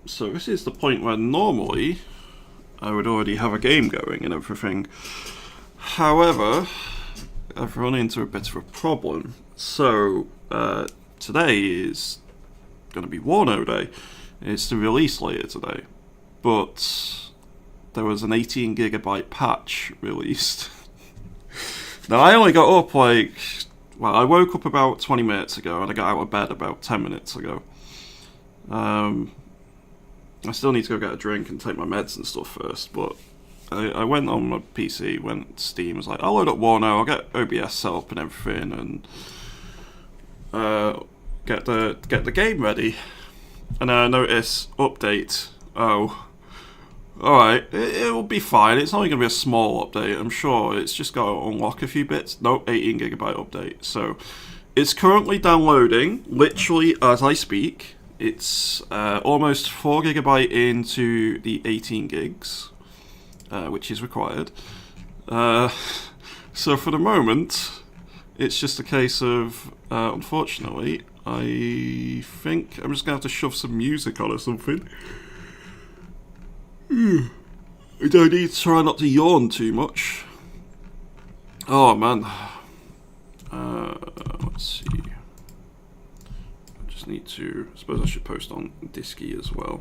So this is the point where normally I would already have a game going and everything. However, I've run into a bit of a problem. So today is going to be WARNO Day. It's the release later today, but there was an 18 gigabyte patch released. Now I only got up I woke up about 20 minutes ago and I got out of bed about 10 minutes ago. I still need to go get a drink and take my meds and stuff first, but I went on my PC, went to Steam, was like, I'll load up WARNO, I'll get OBS set up and everything, and get the game ready. And I notice update. Oh, alright, it will be fine. It's only going to be a small update, I'm sure. It's just got to unlock a few bits. Nope, 18 gigabyte update. So it's currently downloading, literally as I speak. It's almost 4 gigabyte into the 18 gigs, which is required. So for the moment, it's just a case of, unfortunately, I think I'm just going to have to shove some music on or something. I don't need to try not to yawn too much. Oh man. Let's see. I need to. I suppose I should post on Disky as well.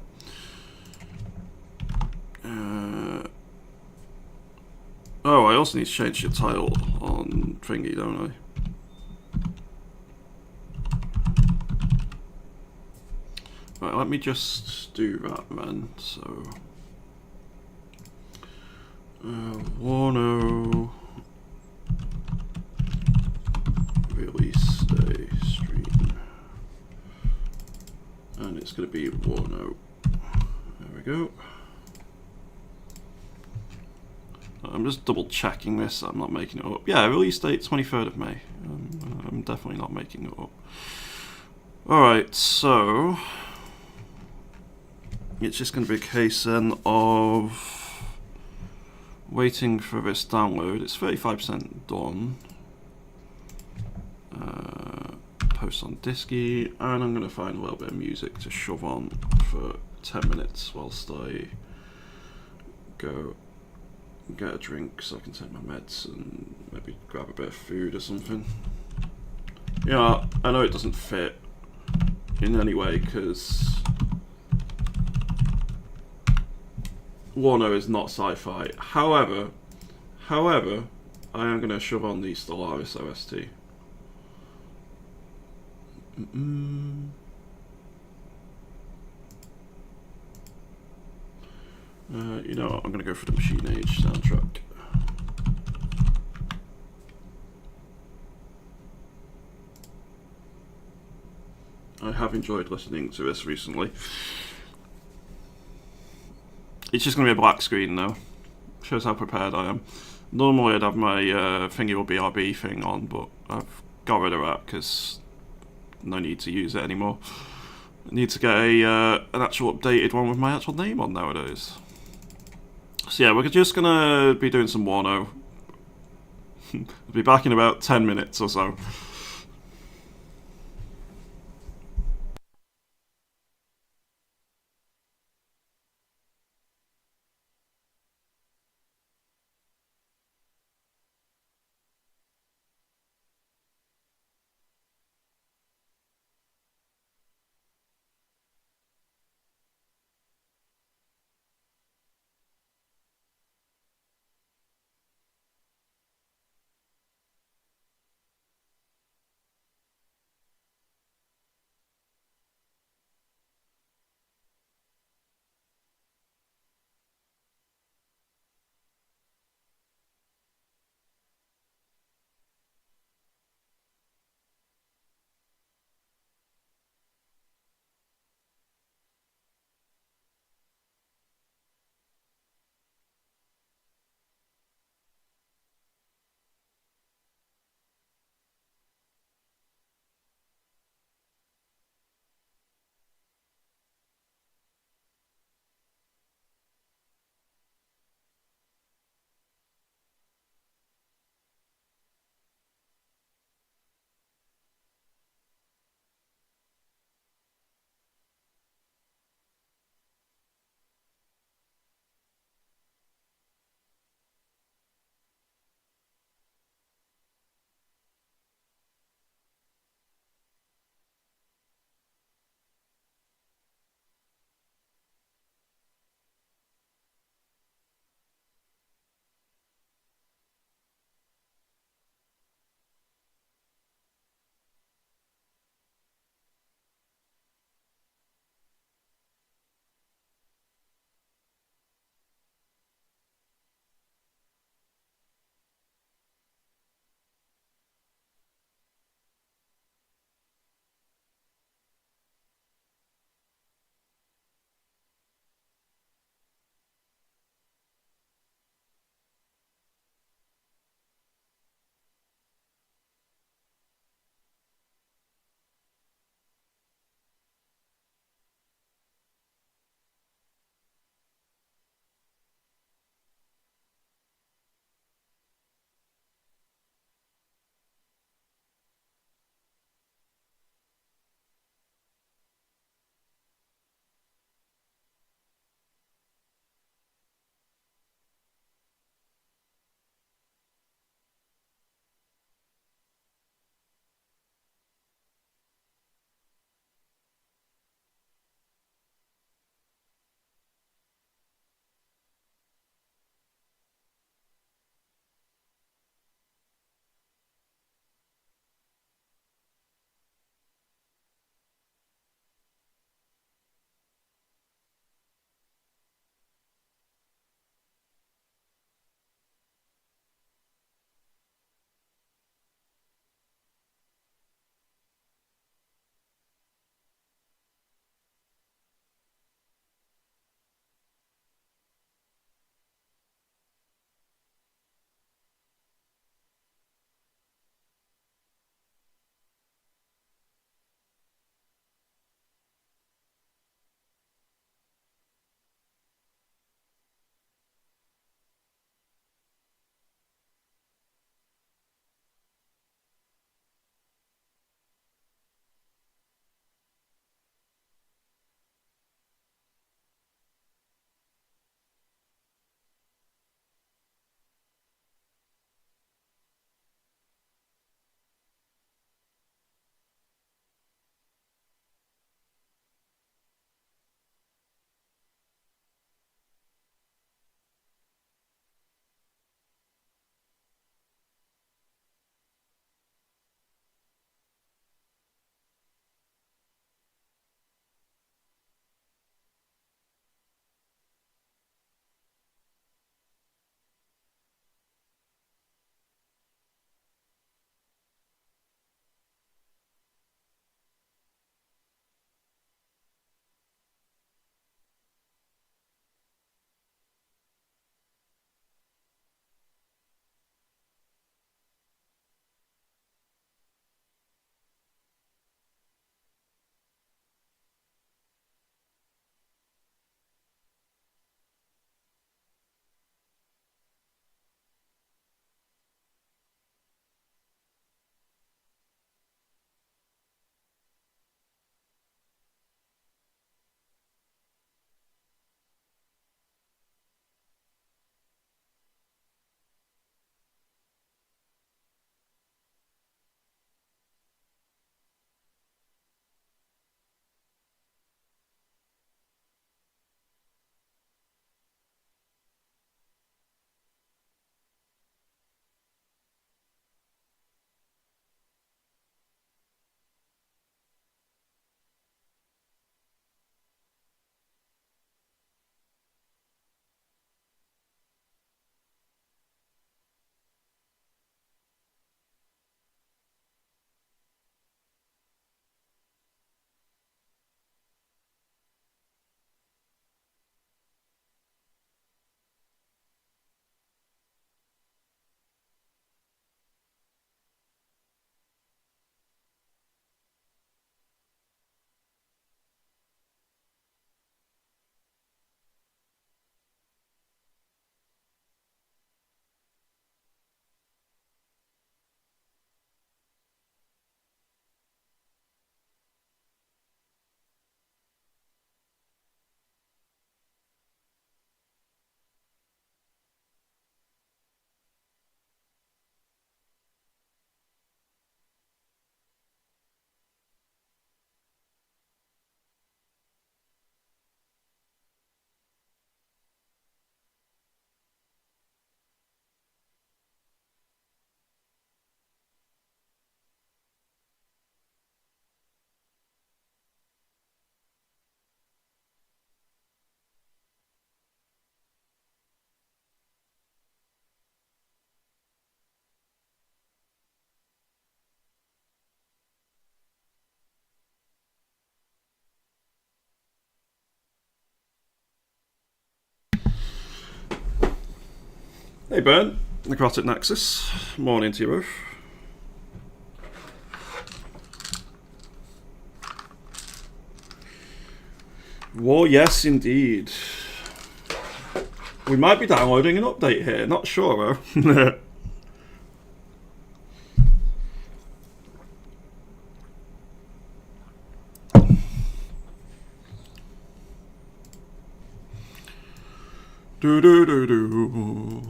Oh, I also need to change the title on Thingy, don't I? Right, let me just do that, man. So, WARNO release day stream. And it's going to be WARNO. There we go. I'm just double checking this. I'm not making it up. Yeah, release date 23rd of May. I'm definitely not making it up. Alright, so it's just going to be a case then of waiting for this download. It's 35% done. Post on Disky, and I'm going to find a little bit of music to shove on for 10 minutes whilst I go get a drink so I can take my meds and maybe grab a bit of food or something. Yeah, I know it doesn't fit in any way because WARNO is not sci-fi. However, I am going to shove on the Stellaris OST. You know what, I'm going to go for the Machine Age soundtrack. I have enjoyed listening to this recently. It's just going to be a black screen though. Shows how prepared I am. Normally I'd have my thingy or BRB thing on, but I've got rid of that because no need to use it anymore. I need to get an actual updated one with my actual name on nowadays. So yeah, we're just gonna be doing some WARNO. I'll be back in about 10 minutes or so. Hey Ben, Necrotic Nexus. Morning to you both. Well, yes indeed. We might be downloading an update here, not sure though. Do do do do.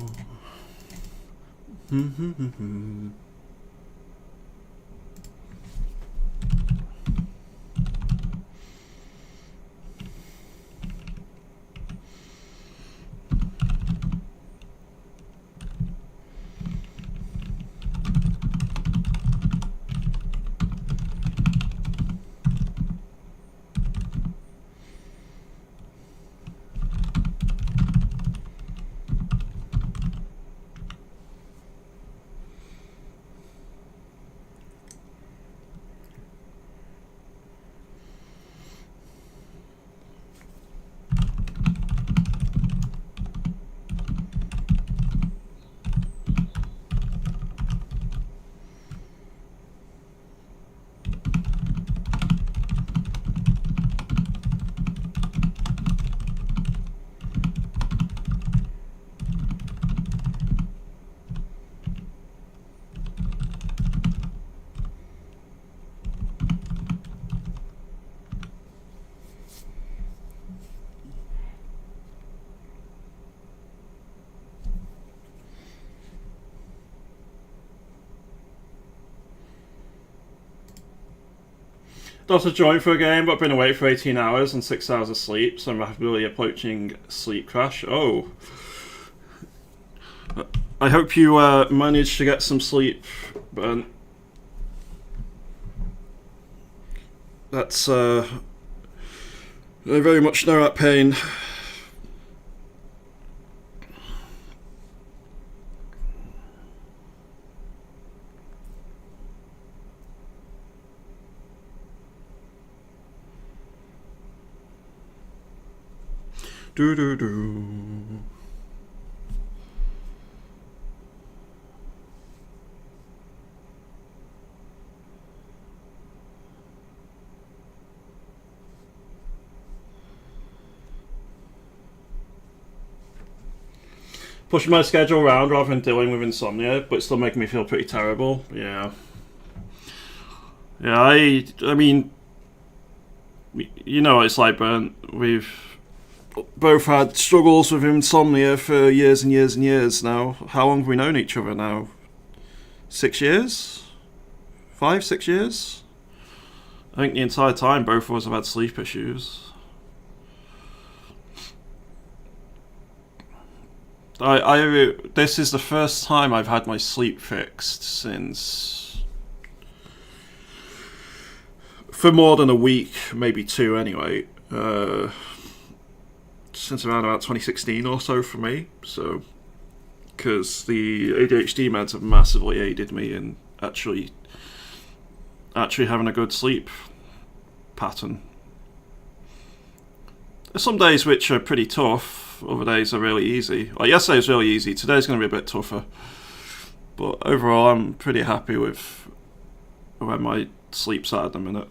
Not to join for a game, but I've been awake for 18 hours and 6 hours of sleep, so I'm rapidly approaching sleep crash. Oh. I hope you managed to get some sleep, Ben. That's, I very much know that pain. Do do do. Pushing my schedule around rather than dealing with insomnia, but it's still making me feel pretty terrible. Yeah. Yeah, I mean, you know what it's like, Brent. We've both had struggles with insomnia for years and years and years now. How long have we known each other now? 6 years? 5, 6 years? I think the entire time both of us have had sleep issues. This is the first time I've had my sleep fixed since... for more than a week, maybe 2 anyway. Since around about 2016 or so for me, so because the ADHD meds have massively aided me in actually having a good sleep pattern. There's some days which are pretty tough, other days are really easy. Like yesterday was really easy, today's going to be a bit tougher, but overall I'm pretty happy with where my sleep's at the minute.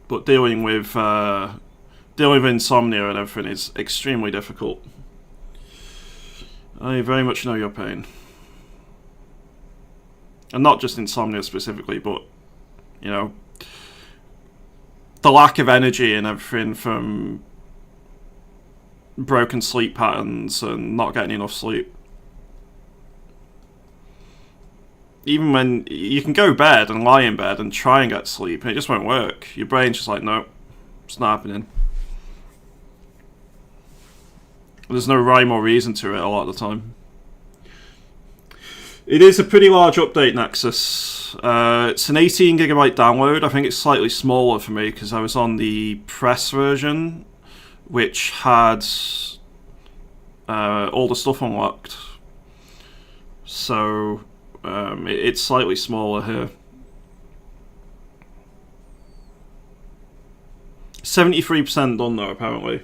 But dealing with insomnia and everything is extremely difficult. I very much know your pain. And not just insomnia specifically, but, you know, the lack of energy and everything from broken sleep patterns and not getting enough sleep. Even when you can go to bed and lie in bed and try and get sleep, and it just won't work. Your brain's just like, nope, it's not happening. There's no rhyme or reason to it a lot of the time. It is a pretty large update, Nexus. It's an 18 gigabyte download. I think it's slightly smaller for me because I was on the press version, which had all the stuff unlocked. So it's slightly smaller here. 73% done though, apparently.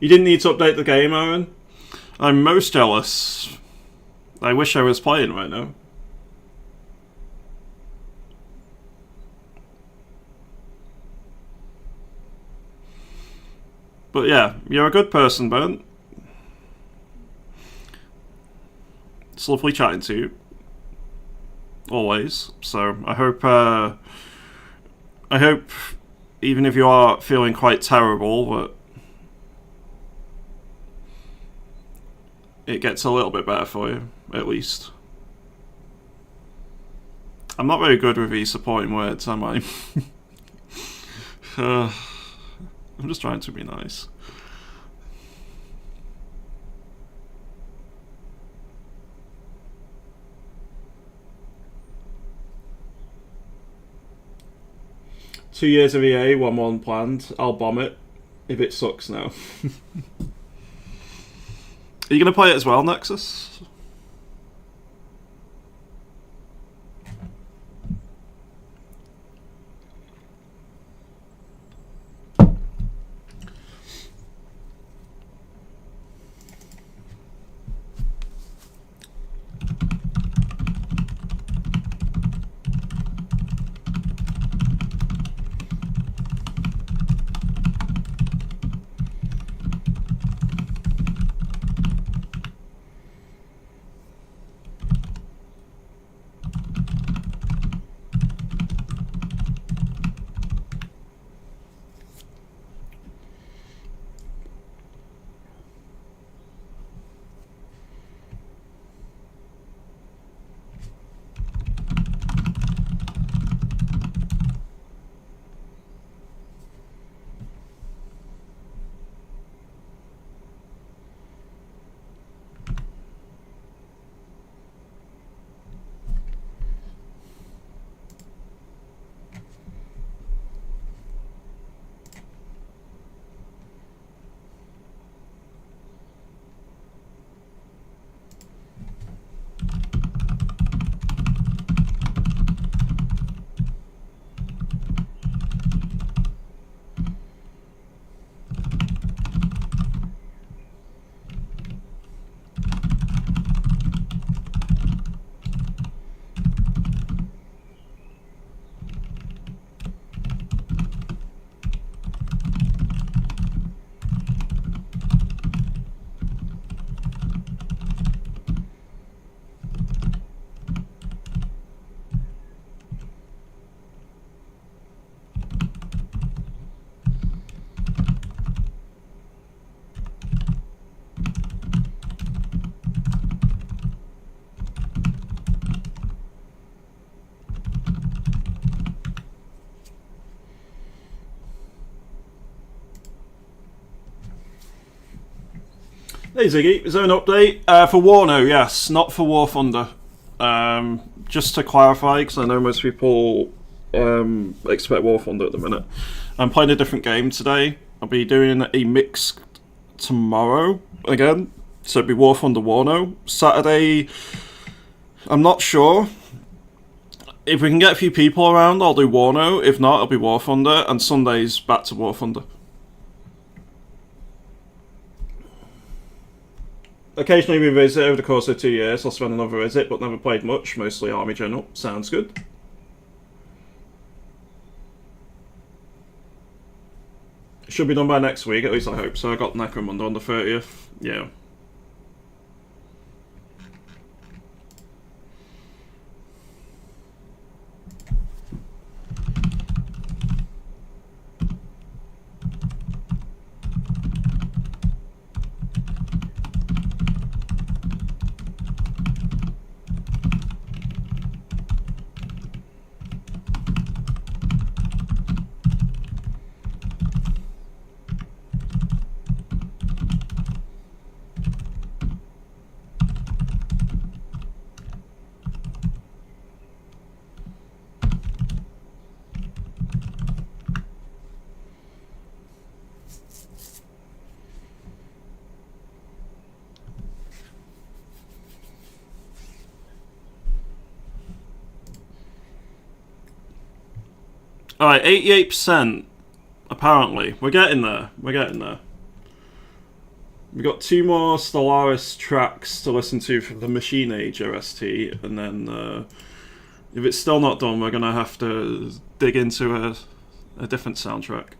You didn't need to update the game, Aaron. I'm most jealous. I wish I was playing right now. But yeah, you're a good person, Bernd. It's lovely chatting to you. Always. So I hope even if you are feeling quite terrible, that it gets a little bit better for you, at least. I'm not very good with these supporting words, am I? I'm just trying to be nice. Two years of EA, 1-1 planned. I'll bomb it if it sucks now. Are you going to play it as well, Nexus? Hey Ziggy, is there an update? For WARNO, yes, not for War Thunder. Just to clarify, because I know most people expect War Thunder at the minute. I'm playing a different game today. I'll be doing a mix tomorrow again, so it'll be War Thunder WARNO. Saturday, I'm not sure. If we can get a few people around, I'll do WARNO. If not, it'll be War Thunder, and Sunday's back to War Thunder. Occasionally revisit over the course of 2 years. I'll spend another visit, but never played much. Mostly Army General. Sounds good. Should be done by next week, at least I hope so. I got Necromunda on the 30th. Yeah. Alright, 88%. Apparently. We're getting there. We're getting there. We've got 2 more Stellaris tracks to listen to for the Machine Age OST, and then if it's still not done, we're gonna have to dig into a different soundtrack.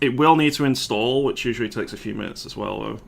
It will need to install, which usually takes a few minutes as well, though.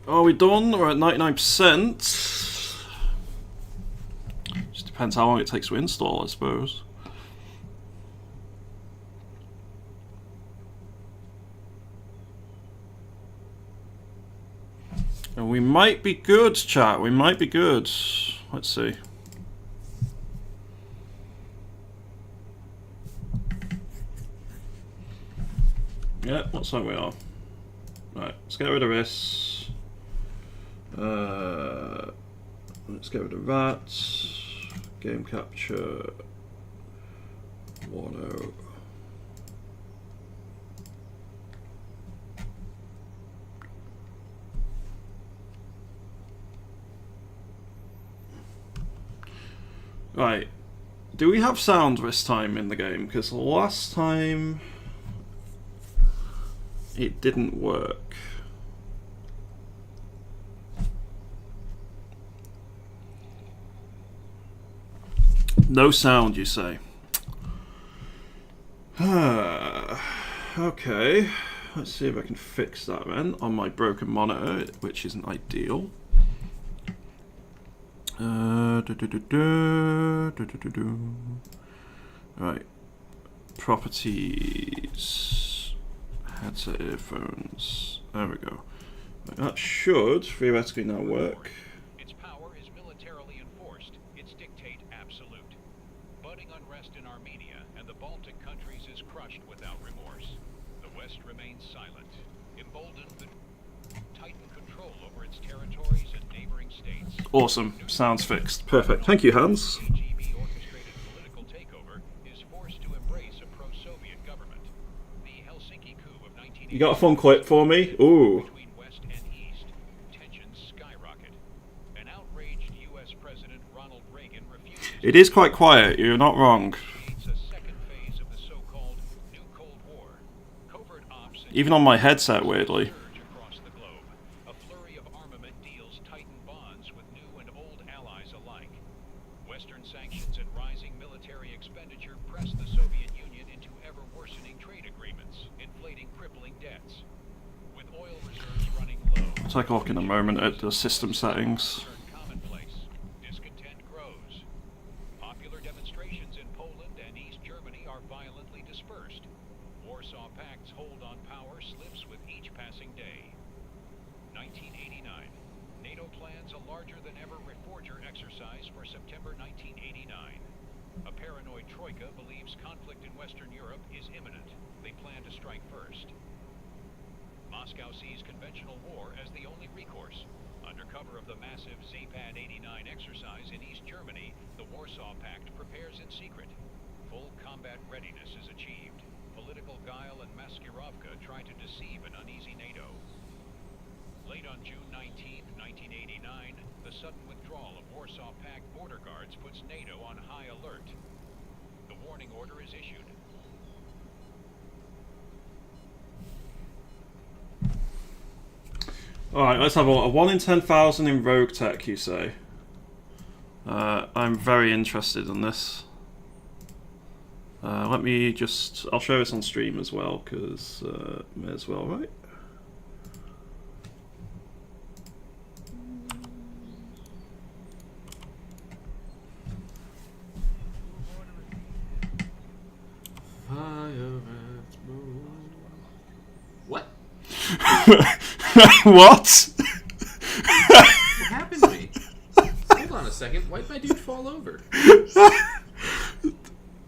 Are we done? We're at 99%. Just depends how long it takes to install, I suppose. And we might be good, chat. We might be good. Let's see. Yeah, looks like we are. Right, let's get rid of this. Let's get rid of that. Game capture. WARNO. Right. Do we have sound this time in the game? Because last time it didn't work. No sound, you say? Okay, let's see if I can fix that then on my broken monitor, which isn't ideal. Right. properties, headset earphones. There we go. That should theoretically now work. Its power is militarily enforced. Its dictate absolute. Budding unrest in Armenia and the Baltic countries is crushed without remorse. The West remains silent, emboldened to tighten control over its territories and neighboring states. Awesome. Sounds fixed. Perfect. Thank you, Hans. KGB-orchestrated political takeover is forced to embrace a pro-Soviet government. The Helsinki coup of 1980. You got a fun clip for me? Ooh. It is quite quiet, you're not wrong. Even on my headset, weirdly. A flurry of armament deals tighten bonds with new and old allies alike. Western sanctions and rising military expenditure press the Soviet Union into ever-worsening trade agreements, inflating crippling debts. With oil reserves running low... I'll take a look in a moment at the system settings. Moscow sees conventional war as the only recourse. Under cover of the massive Zapad 89 exercise in East Germany, the Warsaw Pact prepares in secret. Full combat readiness is achieved. Political guile and maskirovka try to deceive an uneasy NATO. Late on June 19, 1989, the sudden withdrawal of Warsaw Pact border guards puts NATO on high alert. The warning order is issued. Alright, let's have a 1 in 10,000 in rogue tech, you say? I'm very interested in this. Let me just... I'll show this on stream as well, because may as well, right? What? What? What happened to me? Hold on a second. Why'd my dude fall over?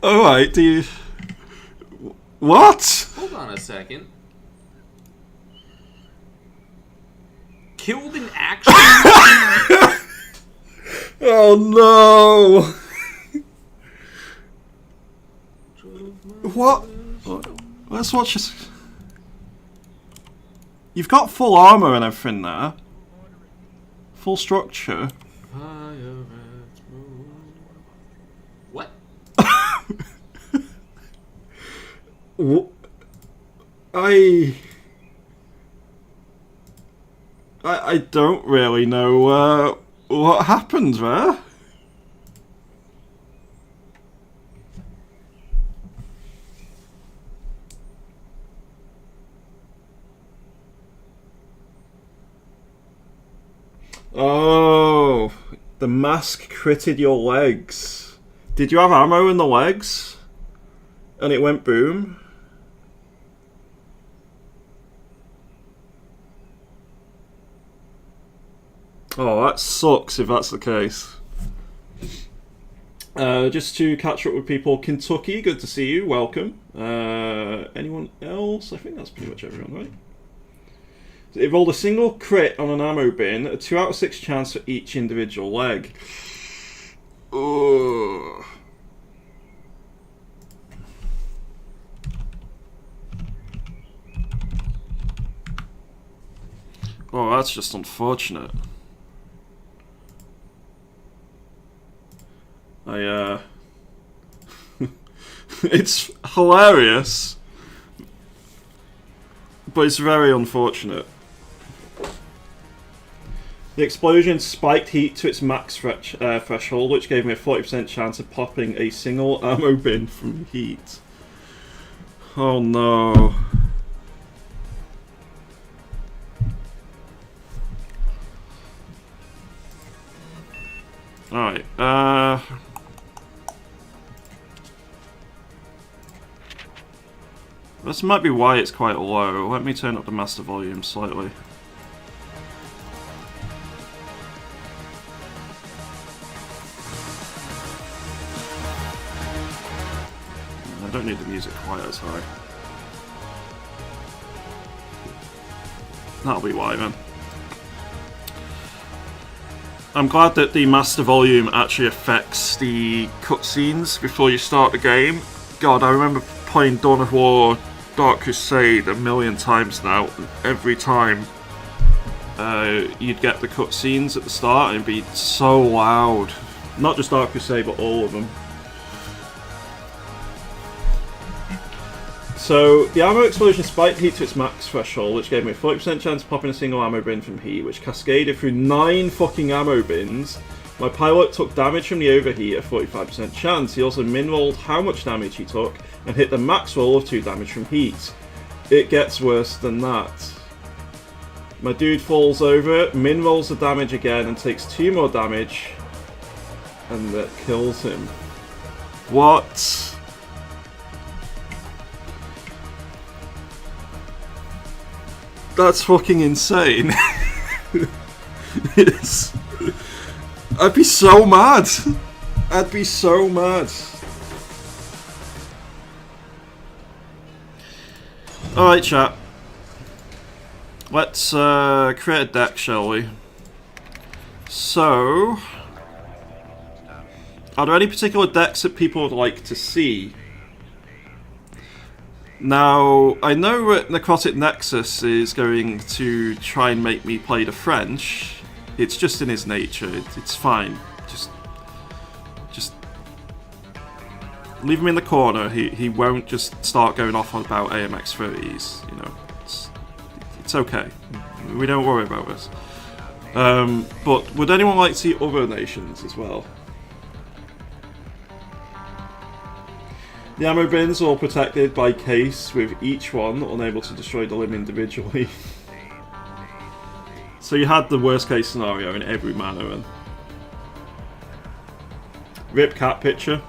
Alright, do you... What? Hold on a second. Killed in action? Oh no! What? Let's watch this. You've got full armor and everything there. Full structure. What? I don't really know what happened there. Oh, the mask critted your legs. Did you have ammo in the legs? And it went boom? Oh, that sucks if that's the case. Just to catch up with people, Kentucky, good to see you, welcome. Anyone else? I think that's pretty much everyone, right? It rolled a single crit on an ammo bin, a 2 out of 6 chance for each individual leg. Ugh. Oh, that's just unfortunate. It's hilarious, but it's very unfortunate. The explosion spiked heat to its max threshold, which gave me a 40% chance of popping a single ammo bin from heat. Oh no. Alright, This might be why it's quite low. Let me turn up the master volume slightly. I don't need the music quite as high. That'll be why then. I'm glad that the master volume actually affects the cutscenes before you start the game. God, I remember playing Dawn of War Dark Crusade a million times now. Every time you'd get the cutscenes at the start and it'd be so loud. Not just Dark Crusade, but all of them. So, the ammo explosion spiked heat to its max threshold, which gave me a 40% chance of popping a single ammo bin from heat, which cascaded through 9 fucking ammo bins. My pilot took damage from the overheat, a 45% chance. He also min-rolled how much damage he took, and hit the max roll of 2 damage from heat. It gets worse than that. My dude falls over, min-rolls the damage again, and takes 2 more damage, and that kills him. What? That's fucking insane. It's... I'd be so mad. I'd be so mad. Alright, chat. Let's create a deck, shall we? So... are there any particular decks that people would like to see? Now, I know that Necrotic Nexus is going to try and make me play the French. It's just in his nature. It's fine. Just leave him in the corner. He won't just start going off on about AMX 30s. You know, it's okay. We don't worry about this. But would anyone like to see other nations as well? The ammo bins are all protected by case, with each one unable to destroy the limb individually. So you had the worst case scenario in every manner. And rip cat picture.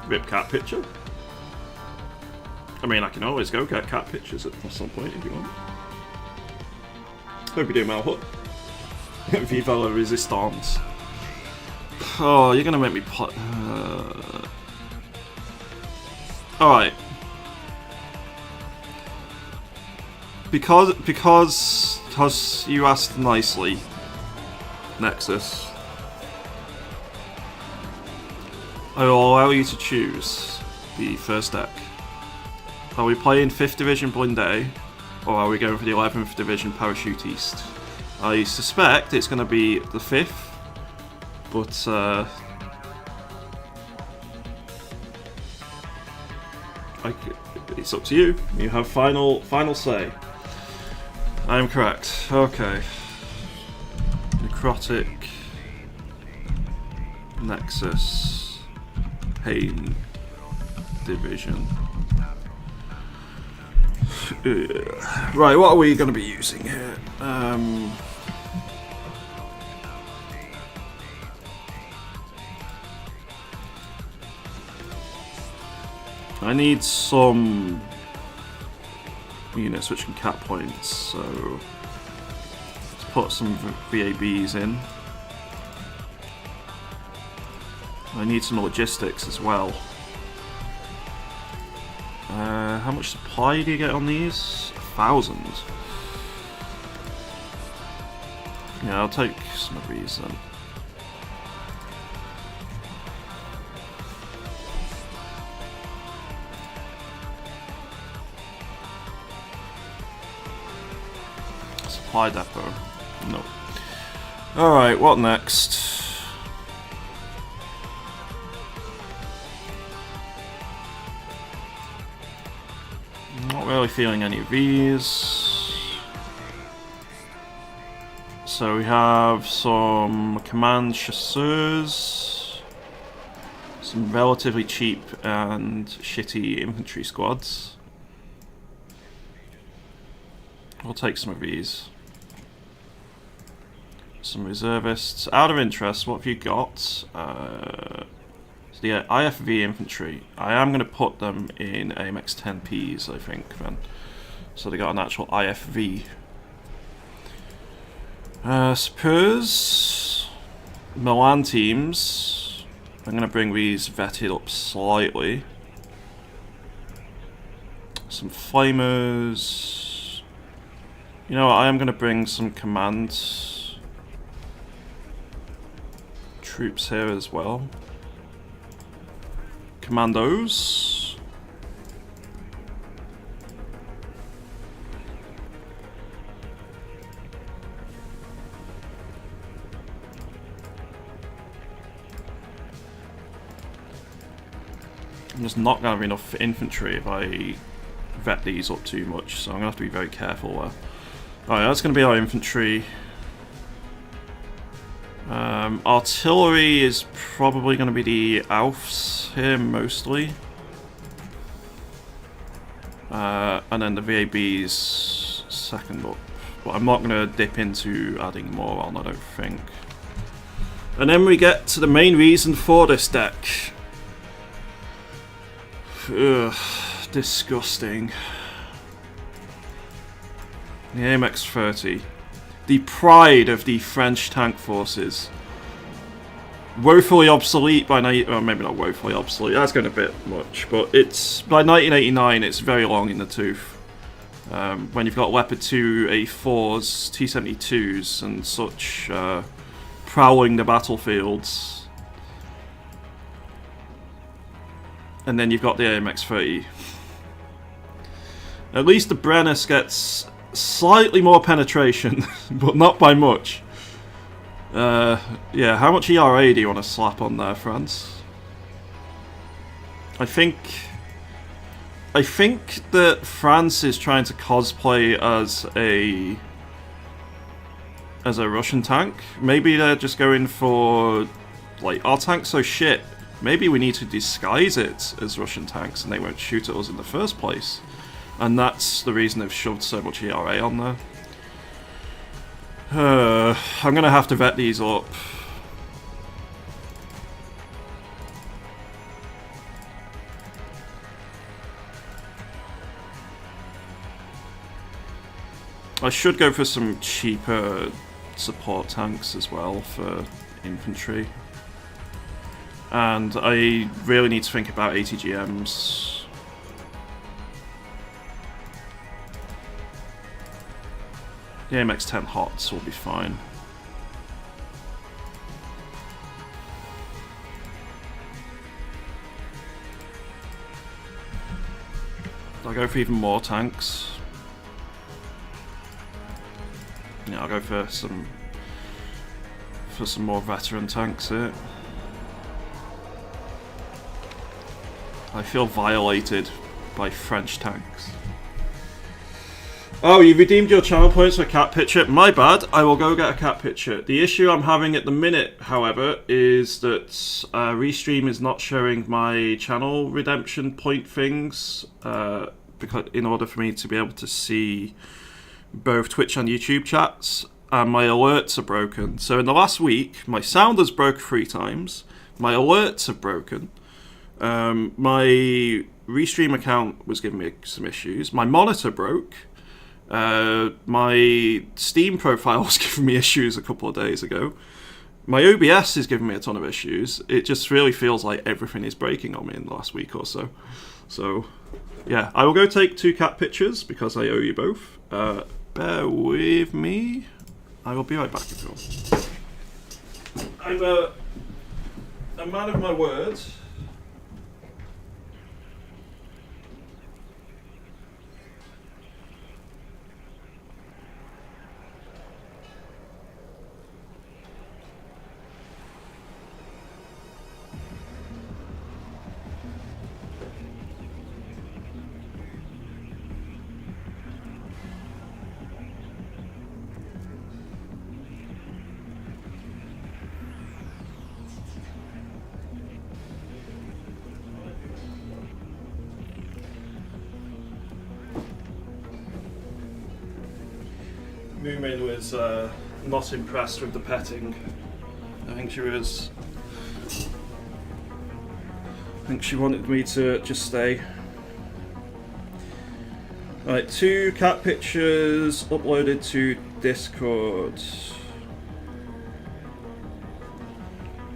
Rip cat picture. I mean, I can always go get cat pictures at some point if you want. Hope you do, Malhut. Viva la Resistance. Oh, you're gonna make me play. Alright. Because you asked nicely, Nexus, I will allow you to choose the first deck. Are we playing 5th Division Blinde, or are we going for the 11th Division Parachute East? I suspect it's going to be the 5th, but it's up to you. You have final say. I am correct. Okay. Necrotic Nexus Pain Division. Right, what are we going to be using here? I need some units which can cap points, so let's put some VABs in. I need some logistics as well. How much supply do you get on these? 1,000. Yeah, I'll take some of these then. Supply depot. No. Alright, what next? Not really feeling any of these. So we have some command chasseurs, some relatively cheap and shitty infantry squads. We'll take some of these. Some reservists. Out of interest, what have you got? So the IFV infantry, I am going to put them in AMX 10Ps, I think, then. So they got an actual IFV. Suppose Milan teams, I'm going to bring these vetted up slightly. Some flamers. You know what, I am going to bring some command troops here as well. Commandos. I'm just not going to have enough infantry if I vet these up too much, so I'm going to have to be very careful there. Alright, that's going to be our infantry. Artillery is probably going to be the AUFs here, mostly. And then the VABs second up. But I'm not going to dip into adding more on, I don't think. And then we get to the main reason for this deck. Ugh, disgusting. The AMX 30. The pride of the French tank forces. Woefully obsolete by well, maybe not woefully obsolete, that's going a bit much, but it's by 1989 it's very long in the tooth. When you've got Leopard 2 A4s, T-72s and such prowling the battlefields. And then you've got the AMX 30. At least the Brennus gets slightly more penetration, but not by much. Yeah, how much ERA do you want to slap on there, France? I think that France is trying to cosplay as a Russian tank. Maybe they're just going for, like, our tank's so shit, maybe we need to disguise it as Russian tanks and they won't shoot at us in the first place. And that's the reason they've shoved so much ERA on there. I'm gonna have to vet these up. I should go for some cheaper support tanks as well for infantry. And I really need to think about ATGMs. The AMX 10 HOTS will be fine. I'll go for even more tanks. Yeah, I'll go for some more veteran tanks here. I feel violated by French tanks. Oh, you redeemed your channel points for a cat picture? My bad, I will go get a cat picture. The issue I'm having at the minute, however, is that Restream is not showing my channel redemption point things because in order for me to be able to see both Twitch and YouTube chats, and my alerts are broken. So in the last week, my sound has broke 3 times, my alerts have broken, my Restream account was giving me some issues, my monitor broke, my Steam profile was giving me issues a couple of days ago. My OBS is giving me a ton of issues. It just really feels like everything is breaking on me in the last week or so. So, yeah, I will go take 2 cat pictures because I owe you both. Bear with me. I will be right back if you want. I'm a man of my word. Moomin was not impressed with the petting. I think she was think she wanted me to just stay. Right, 2 cat pictures uploaded to Discord.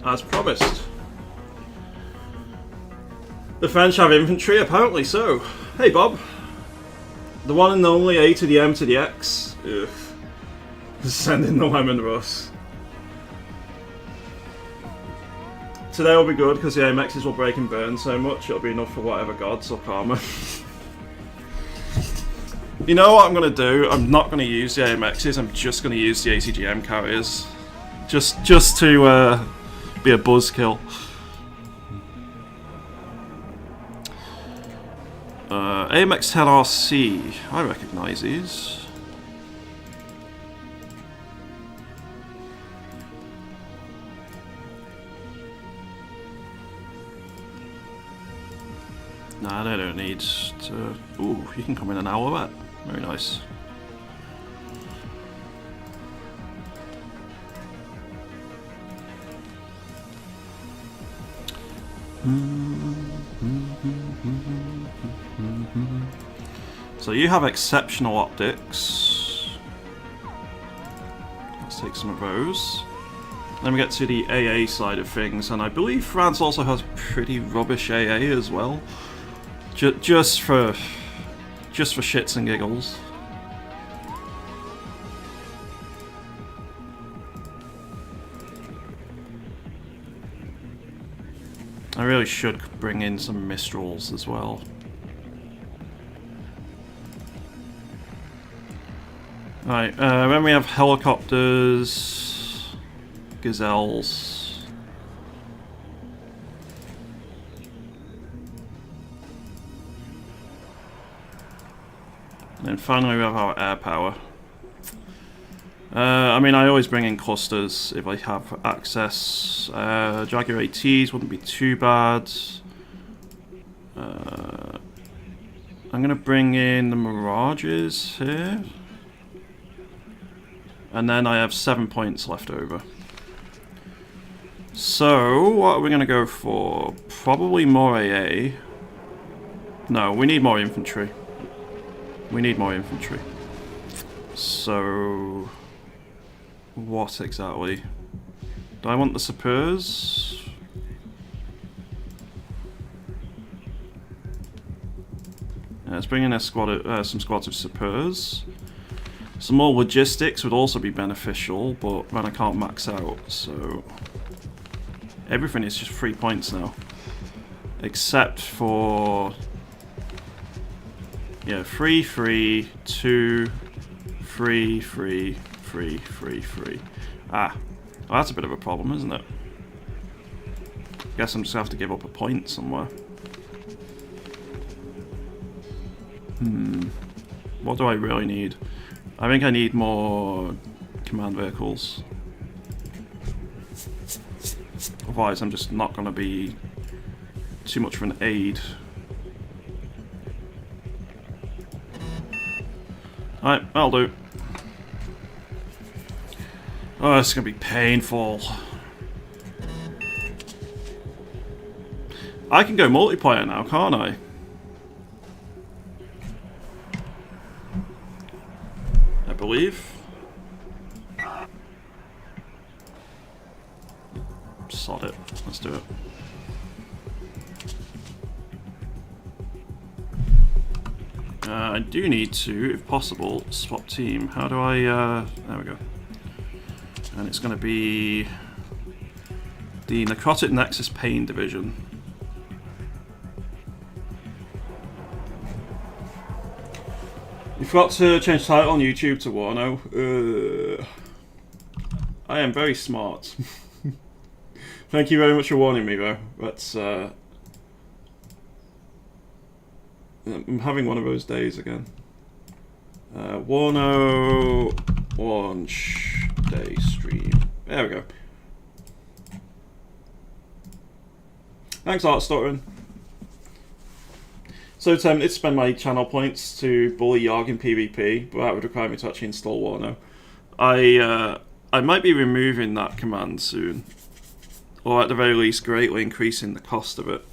As promised. The French have infantry, apparently so. Hey Bob. The one and only A to the M to the X. Ugh. Sending the lemon Russ. Today will be good because the AMXs will break and burn so much it'll be enough for whatever gods or karma. You know what I'm going to do? I'm not going to use the AMXs, I'm just going to use the ACGM carriers. Just to be a buzzkill. AMX 10RC, I recognise these. Nah, they don't need to... Ooh, you can come in an hour, very nice. So you have exceptional optics. Let's take some of those. Then we get to the AA side of things, and I believe France also has pretty rubbish AA as well. Just for shits and giggles. I really should bring in some Mistrals as well. Right, then we have helicopters, gazelles. And then finally we have our air power. I mean, I always bring in clusters if I have access. Jaguar ATs wouldn't be too bad. I'm going to bring in the Mirages here. And then I have 7 points left over. So, what are we going to go for? Probably more AA. No, we need more infantry. We need more infantry. So... what exactly? Do I want the Sapeurs? Yeah, let's bring in a squad, some squads of Sapeurs. Some more logistics would also be beneficial, but then I can't max out, so... everything is just 3 points now. Except for... yeah, 3, 3, 2, 3, 3, 3, 3, 3. Ah, well, that's a bit of a problem, isn't it? Guess I'm just gonna have to give up a point somewhere. What do I really need? I think I need more command vehicles. Otherwise, I'm just not gonna be too much of an aid. Alright, that'll do. Oh, it's gonna be painful. I can go multiplayer now, can't I? I believe. Sod it. Let's do it. I do need to, if possible, swap team. How do I... there we go. And it's going to be the Necrotic Nexus Pain Division. You forgot to change title on YouTube to WARNO. I am very smart. Thank you very much for warning me, though. That's I'm having one of those days again. WARNO launch day stream. There we go. Thanks, Art Stottering. So tempted to spend my channel points to bully Yarg in PvP, but that would require me to actually install WARNO. I might be removing that command soon, or at the very least greatly increasing the cost of it.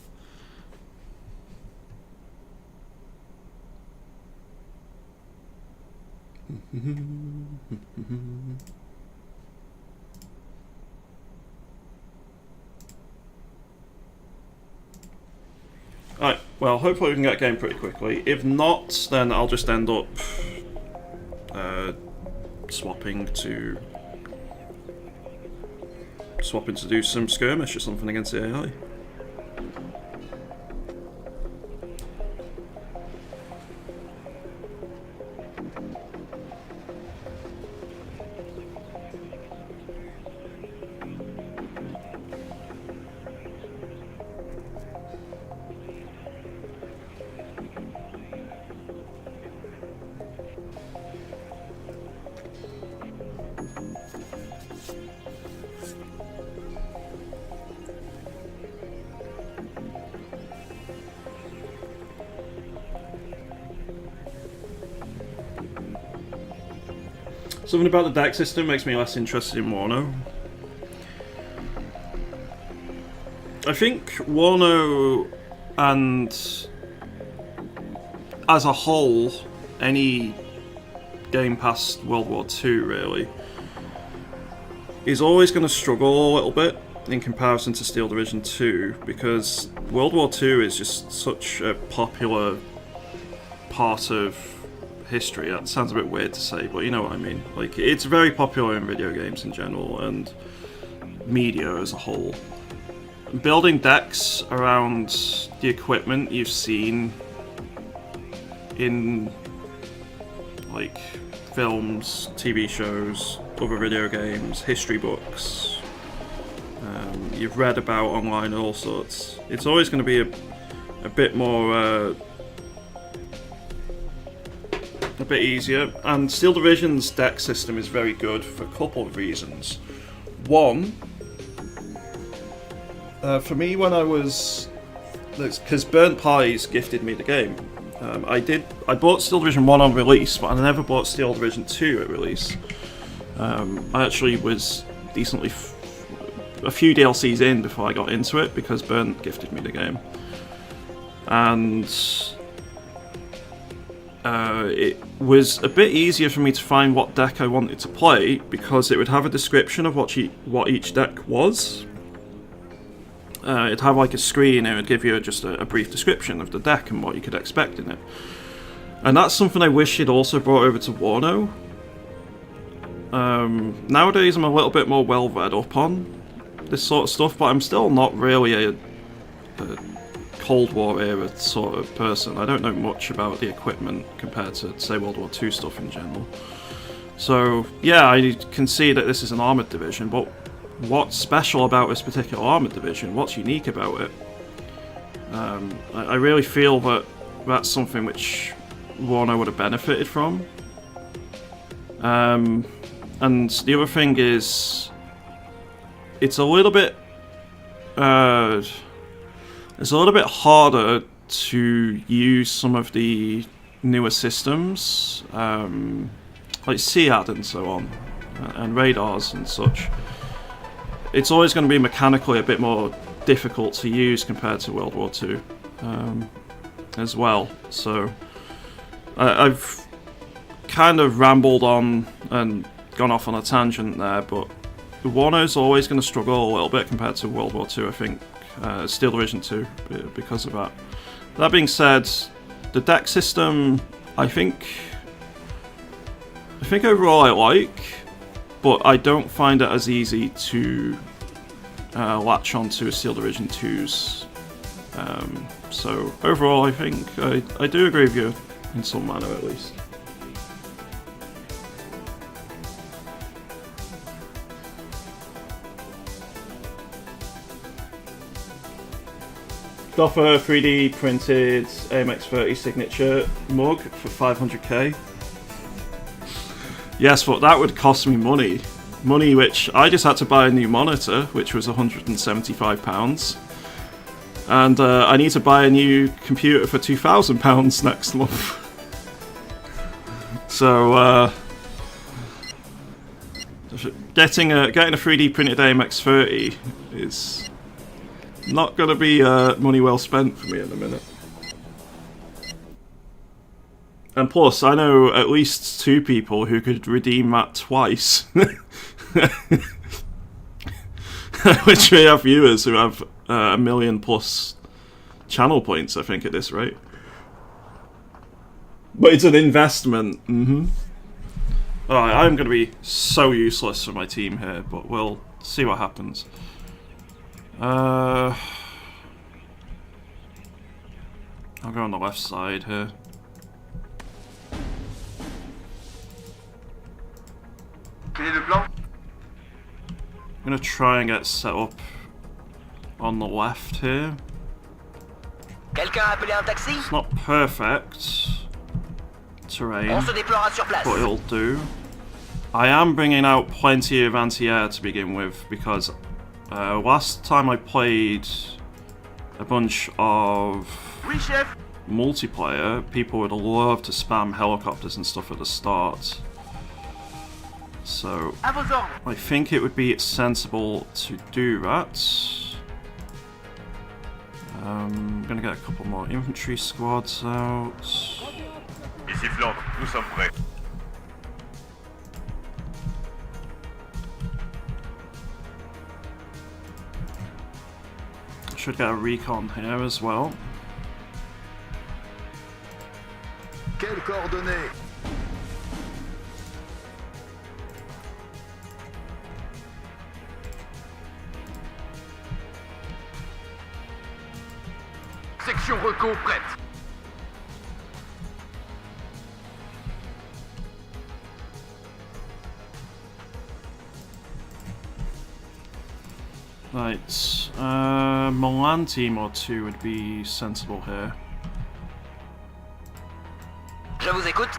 Alright, well, hopefully we can get a game pretty quickly. If not, then I'll just end up swapping to do some skirmish or something against the AI. Something about the deck system makes me less interested in WARNO. I think WARNO, and as a whole, any game past World War II really, is always going to struggle a little bit in comparison to Steel Division 2, because World War II is just such a popular part of history. That sounds a bit weird to say, but you know what I mean. Like, it's very popular in video games in general and media as a whole. Building decks around the equipment you've seen in like films, TV shows, other video games, history books, you've read about online and all sorts. It's always going to be a bit more a bit easier, and Steel Division's deck system is very good for a couple of reasons. One, for me, when I was, because Burnt Pies gifted me the game, I bought Steel Division 1 on release, but I never bought Steel Division 2 at release. I actually was decently a few DLCs in before I got into it, because Burnt gifted me the game. And it was a bit easier for me to find what deck I wanted to play, because it would have a description of what each deck was. It'd have like a screen, and it would give you just a brief description of the deck and what you could expect in it. And that's something I wish it also brought over to WARNO. Nowadays I'm a little bit more well read up on this sort of stuff, but I'm still not really a Cold War era sort of person. I don't know much about the equipment compared to, say, World War II stuff in general. So yeah, I can see that this is an armoured division, but what's special about this particular armoured division? What's unique about it? I really feel that that's something which WARNO would have benefited from. And the other thing is, it's a little bit harder to use some of the newer systems, like SEAD and so on, and radars and such. It's always going to be mechanically a bit more difficult to use compared to World War II as well. So I've kind of rambled on and gone off on a tangent there, but WARNO's always going to struggle a little bit compared to World War II, I think. Steel Division 2, because of that. That being said, the deck system, I think overall I like, but I don't find it as easy to latch onto as Steel Division 2's. So overall, I think I do agree with you in some manner, at least. Offer a 3D printed AMX30 signature mug for 500k. Yes, but that would cost me money. Money which I just had to buy a new monitor, which was £175. And I need to buy a new computer for £2,000 next month. So getting a 3D printed AMX30 is not going to be money well spent for me in a minute. And plus, I know at least 2 people who could redeem that twice. Which we have viewers who have 1 million plus channel points, I think, at this rate. But it's an investment. Alright, I'm going to be so useless for my team here, but we'll see what happens. I'll go on the left side here. Quel est le plan? I'm going to try and get set up on the left here. Quelqu'un a appelé un taxi? It's not perfect terrain, On se déploiera sur place. but it'll do. I am bringing out plenty of anti-air to begin with, because last time I played a bunch of Oui, chef. multiplayer, people would love to spam helicopters and stuff at the start. So À vos ordres. I think it would be sensible to do that. I'm gonna get a couple more infantry squads out. Ici Flandre, nous sommes prêts. Should get a recon here as well. Quelles coordonnées? Section reco prête. Right, Milan team or 2 would be sensible here. Je vous écoute.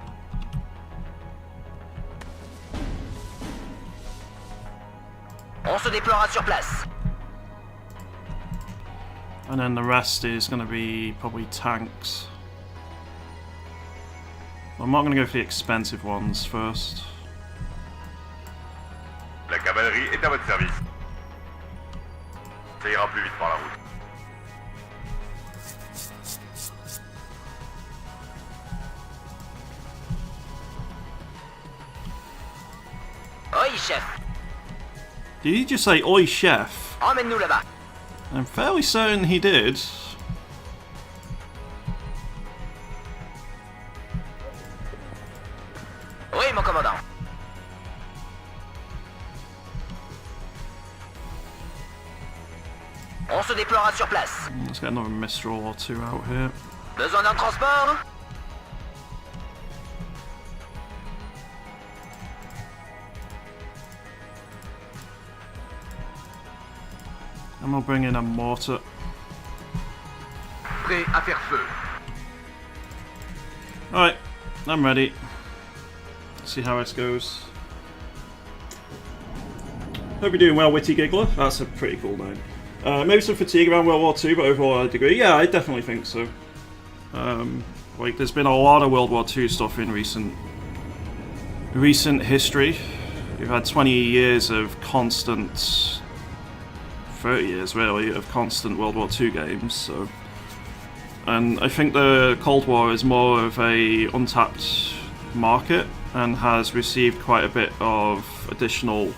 On se déploiera sur place. And then the rest is going to be probably tanks. I'm not going to go for the expensive ones first. La cavalerie est à votre service. Ça ira plus vite par la route. Oui, chef. Did he just say, "Oi, chef"? Emmène-nous là-bas. I'm fairly certain he did. Oui, mon commandant. On se déploiera sur place. Let's get another Mistral or 2 out here. Besoin d'un transport? And we'll bring in a mortar. Prêt à faire feu. Alright, I'm ready. See how this goes. Hope you're doing well, Witty Giggler. That's a pretty cool name. Maybe some fatigue around World War II, but overall I'd agree. Yeah, I definitely think so. Like, there's been a lot of World War II stuff in recent history. We've had 20 years of constant, 30 years really, of constant World War II games. So, and I think the Cold War is more of a untapped market and has received quite a bit of additional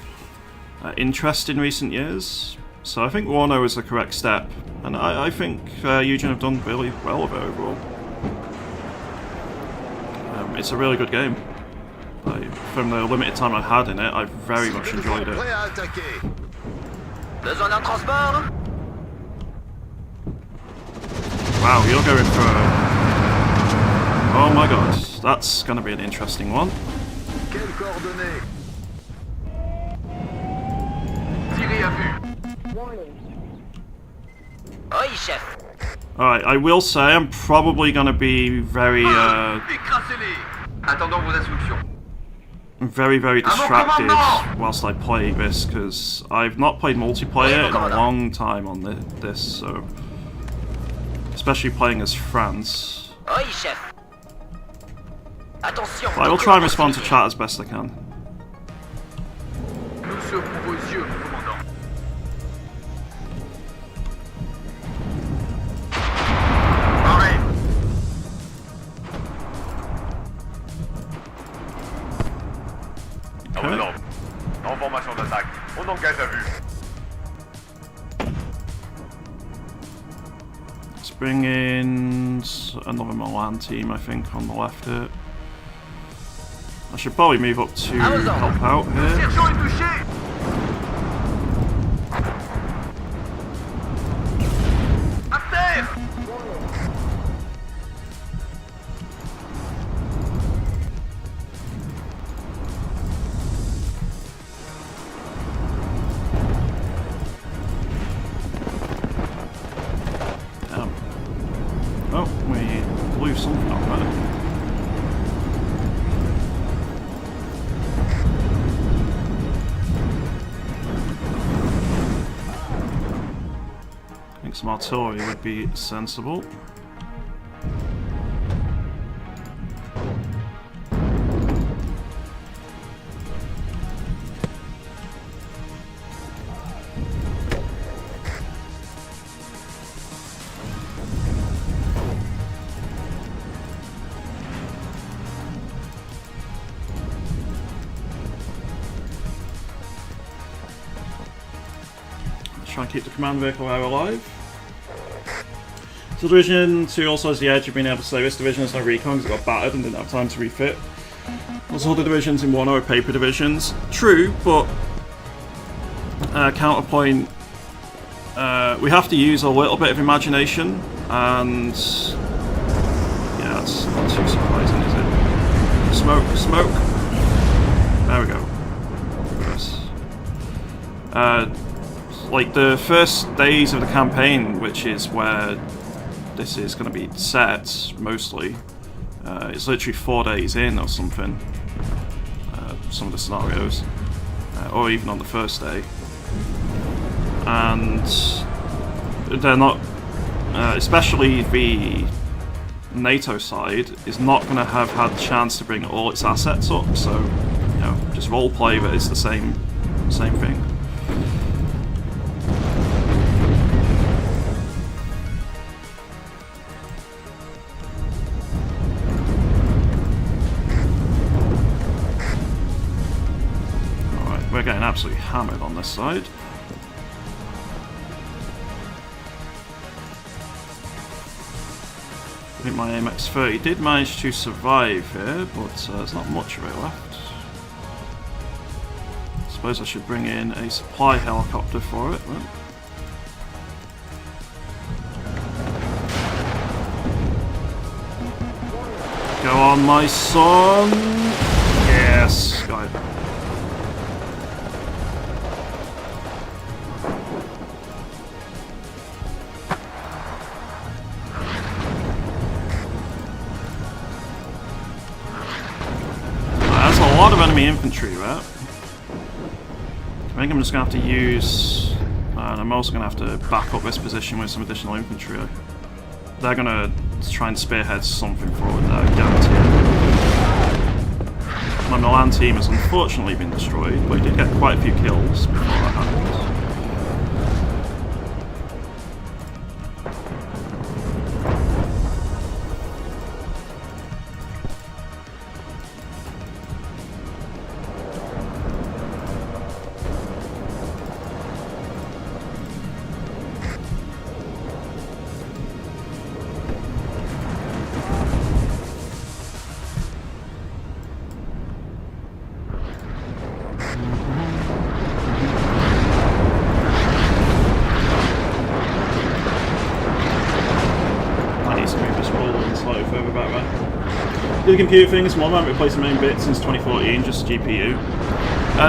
interest in recent years. So I think WARNO is the correct step, and I think Eugen have done really well with it overall. It's a really good game. From the limited time I had in it, I very much enjoyed it. Prêt à attaquer. Besoin d'un transport? Wow, you're going for a... Oh my god, that's going to be an interesting one. Quelles coordonnées? Tirez à vue. Oui, chef. Alright, I will say I'm probably going to be very, Écrasez-les. Attendons vos instructions. very distracted commandant! whilst I play this, because I've not played multiplayer in a long time on this, so... Especially playing as France. Oui, chef. Attention. But I will try and respond to chat as best I can. Nous sommes vos yeux, commandant. Arrête. Let's bring in another Milan team, I think, on the left here. I should probably move up to help out here. Sergent est touché. À terre. Oh, we blew something up there. I think some artillery would be sensible. Try and keep the command vehicle area alive. So Division 2 also has the edge of being able to say this division has no recon because it got battered and didn't have time to refit. Also other divisions in WARNO are paper divisions. True, but counterpoint, we have to use a little bit of imagination, and yeah, that's not too surprising, is it? Smoke, smoke! There we go. Like the first days of the campaign, which is where this is going to be set mostly, it's literally 4 days in or something, some of the scenarios, or even on the first day, and they're not, especially the NATO side is not going to have had the chance to bring all its assets up, so you know, just roleplay that it's the same thing. We're getting absolutely hammered on this side. I think my AMX-30 did manage to survive here, but there's not much of it left. I suppose I should bring in a supply helicopter for it then. Go on, my son! Yes, got it. That's a lot of enemy infantry, right? I think I'm just going to have to use... and I'm also going to have to back up this position with some additional infantry. They're going to try and spearhead something forward there, guaranteed. My Milan team has unfortunately been destroyed, but he did get quite a few kills before that happened. The computer things, one won't replace the main bit since 2014, just GPU.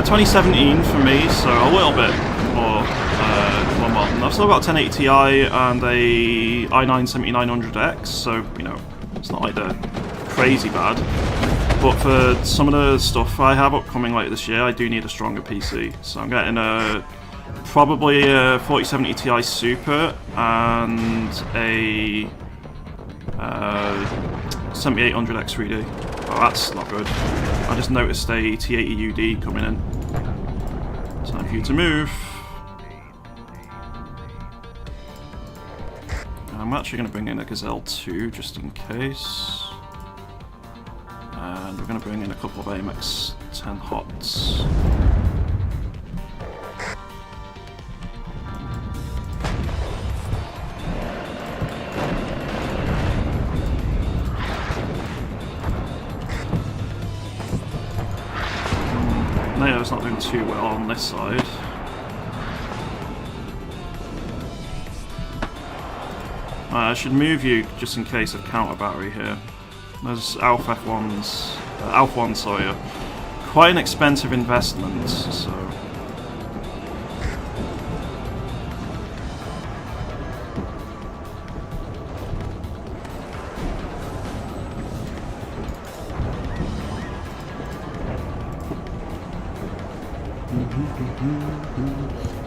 2017 for me, so a little bit more modern. I've still got a 1080 Ti and a i9-7900X, so you know, it's not like they're crazy bad. But for some of the stuff I have upcoming later this year, I do need a stronger PC. So I'm getting probably a 4070 Ti Super and a 7800 X3D. Oh, that's not good. I just noticed a T80UD coming in. Time for you to move. I'm actually going to bring in a Gazelle 2 just in case. And we're going to bring in a couple of AMX 10 HOTs. tornado's not doing too well on this side. I should move you just in case of counter battery here. There's Alpha F1's, Alpha 1 Sawyer. Quite an expensive investment, so.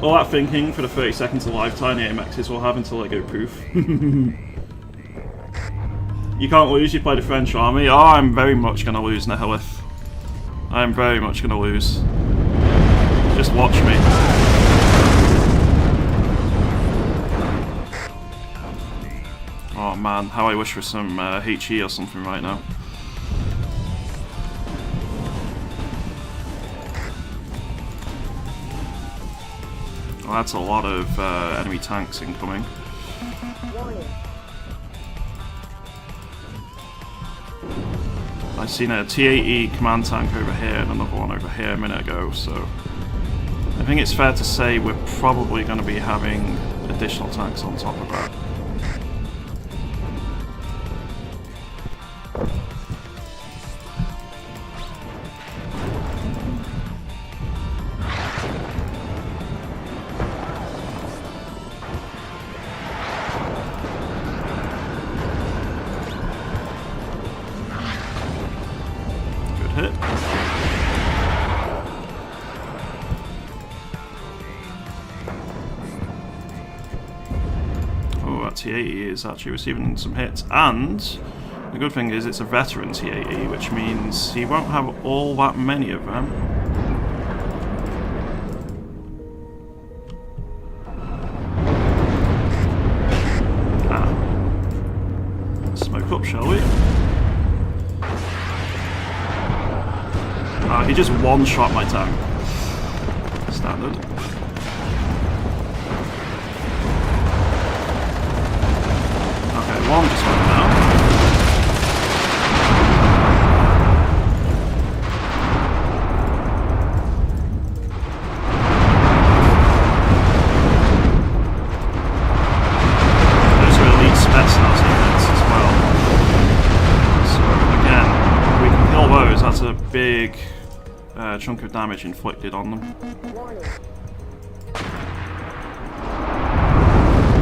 All that thinking for the 30 seconds of lifetime the AMXs will have until they go poof. You can't lose, you play the French army. Oh, I'm very much going to lose, Nihilith. I'm very much going to lose. Just watch me. Oh man, how I wish for some HE or something right now. Well, that's a lot of enemy tanks incoming. I've seen a T-80 command tank over here and another one over here a minute ago, so I think it's fair to say we're probably going to be having additional tanks on top of that. T-80 is actually receiving some hits, and the good thing is it's a veteran T-80, which means he won't have all that many of them. Smoke up, shall we? He just one-shot my tank. Standard. One just went down. Those are elite Spetsnaz units as well. So again, if we can kill those, that's a big chunk of damage inflicted on them.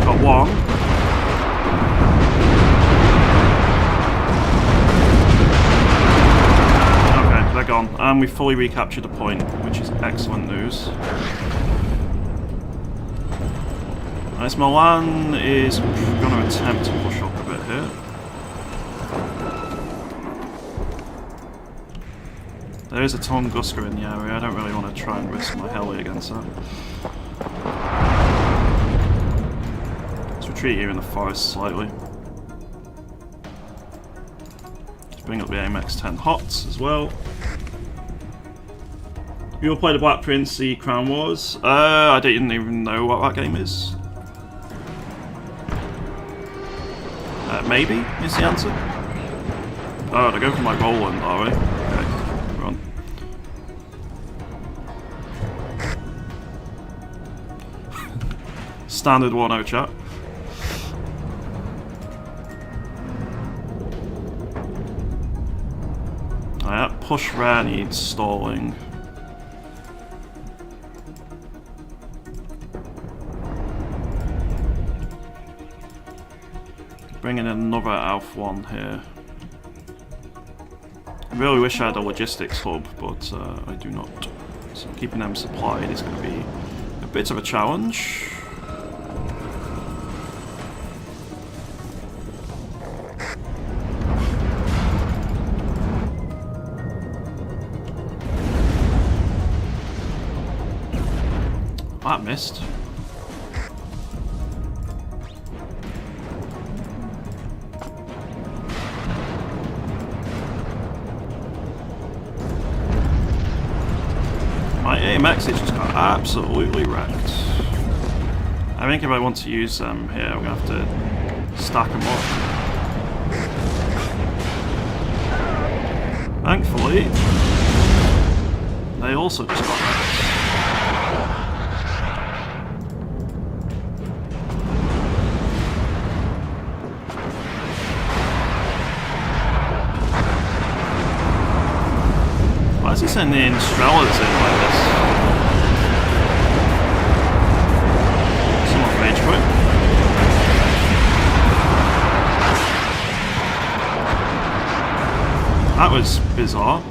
Got one. They're gone, and we fully recaptured the point, which is excellent news. Nice, Milan is going to attempt to push up a bit here. There is a Tunguska in the area, I don't really want to try and risk my heli against that. Let's retreat here in the forest slightly. Let's bring up the AMX-10 HOTS as well. You will play the Black Prince, the Crown Wars? I didn't even know what that game is. Maybe is the answer. Oh, they're going for my Roland, are we? Okay, run. Standard WARNO chat. That push rare needs stalling. Bringing in another Alpha 1 here. I really wish I had a logistics hub, but I do not. So keeping them supplied is going to be a bit of a challenge. That missed. My AMX is just got absolutely wrecked. I think if I want to use them here, I'm going to have to stack them up. Thankfully, They also just got wrecked. Why is he sending Strellas in like this? Someone rage quit. That was bizarre.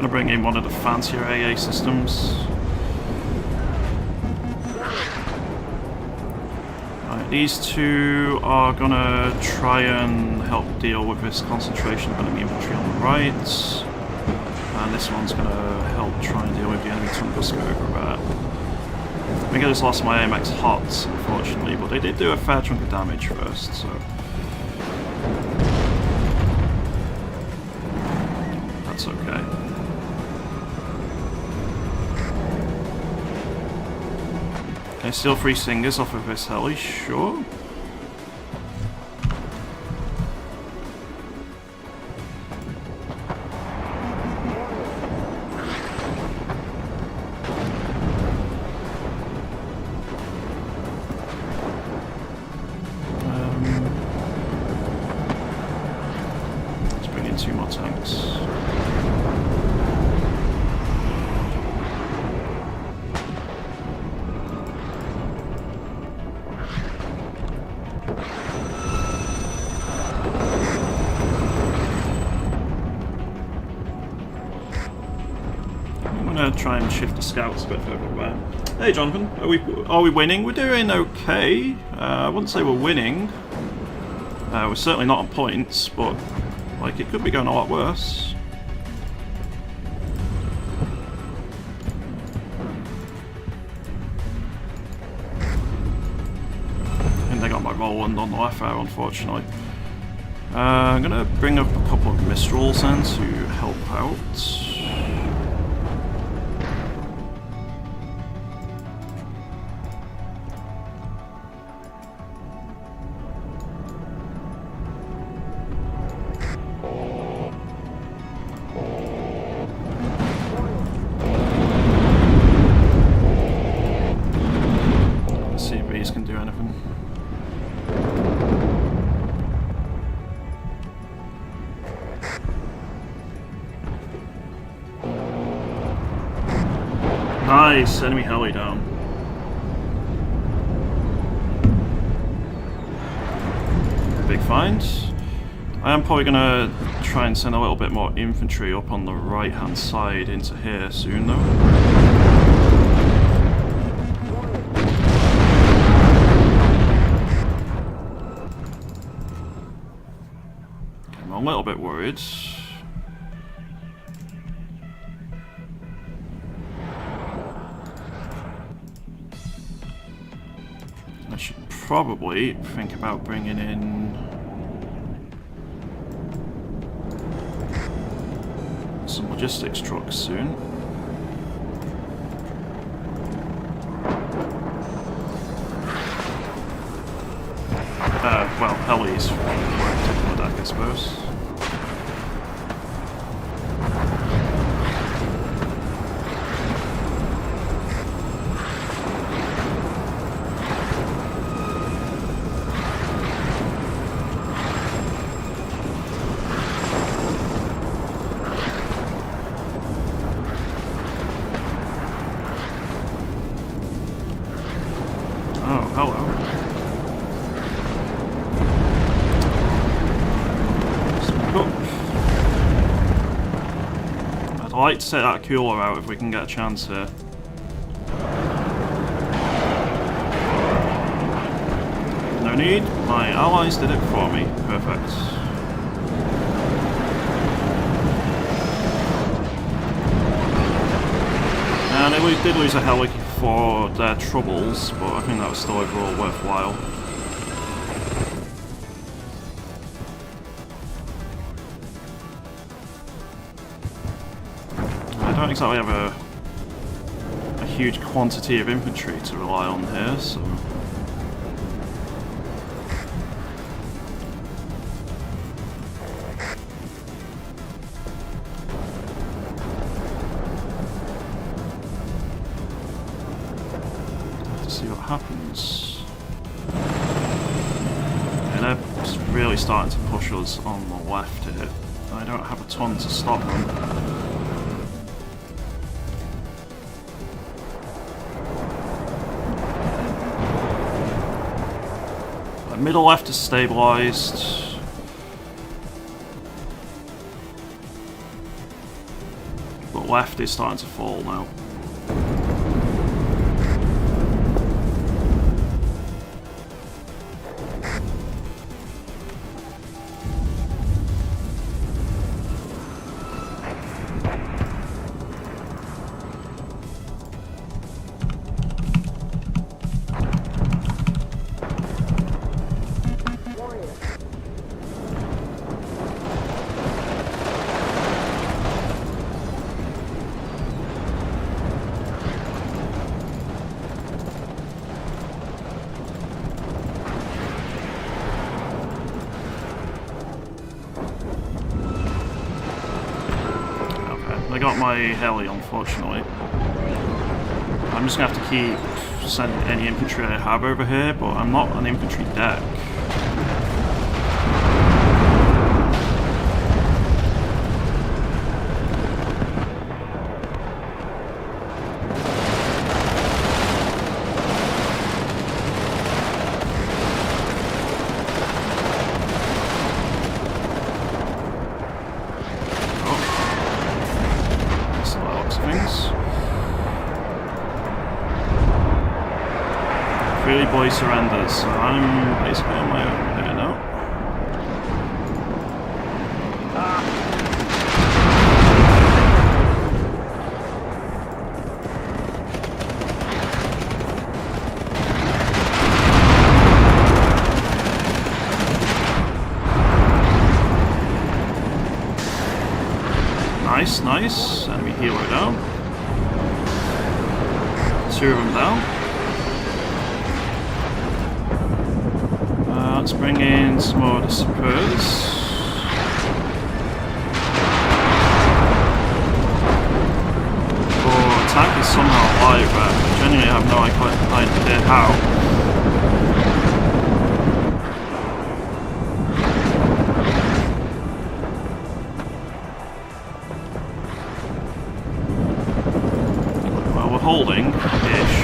Bring in one of the fancier AA systems. Right, these two are gonna try and help deal with this concentration of enemy infantry on the right, and this one's gonna help try and deal with the enemy Tunguska over there. I think I just lost my AMX HOTS, unfortunately, but they did do a fair chunk of damage first, so that's okay. Can I steal 3 Singers off of this heli? Sure. Let's bring in 2 more tanks. Try and shift the scouts a bit further away. Hey Jonathan, are we winning? We're doing okay. I wouldn't say we're winning. We're certainly not on points, but like it could be going a lot worse. I think they got my Roland on the left there, unfortunately. I'm gonna bring up a couple of Mistrals then to help out. Can do anything. Nice, enemy heli down. Big find. I am probably gonna try and send a little bit more infantry up on the right hand side into here soon though. I'm a little bit worried. I should probably think about bringing in some logistics trucks soon. Well, helis weren't taking the deck, I suppose. Oh, hello. I'd like to take that cooler out if we can get a chance here. No need, my allies did it for me. Perfect. And they did lose a heli for their troubles, but I think that was still overall worthwhile. don't exactly have a huge quantity of infantry to rely on here, so... see what happens. And they're just really starting to push us on the left here. I don't have a ton to stop them. The middle left is stabilised. But left is starting to fall now. I got my heli, unfortunately. I'm just gonna have to keep sending any infantry I have over here, but I'm not an infantry deck. Really boy surrenders, so I'm basically on my own here now. Nice, nice. Enemy hero down. 2 of them down. Let's bring in some more of the supers. Oh, attack is somehow alive, but I genuinely have no idea how. Well, we're holding-ish.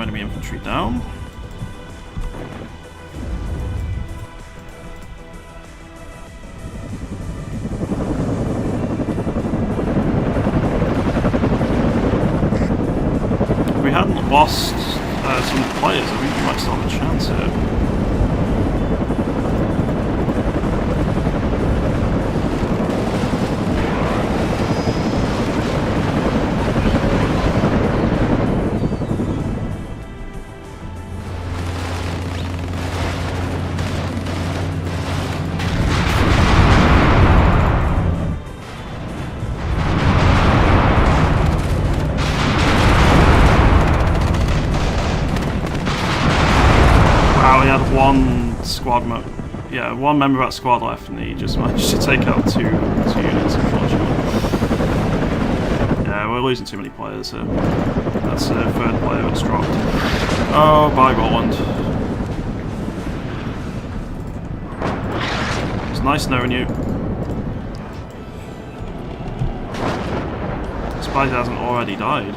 Enemy infantry down. If we hadn't lost some players, I think we might still have a chance here. One member of that squad left, and he just managed to take out two units, unfortunately. Yeah, we're losing too many players here. That's the 3rd player that's dropped. Oh, bye Roland. It's nice knowing you. Despite he hasn't already died.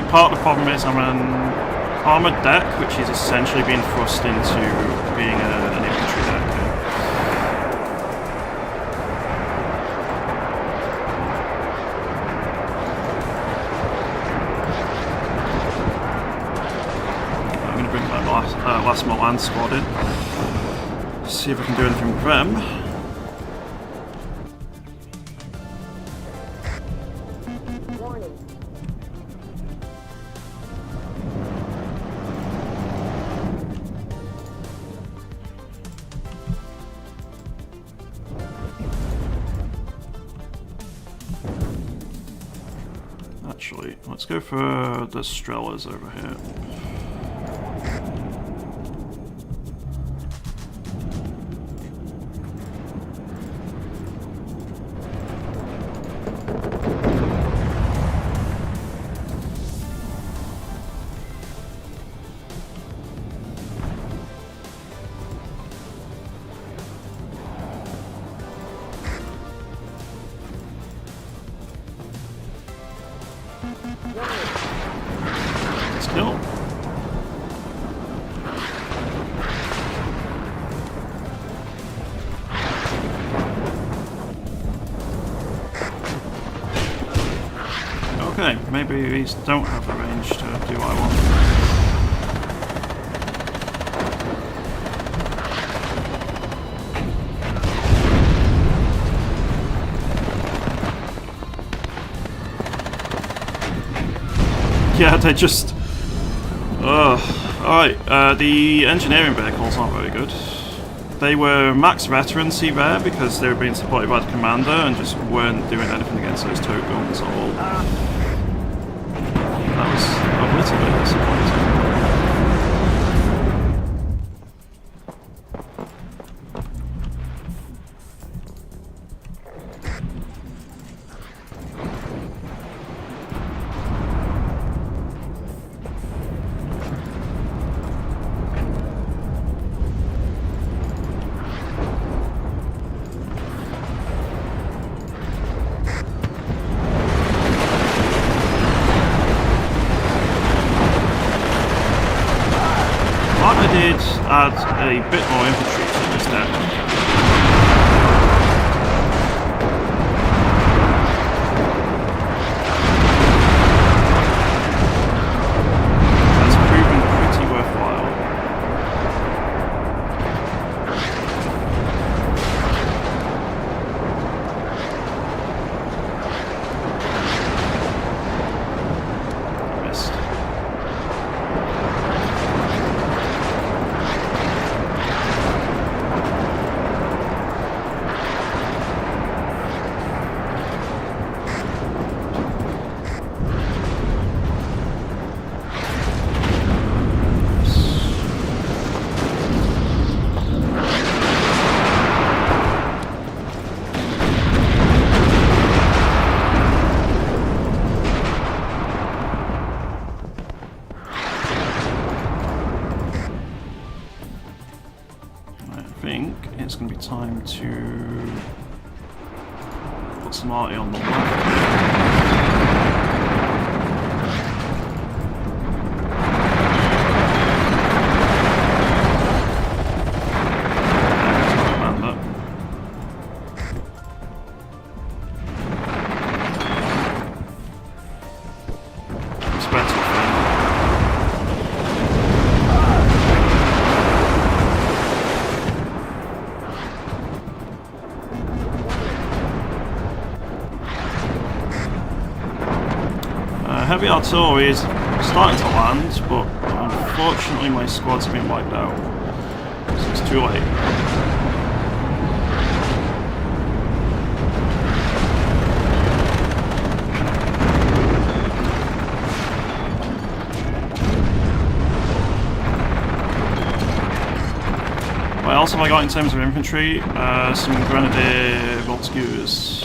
part of the problem is I'm an armoured deck, which is essentially being thrust into being an infantry deck. I'm going to bring my last Milan squad in. See if I can do anything with them. Warning. Actually, let's go for the Strellas over here. Let's kill. Okay, maybe these don't have the range to do what I want. Yeah, they just... Alright, the engineering vehicles aren't very good. They were max veterancy there because they were being supported by the commander and just weren't doing anything against those tow guns at all. That was a little bit disappointing. I did add a bit more infantry to this deck. That's proven pretty worthwhile. Missed. I think it's going to be time to put some arty on the left. Heavy artillery is starting to land, but unfortunately my squad's been wiped out, so it's too late. What else have I got in terms of infantry? Some Grenadier Voltigeurs,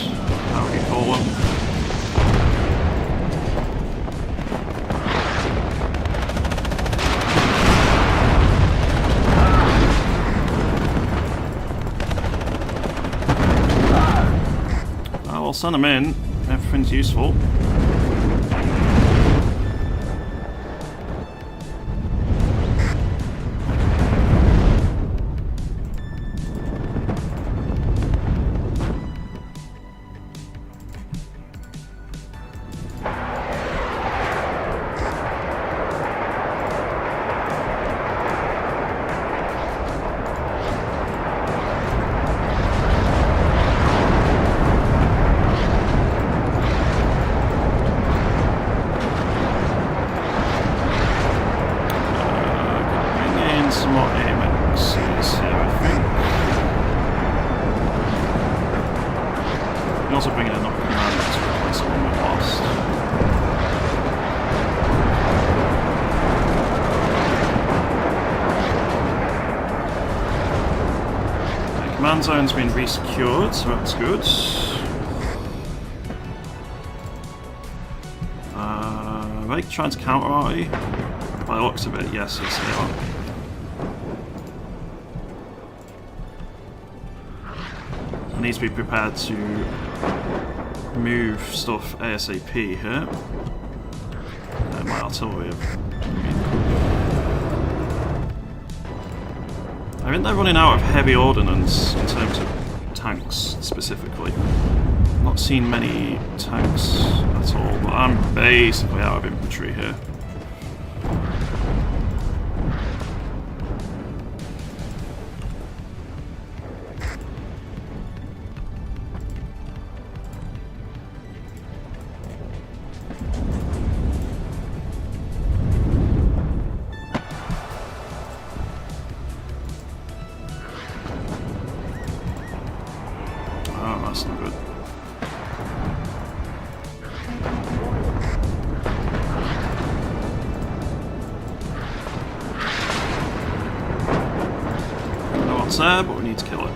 how do you call them? I'll send them in, everything's useful. can also bring in another command to replace the one we lost. The command zone's been resecured, so that's good. Are they trying to counter RE? By the looks of it, yes they are. I need to be prepared to move stuff ASAP here. My artillery. I think they're running out of heavy ordnance in terms of tanks specifically. Not seen many tanks at all, but I'm basically out of infantry here. Oh, that's not good. There, but we need to kill it.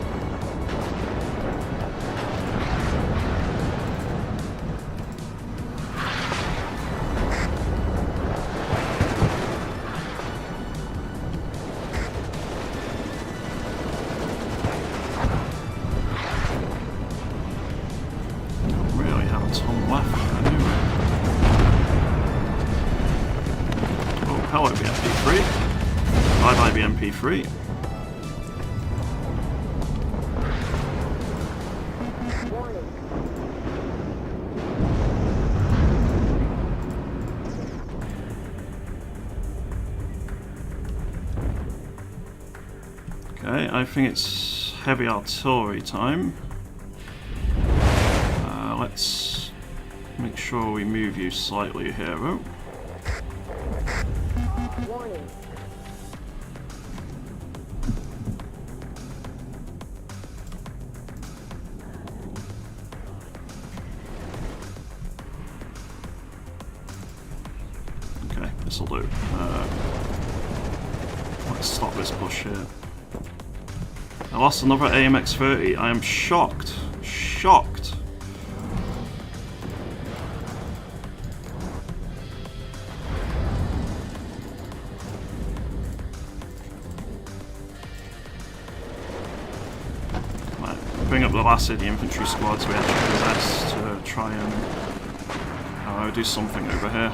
Don't really have a ton left anyway. Oh, hello BMP3. Bye bye BMP3. Okay, I think it's heavy artillery time. Let's make sure we move you slightly here. Oh. Warning. Okay, this'll do. Let's stop this push here. I lost another AMX-30. I am shocked. Shocked. Right, bring up the last of the infantry squads we actually possess to try and do something over here.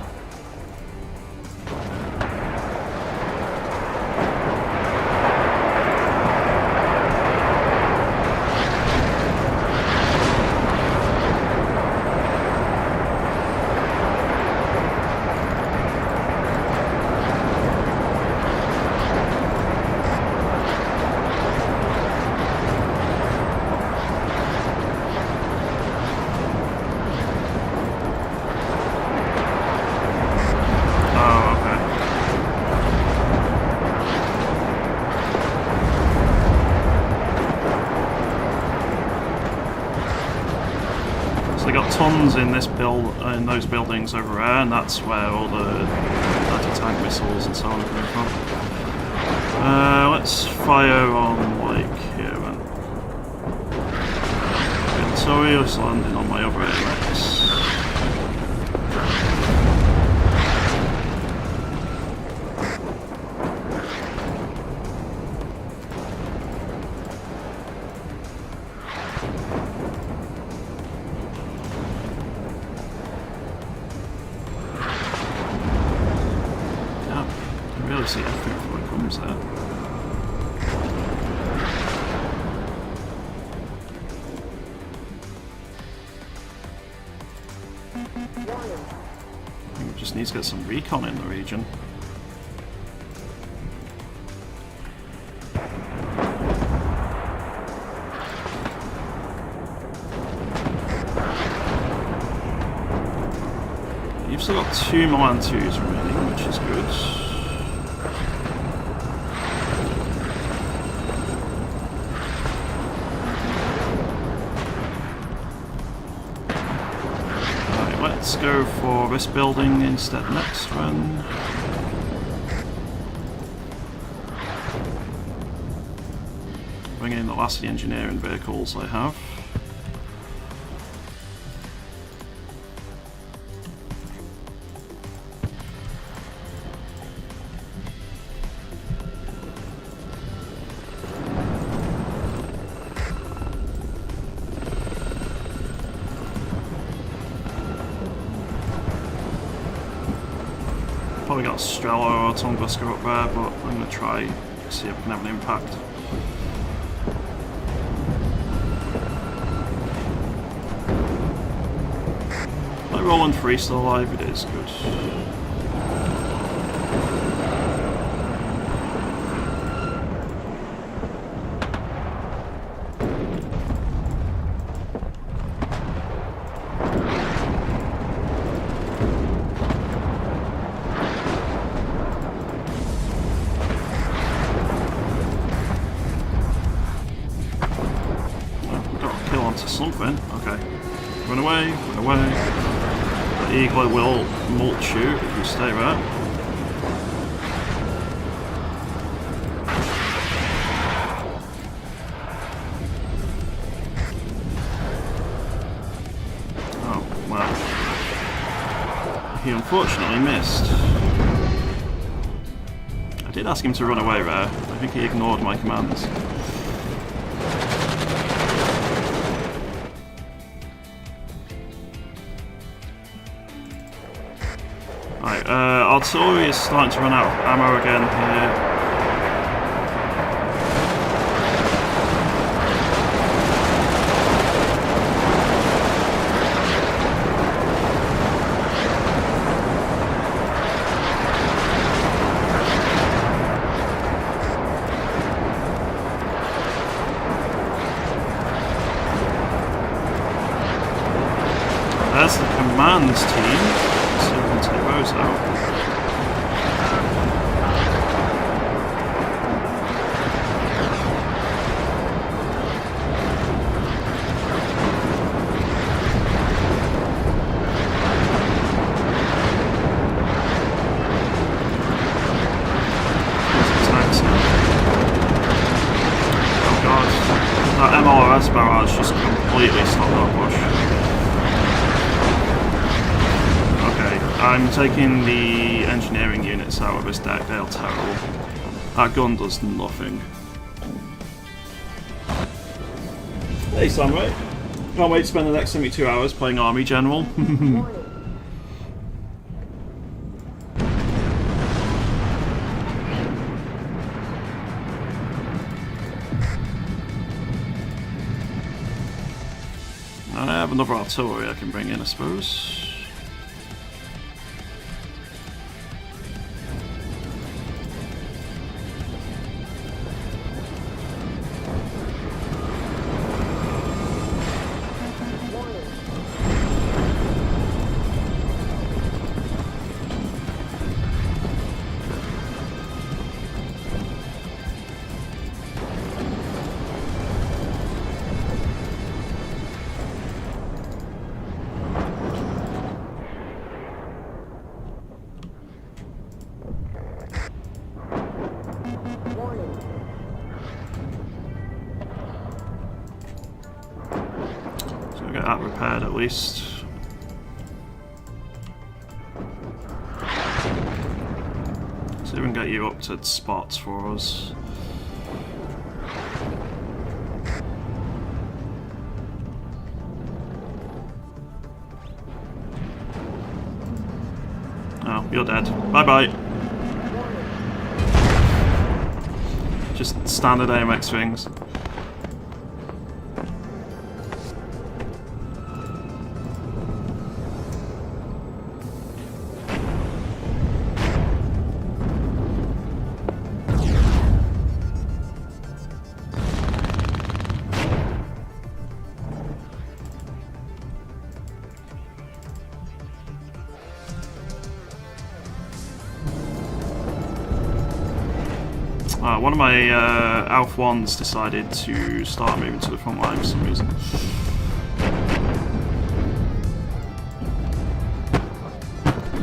Tons in this in those buildings over there, and that's where all the anti-tank missiles and so on are coming from. Let's fire on like here then. Victoria's landing on my other AMX. See everything before it comes there. I think we just need to get some recon in the region. You've still got 2 Milan 2s remaining, which is good. Let's go for this building instead next run. Bring in the last of the engineering vehicles I have. Probably got Strela or Tunguska up there, but I'm going to try see if I can have an impact. Like Roland 3 still alive, it is good. Something. Okay. Run away, run away. The eagle will mulch you if you stay there. Oh, well. He unfortunately missed. I did ask him to run away there. I think he ignored my commands. Right, artillery is starting to run out of ammo again here. There's the commands team. So we can take those out. Oh god, that MLRS barrage just completely stopped that push. I'm taking the engineering units out of this deck, they are terrible. That gun does nothing. Hey Samurai, can't wait to spend the next 72 hours playing Army General. Warning. I have another artillery I can bring in, I suppose. Get that repaired at least. See if we can get you up to spots for us. Oh, you're dead. Bye bye. Just standard AMX things. One of my Alpha 1s decided to start moving to the front line for some reason.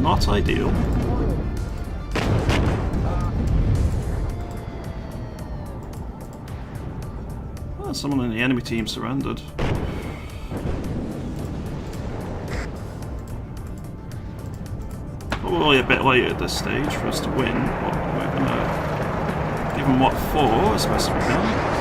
not ideal. Oh, someone in the enemy team surrendered. Probably a bit late at this stage for us to win, but we're gonna give them what for as best we can.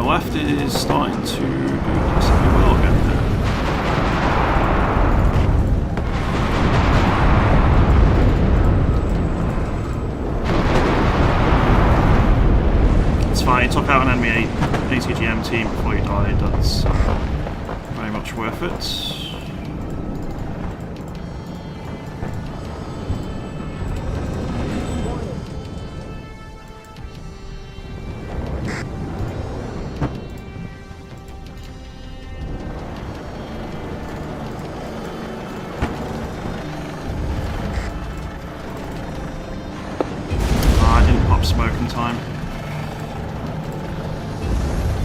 Left is starting to do decently well again there. It's fine, he took out an enemy ATGM team before he died, that's very much worth it. Smoke in time.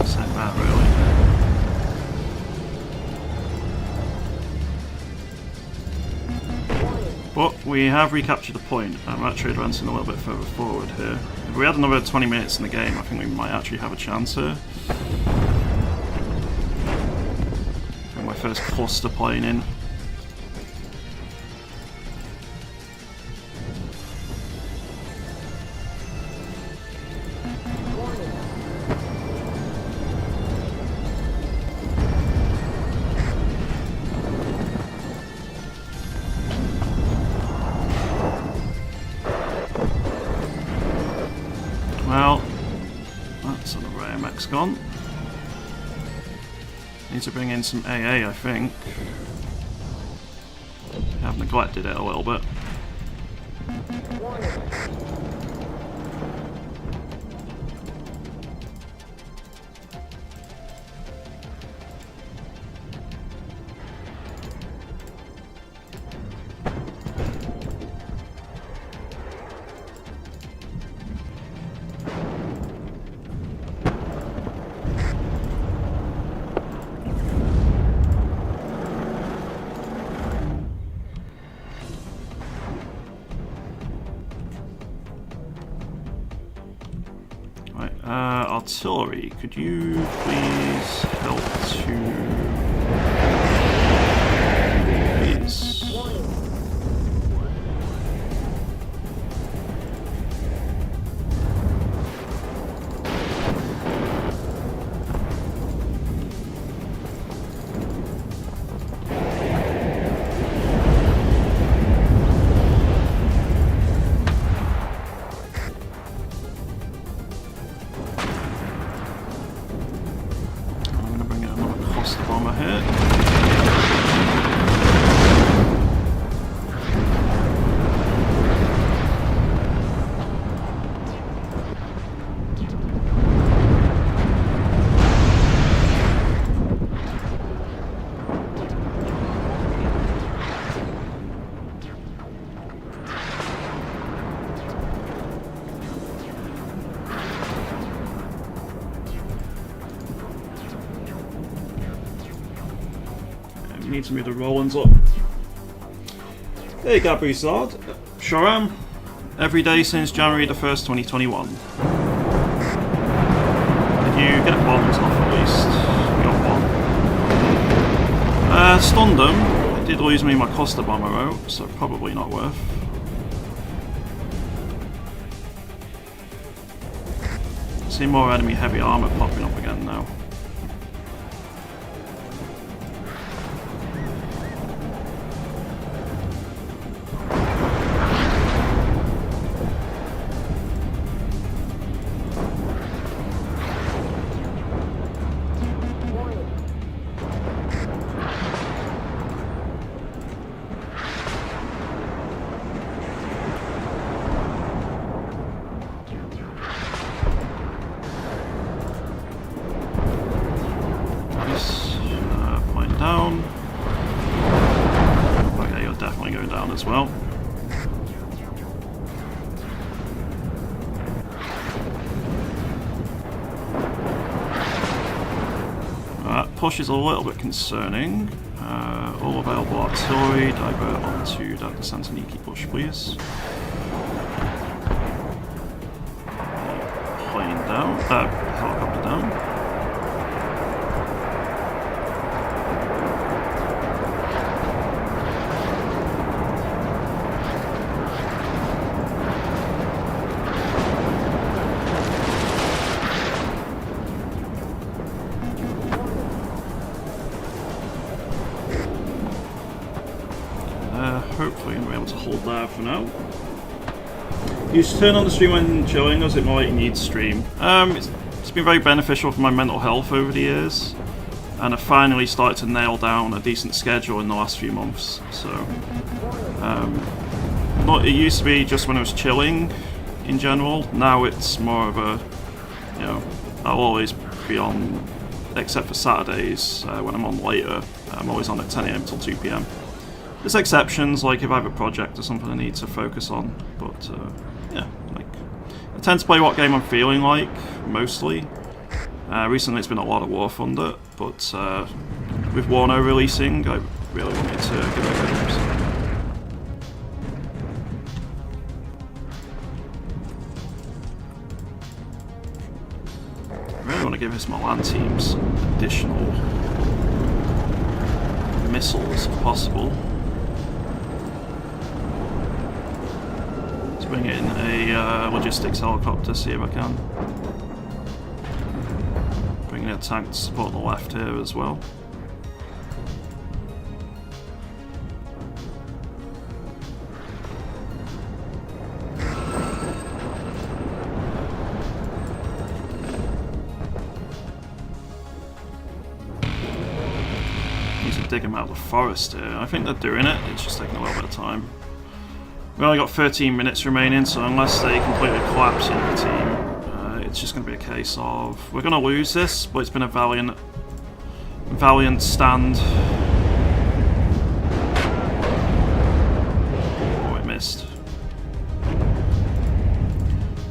Same that really. But we have recaptured the point. I'm actually advancing a little bit further forward here. If we had another 20 minutes in the game, I think we might actually have a chance here. And my first cluster plane in. Well, that's another AMX gone. Need to bring in some AA, I think. I've neglected it a little bit. Artillery, could you please help to... Please. Bomber hit. Need to move the Rollins up. Hey Gabri Zard. Sure am. Every day since January the 1st, 2021. Did you get bombs off at least? You got one. Stunned them. It did lose me my cluster bomber out, so probably not worth. See more enemy heavy armor popping up again now. Warning. Nice. Point down. Okay, you're definitely going down as well. Push is a little bit concerning. All available artillery, divert onto that Santoniki push, please. Plane down, helicopter down. Hopefully I'm able to hold there for now. You should turn on the stream when chilling, or is it more like you need stream? It's been very beneficial for my mental health over the years, and I finally started to nail down a decent schedule in the last few months. So, it used to be just when I was chilling in general. Now it's more of a, you know, I'll always be on, except for Saturdays when I'm on later. I'm always on at 10 AM till 2 PM. There's exceptions, like if I have a project or something I need to focus on, but yeah, like I tend to play what game I'm feeling like, mostly. Recently it's been a lot of War Thunder, but with WARNO releasing, I really wanted to give it a go. I really want to give his Milan teams additional missiles if possible. Bring in a logistics helicopter, see if I can. Bring in a tank to support the left here as well. Need to dig them out of the forest here. I think they're doing it, it's just taking a little bit of time. We've only got 13 minutes remaining, so unless they completely collapse in the team, it's just going to be a case of we're going to lose this, but it's been a valiant stand. Oh, it missed.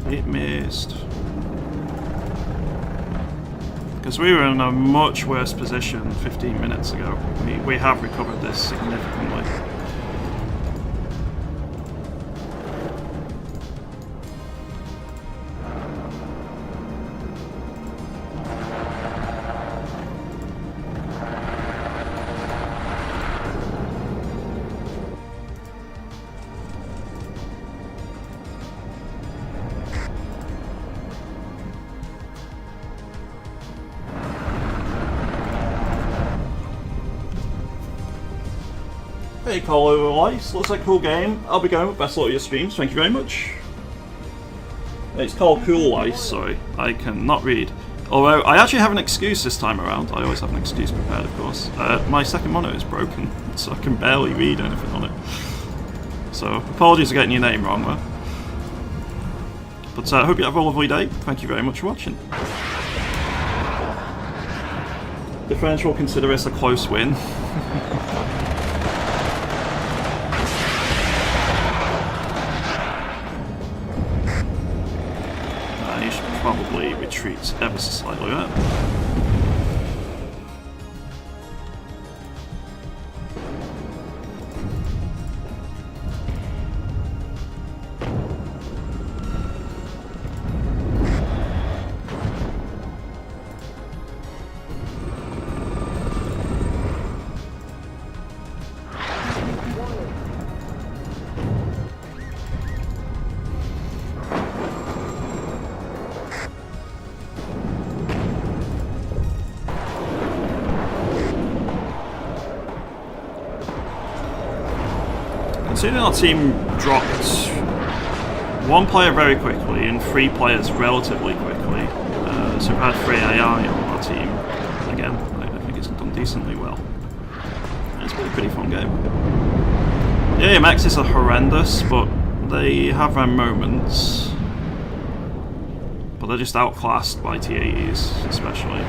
It missed. Because we were in a much worse position 15 minutes ago. We have recovered this significantly. Hey, Call Over Ice. Looks like a cool game. I'll be going with best luck of your streams. Thank you very much. It's called Cool Ice, sorry. I cannot read. Although, I actually have an excuse this time around. I always have an excuse prepared, of course. My second monitor is broken, so I can barely read anything on it. So, apologies for getting your name wrong there. But I hope you have a lovely day. Thank you very much for watching. The French will consider this a close win. You should probably retreat ever so slightly there. Considering our team dropped 1 player very quickly and 3 players relatively quickly, so we've had 3 AI on our team again. I think it's done decently well. It's been a pretty fun game. The AMXs are horrendous, but they have their moments. But they're just outclassed by T80s, especially.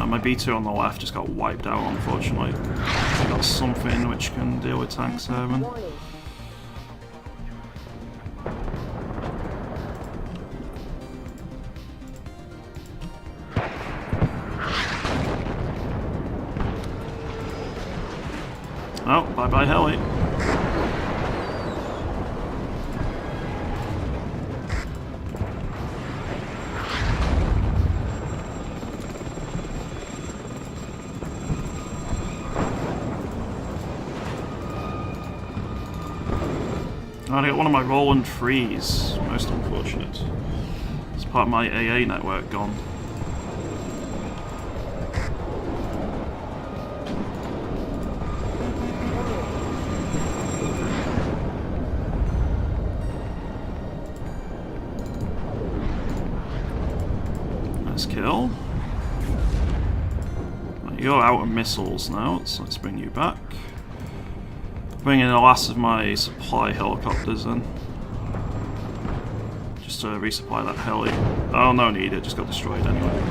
My B2 on the left just got wiped out, unfortunately. Got something which can deal with tank 7. Warning. Oh, bye-bye heli. I got one of my Roland 3s, most unfortunate. It's part of my AA network gone. Nice kill. You're out of missiles now, so let's bring you back. Bringing the last of my supply helicopters in. Just to resupply that heli. Oh, no need, it just got destroyed anyway.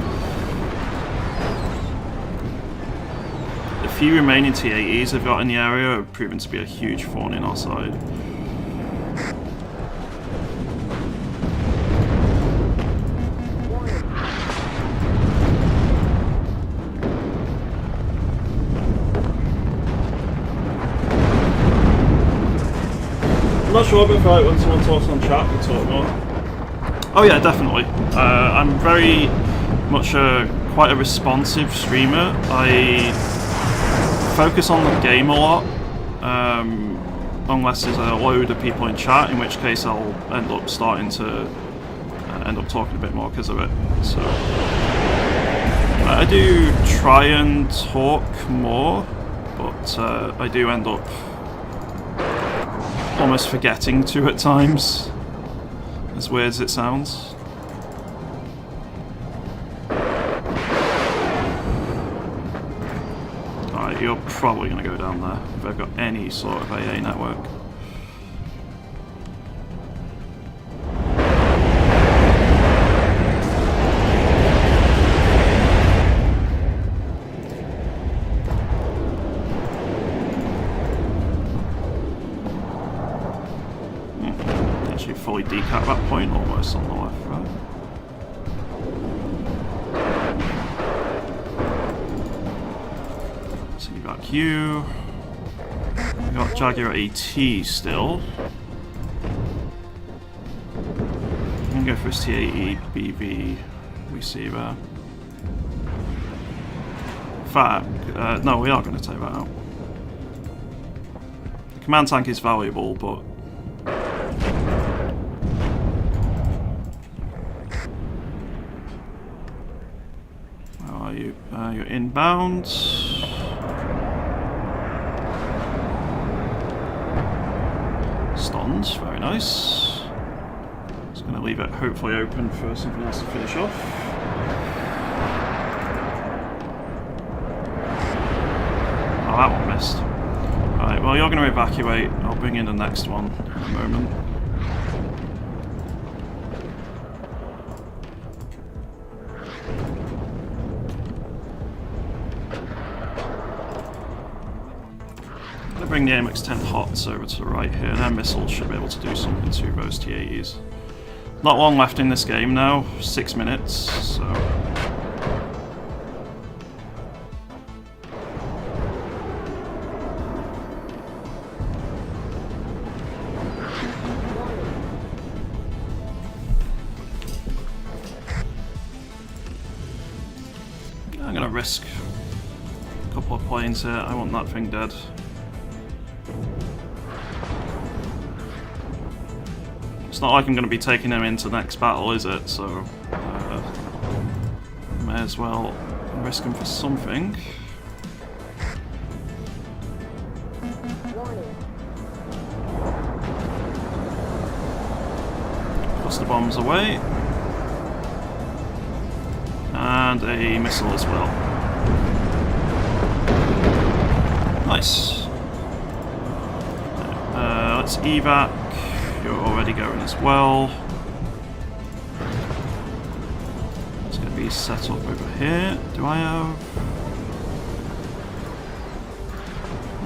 The few remaining T-80s I've got in the area have proven to be a huge thorn in our side. I'm not sure, but I feel like when someone talks on chat, we talk more. Oh yeah, definitely. I'm very much quite a responsive streamer. I focus on the game a lot, unless there's a load of people in chat, in which case I'll end up starting to end up talking a bit more because of it. So I do try and talk more, but I do end up almost forgetting to at times, as weird as it sounds. Alright, you're probably going to go down there if I've got any sort of AA network. Fully decap that point almost on the left, right? So you got Q. We got Jaguar AT still. I'm gonna go for his T80 BV we see there. In fact, no, we are going to take that out. The command tank is valuable, but you're inbound. Stuns, very nice. Just going to leave it hopefully open for something else to finish off. Oh, that one missed. Right, well, you're going to evacuate. I'll bring in the next one in a moment. Bring the AMX-10 HOTS over to the right here. Their missiles should be able to do something to those T-80s. Not long left in this game now, 6 minutes, so... to risk a couple of planes here. I want that thing dead. It's not like I'm going to be taking him into the next battle, is it? So, may as well risk him for something. Warning. Cluster bombs away. And a missile as well. Nice. Let's evac. You're already going as well. It's going to be set up over here. Do I have...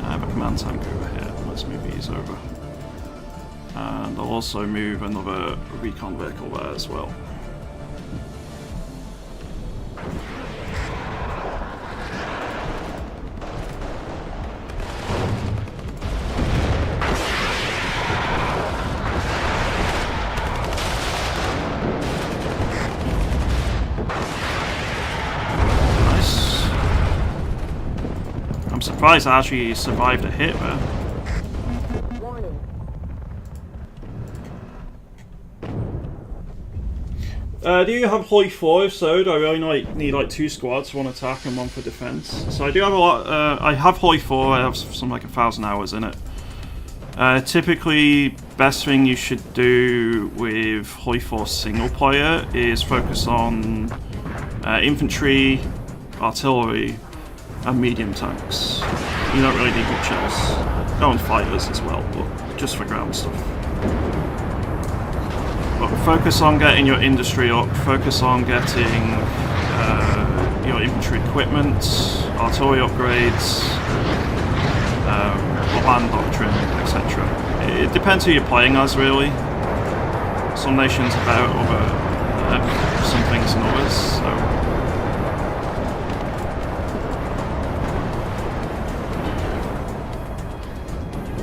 I have a command tank over here. Let's move these over. And I'll also move another recon vehicle there as well. Surprised I actually survived a hit there. Warning. Do you have Hoi 4? If so, do I really need like 2 squads, 1 attack and 1 for defense? So I do have a lot. I have Hoi 4. I have some like 1,000 hours in it. Typically, best thing you should do with Hoi 4 single player is focus on infantry, artillery, and medium tanks. You don't really need much else. Go on fighters as well, but just for ground stuff. But focus on getting your industry up, focus on getting your infantry equipment, artillery upgrades, land doctrine, etc. It depends who you're playing as, really. Some nations are better over some things than others, so...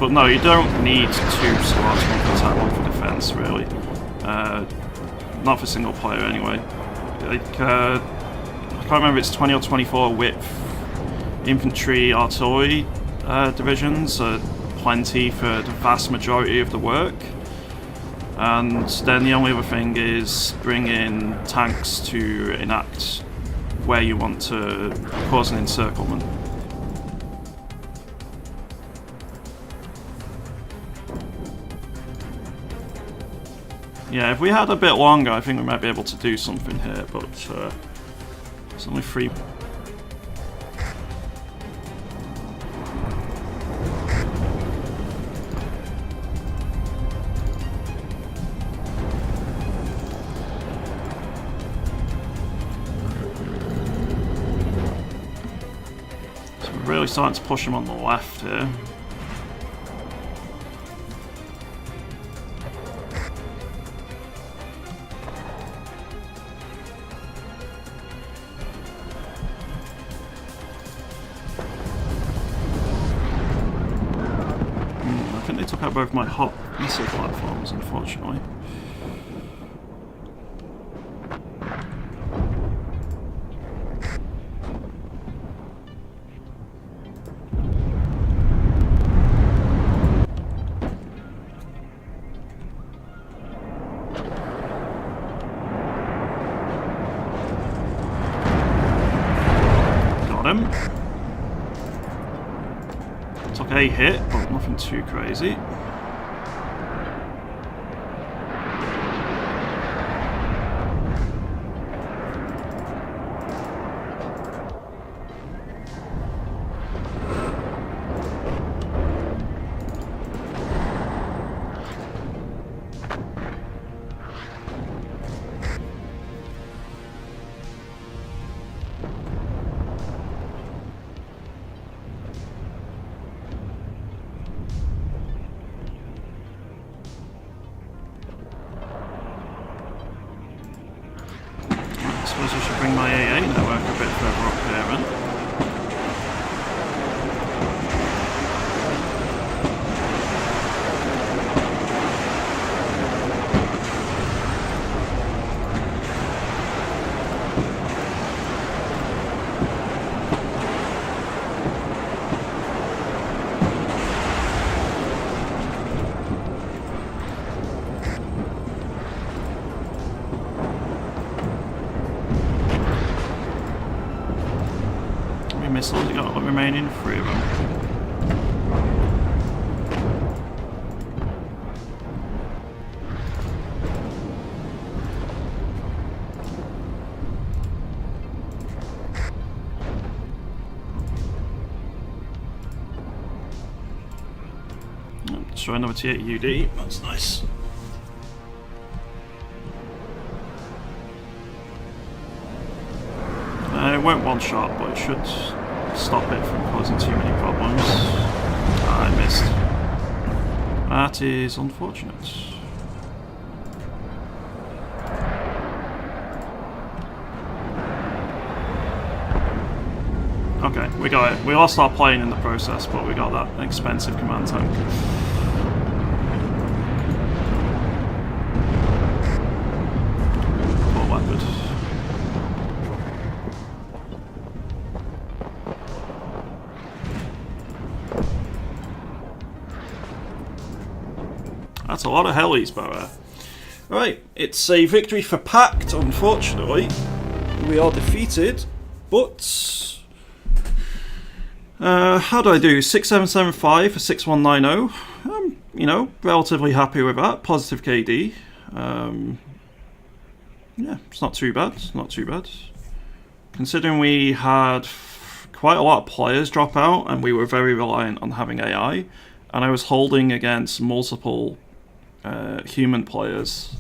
But no, you don't need 2 squads, 1 for attack, 1 for defense, really. Not for single player, anyway. Like, I can't remember if it's 20 or 24 width infantry artillery divisions are plenty for the vast majority of the work. And then the only other thing is bring in tanks to enact where you want to cause an encirclement. Yeah, if we had a bit longer, I think we might be able to do something here, but it's only 3. So we're really starting to push them on the left here. Took out both my hot missile platforms, unfortunately. Got him. Took a hit, but nothing too crazy. pilot remaining, 3 of them. Destroy another T8 UD, that's nice. It won't one shot, but it should stop it from causing too many problems. I missed. That is unfortunate. Okay, we got it. We lost our plane in the process, but we got that expensive command tank. Poor leopard. That's a lot of helis, Barra. Right, it's a victory for Pact, unfortunately. We are defeated, but... how do I do? 6775 for 6190. You know, relatively happy with that. Positive KD. Yeah, it's not too bad. Not too bad. Considering we had quite a lot of players drop out and we were very reliant on having AI, and I was holding against multiple human players.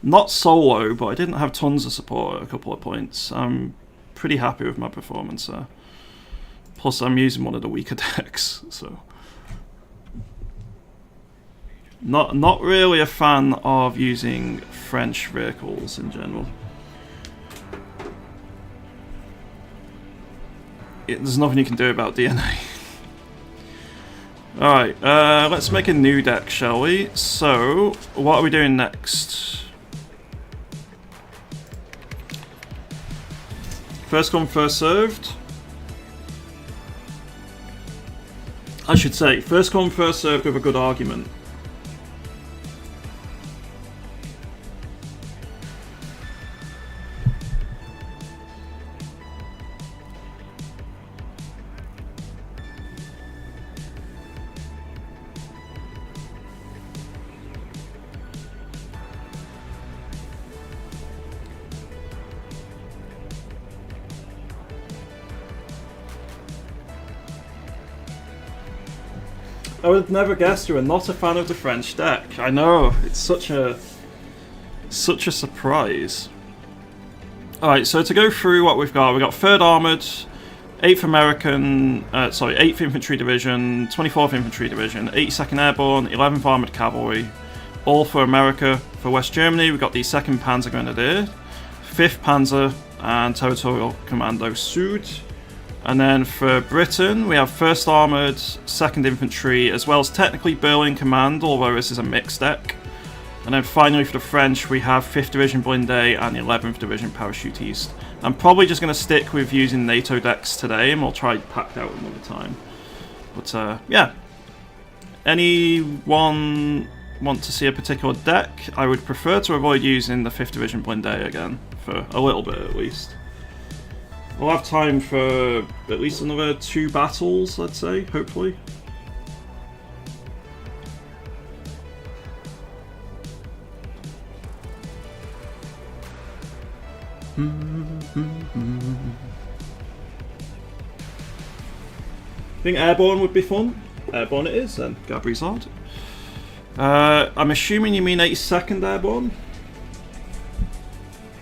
Not solo, but I didn't have tons of support at a couple of points. I'm pretty happy with my performance there. Plus, I'm using one of the weaker decks, so not really a fan of using French vehicles in general. There's nothing you can do about DNA. Alright, let's make a new deck, shall we? So, what are we doing next? First come, first served. I should say, first come, first served with a good argument. I would have never guessed you were not a fan of the French deck. I know, it's such a surprise. Alright, so to go through what we've got 3rd Armoured, 8th American, 8th Infantry Division, 24th Infantry Division, 82nd Airborne, 11th Armoured Cavalry, all for America. For West Germany, we've got the 2nd Panzer Grenadier, 5th Panzer, and Territorial Commando Sud. And then for Britain, we have 1st Armoured, 2nd Infantry, as well as technically Berlin Command, although this is a mixed deck. And then finally for the French, we have 5th Division Blindé and 11th Division Parachute East. I'm probably just going to stick with using NATO decks today, and we'll try Pact out another time. But yeah, anyone want to see a particular deck? I would prefer to avoid using the 5th Division Blindé again, for a little bit at least. We'll have time for at least another 2 battles, let's say, hopefully. I think Airborne would be fun. Airborne it is then, Gabrizard. I'm assuming you mean 82nd Airborne?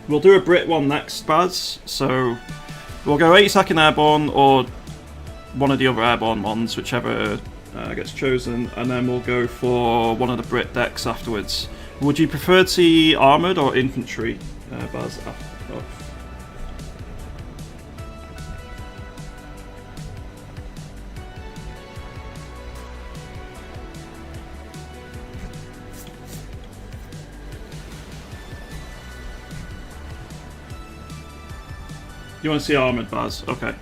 We'll do a Brit one next, Baz, so we'll go 82nd Airborne or one of the other Airborne ones, whichever gets chosen, and then we'll go for one of the Brit decks afterwards. Would you prefer to see Armoured or Infantry, Baz? You want to see Armoured, Baz? Okay.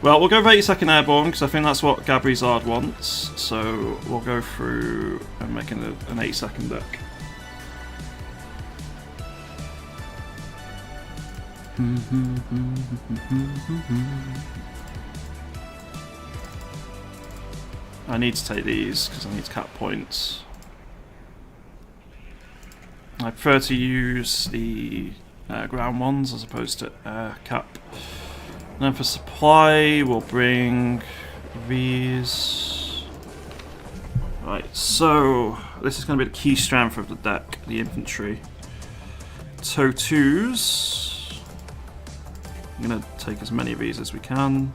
Well, we'll go for 82nd Airborne, because I think that's what Gabrizard wants. So we'll go through and make an 82nd deck. I need to take these because I need cap points. I prefer to use the ground ones as opposed to cap. And then for supply, we'll bring these. Right, so this is going to be the key strength of the deck, the infantry. TOE2s. I'm going to take as many of these as we can.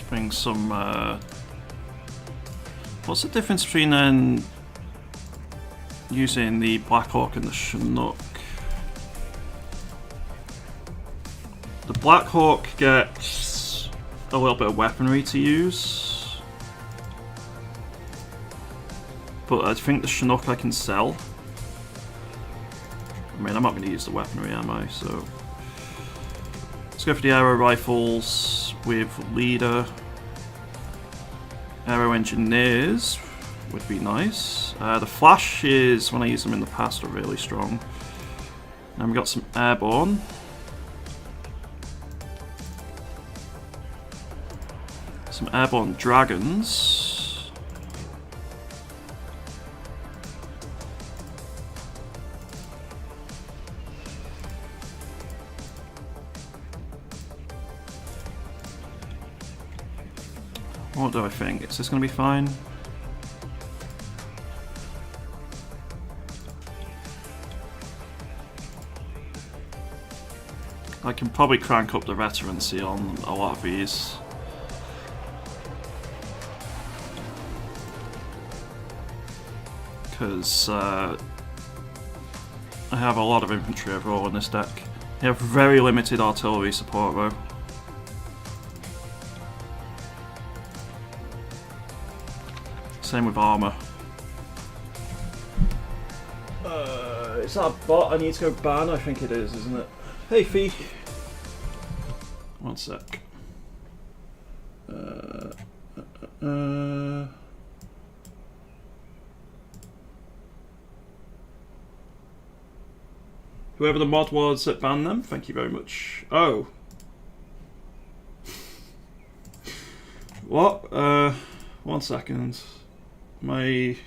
Bring some. What's the difference between then using the Black Hawk and the Chinook? The Black Hawk gets a little bit of weaponry to use, but I think the Chinook I can sell. I mean, I'm not going to use the weaponry, am I? So let's go for the arrow rifles with leader. Aero engineers would be nice. The flashes, when I used them in the past, are really strong. And we got some airborne. Some airborne dragons. What do I think? Is this going to be fine? I can probably crank up the veterancy on a lot of these. Because I have a lot of infantry overall in this deck. I have very limited artillery support though. Same with armor. Is that a bot I need to go ban? I think it is, isn't it? Hey, Fee. One sec. Whoever the mod was that banned them, thank you very much. Oh. What? 1 second. My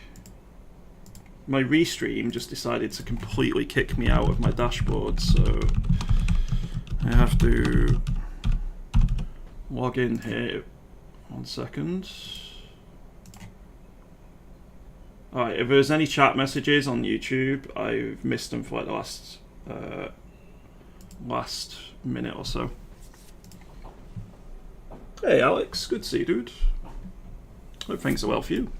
restream just decided to completely kick me out of my dashboard, so I have to log in here. 1 second. Alright, if there's any chat messages on YouTube, I've missed them for like the last minute or so. Hey Alex, good to see you, dude. Hope things are well for you.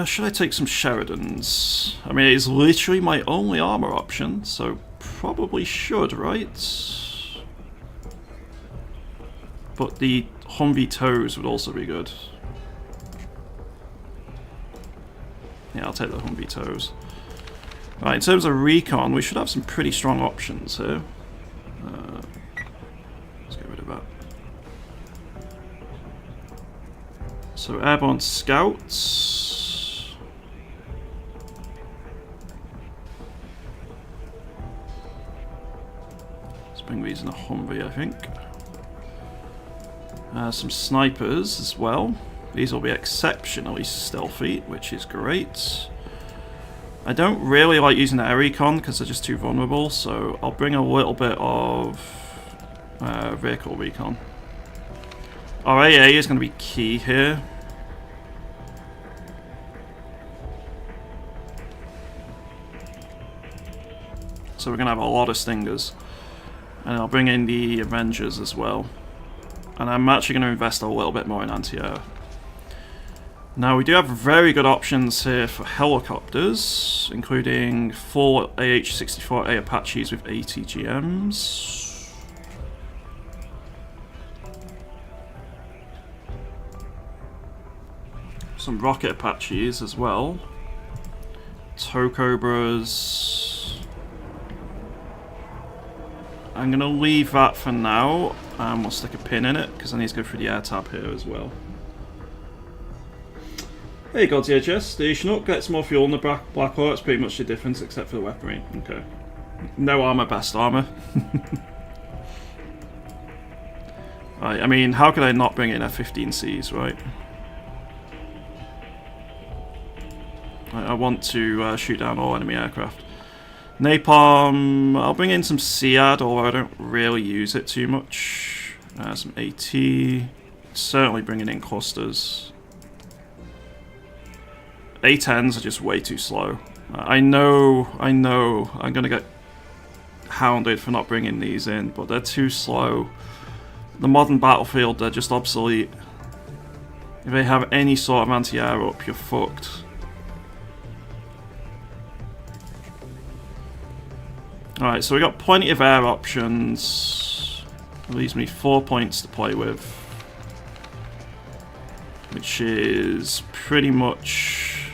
Should I take some Sheridans? I mean, it is literally my only armor option, so probably should, right? But the Humvee toes would also be good. Yeah, I'll take the Humvee toes. Right, in terms of recon, we should have some pretty strong options here. Let's get rid of that. So, airborne scouts. Let's bring these in a Humvee, I think. Some snipers as well. These will be exceptionally stealthy, which is great. I don't really like using the air recon because they're just too vulnerable, so I'll bring a little bit of vehicle recon. Our AA is going to be key here. So we're going to have a lot of stingers. And I'll bring in the Avengers as well. And I'm actually going to invest a little bit more in anti-air. Now we do have very good options here for helicopters, including 4 AH-64A Apaches with ATGMs. Some rocket Apaches as well. Tow Cobras. I'm going to leave that for now, and we'll stick a pin in it, because I need to go through the air tab here as well. Hey Gods HS, the Chinook gets more fuel in the Black Hawk, it's pretty much the difference except for the weaponry. Okay. No armor, best armor. Right, I mean, how could I not bring in F-15Cs, right? I want to shoot down all enemy aircraft. Napalm, I'll bring in some SEAD, although I don't really use it too much. Some AT, certainly bringing in clusters. A-10s are just way too slow. I know, I'm gonna get hounded for not bringing these in, but they're too slow. The modern battlefield, they're just obsolete. If they have any sort of anti-air up, you're fucked. Alright, so we got plenty of air options. It leaves me 4 points to play with. Which is pretty much...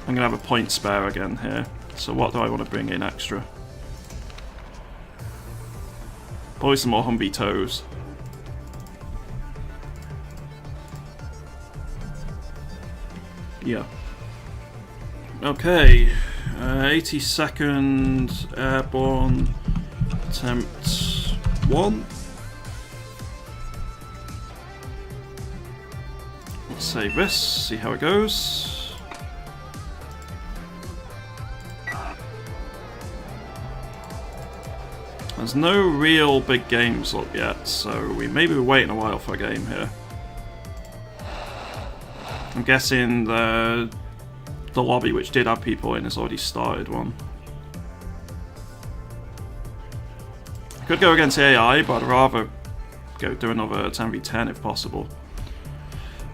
I'm going to have a point spare again here. So what do I want to bring in extra? Probably some more Humvee tows. Yeah. Okay. 82nd Airborne Attempt 1. Let's save this, see how it goes. There's no real big games up yet, so we may be waiting a while for a game here. I'm guessing the lobby, which did have people in, has already started one. I could go against AI, but I'd rather go do another 10v10 if possible.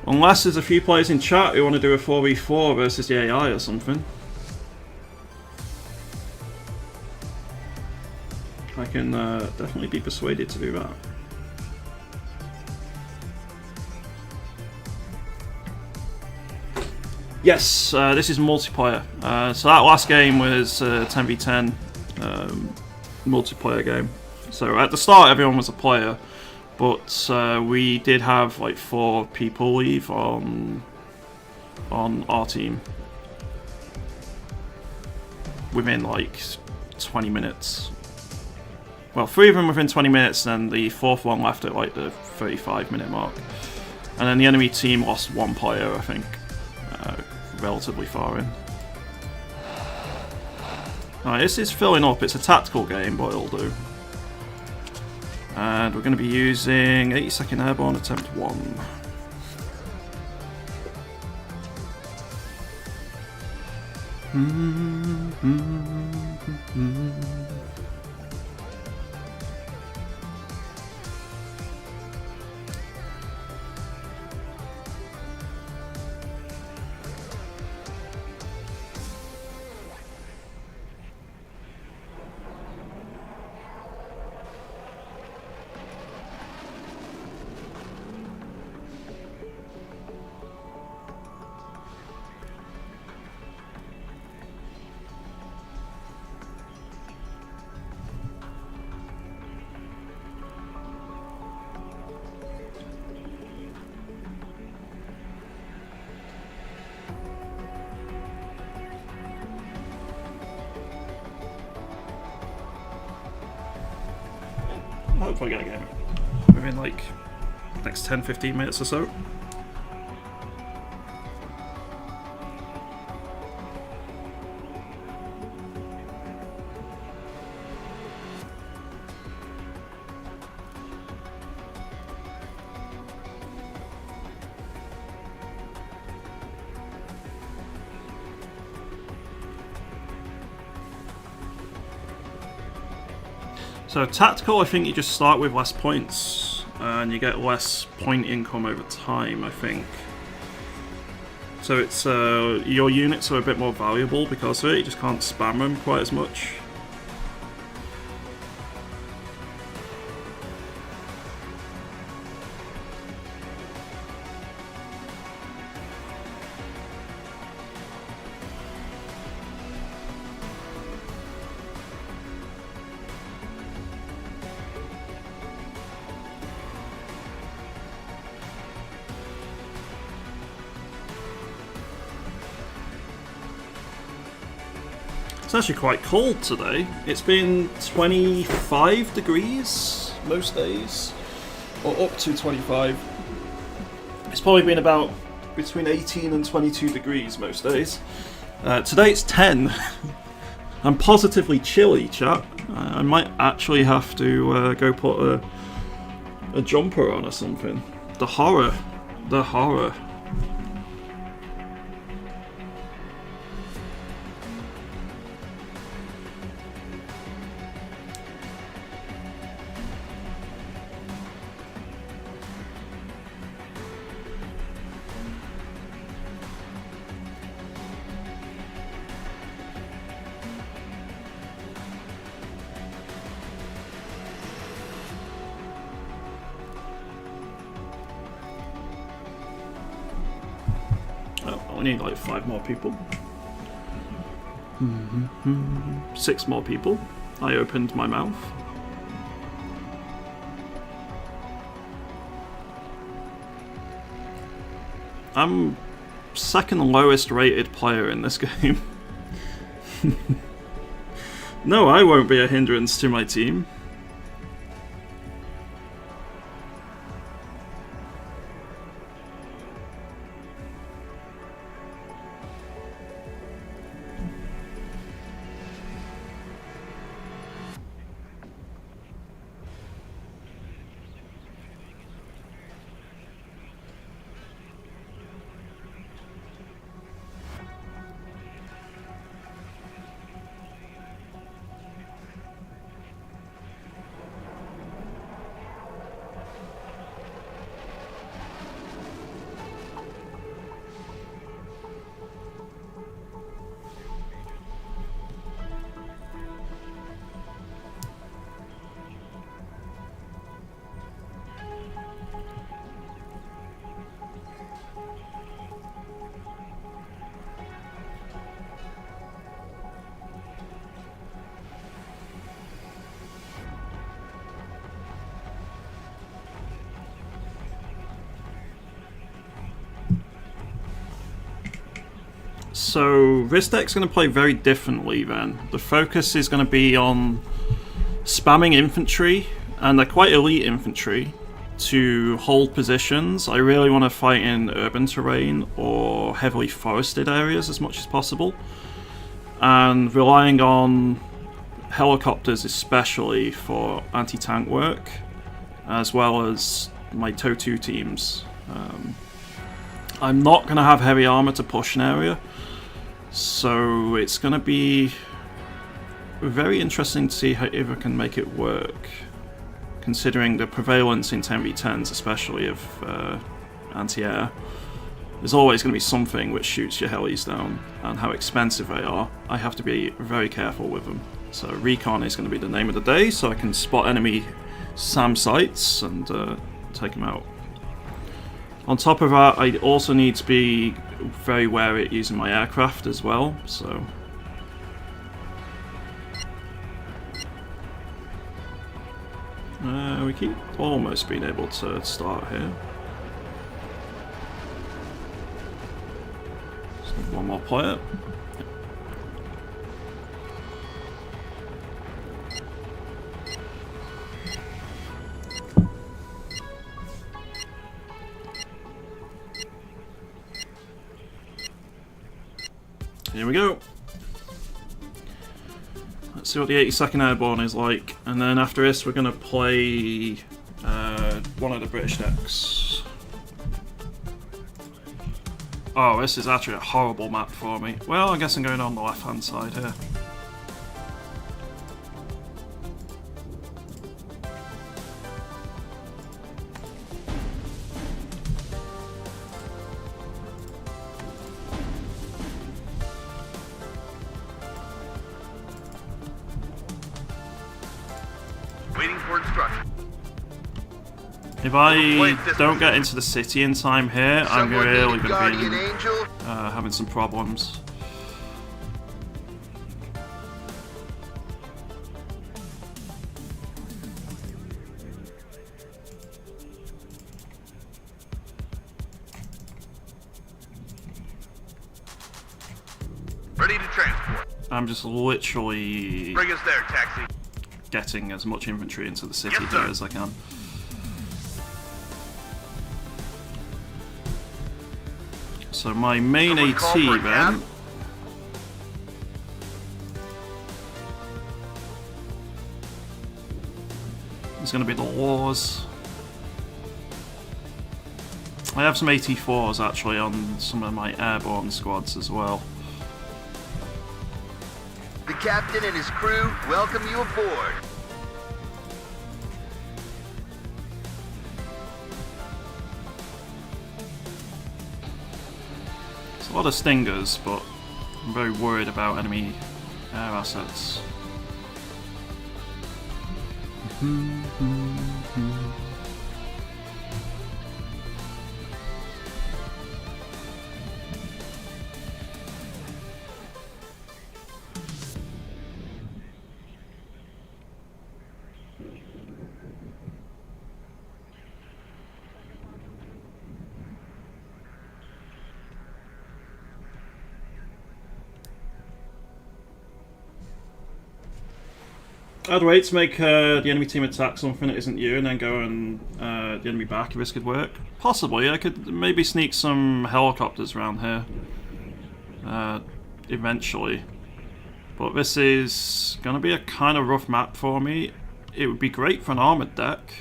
Unless there's a few players in chat who want to do a 4v4 versus the AI or something. I can definitely be persuaded to do that. Yes, this is multiplayer. So that last game was a 10v10 multiplayer game. So at the start everyone was a player, but we did have like 4 people leave on our team within like 20 minutes. Well, 3 of them within 20 minutes, and the 4th one left at like the 35-minute mark. And then the enemy team lost 1 player, I think. Relatively far in. Alright, this is filling up. It's a tactical game, but it'll do. And we're going to be using 82nd Airborne Attempt 1. Hopefully get a game within like next 10-15 minutes or so. So tactical, I think you just start with less points, and you get less point income over time, I think. So it's your units are a bit more valuable because of it, you just can't spam them quite as much. It's actually quite cold today. It's been 25 degrees most days, or up to 25. It's probably been about between 18 and 22 degrees most days. Today it's 10. I'm positively chilly, chat. I might actually have to go put a jumper on or something. The horror. The horror. I need like 5 more people. 6 more people. I opened my mouth. I'm second lowest rated player in this game. No, I won't be a hindrance to my team. So this deck's going to play very differently then. The focus is going to be on spamming infantry, and they're quite elite infantry, to hold positions. I really want to fight in urban terrain or heavily forested areas as much as possible. And relying on helicopters especially for anti-tank work, as well as my TOW2 teams. I'm not going to have heavy armor to push an area, so it's going to be very interesting to see if I can make it work, considering the prevalence in 10v10s, especially of anti-air. There's always going to be something which shoots your helis down, and how expensive they are. I have to be very careful with them. So recon is going to be the name of the day, so I can spot enemy SAM sites and take them out. On top of that, I also need to be very wary at using my aircraft as well, so... we keep almost being able to start here. Just need one more player. Here we go. Let's see what the 82nd Airborne is like, and then after this we're going to play one of the British decks. Oh, this is actually a horrible map for me. Well, I guess I'm going on the left hand side here. Waiting for instruction. If I don't get into the city in time here, I'm really going to be having some problems. Ready to transport. I'm just literally Bring us there, taxi. getting as much infantry into the city Yes, sir. here as I can. So my main Someone AT call for a then cab? is going to be the wars. I have some AT4s actually on some of my airborne squads as well. The captain and his crew welcome you aboard. It's a lot of stingers, but I'm very worried about enemy air assets. I'd wait to make the enemy team attack something that isn't you and then go and the enemy back if this could work. Possibly, I could maybe sneak some helicopters around here eventually. But this is going to be a kind of rough map for me. It would be great for an armoured deck.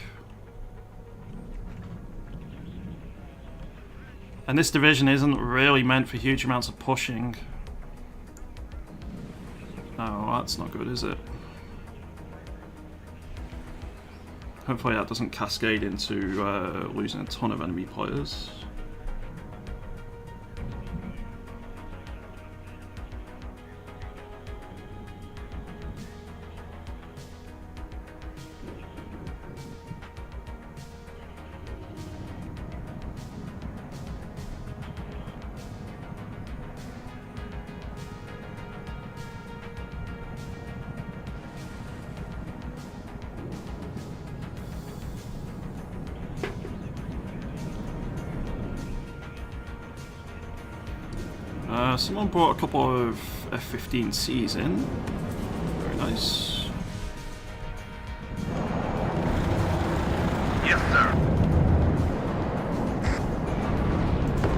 And this division isn't really meant for huge amounts of pushing. Oh, that's not good, is it? Hopefully that doesn't cascade into losing a ton of enemy players. Someone brought a couple of F-15Cs in. Very nice. Yes, sir.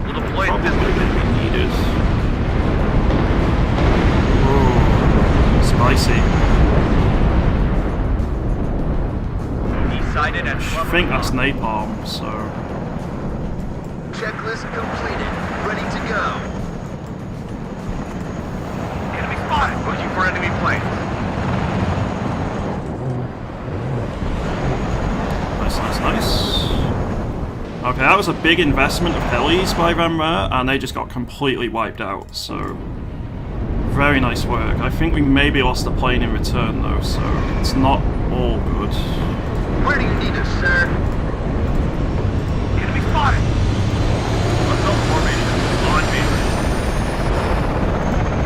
We'll deploy Probably this way. going to be needed. Ooh, spicy. He sighted at I think that's napalm, so... Checklist completed. Ready to go. Enemy spotted. Pushing for enemy planes. Nice, nice, nice. Okay, that was a big investment of helis by them there, and they just got completely wiped out, so... Very nice work. I think we maybe lost a plane in return though, so it's not all good. Where do you need us, sir? Enemy spotted. Assault formation on me.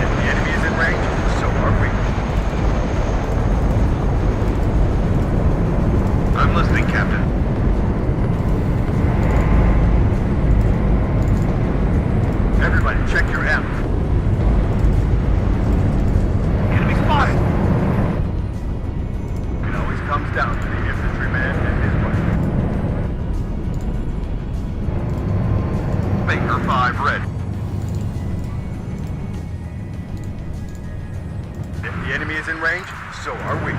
If the enemy is in range, so are we. I'm listening, Captain. Everybody, check your M. Enemy spotted. It always comes down to the infantryman and his weapon. Baker 5 ready. If the enemy is in range, so are we.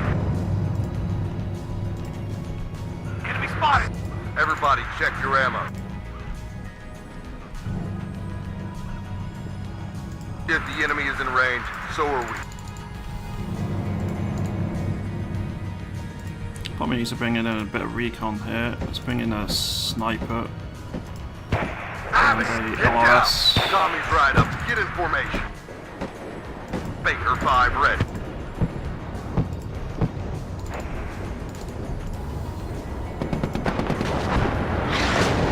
Enemy spotted! Everybody, check your ammo. If the enemy is in range, so are we. Probably need to bring in a bit of recon here. Let's bring in a sniper. Have And it! a Get down! LRS. Tommy's right up. Get in formation. Baker 5 ready.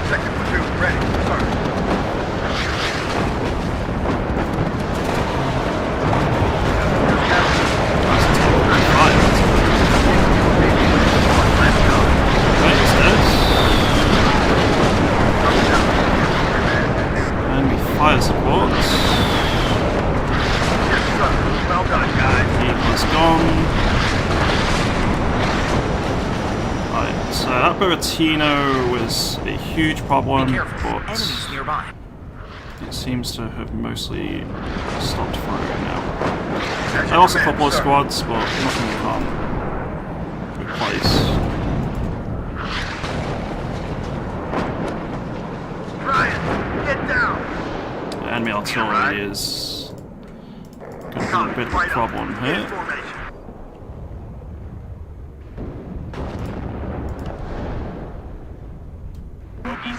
Second platoon ready. Sergeant. Fire support. Yes, sir. Well done. Right, so that Buratino was a huge problem, but nearby. it seems to have mostly stopped firing now. I lost a couple of squads, but nothing we can't replace. Ryan, get down. The enemy artillery is going to be a bit of a problem here.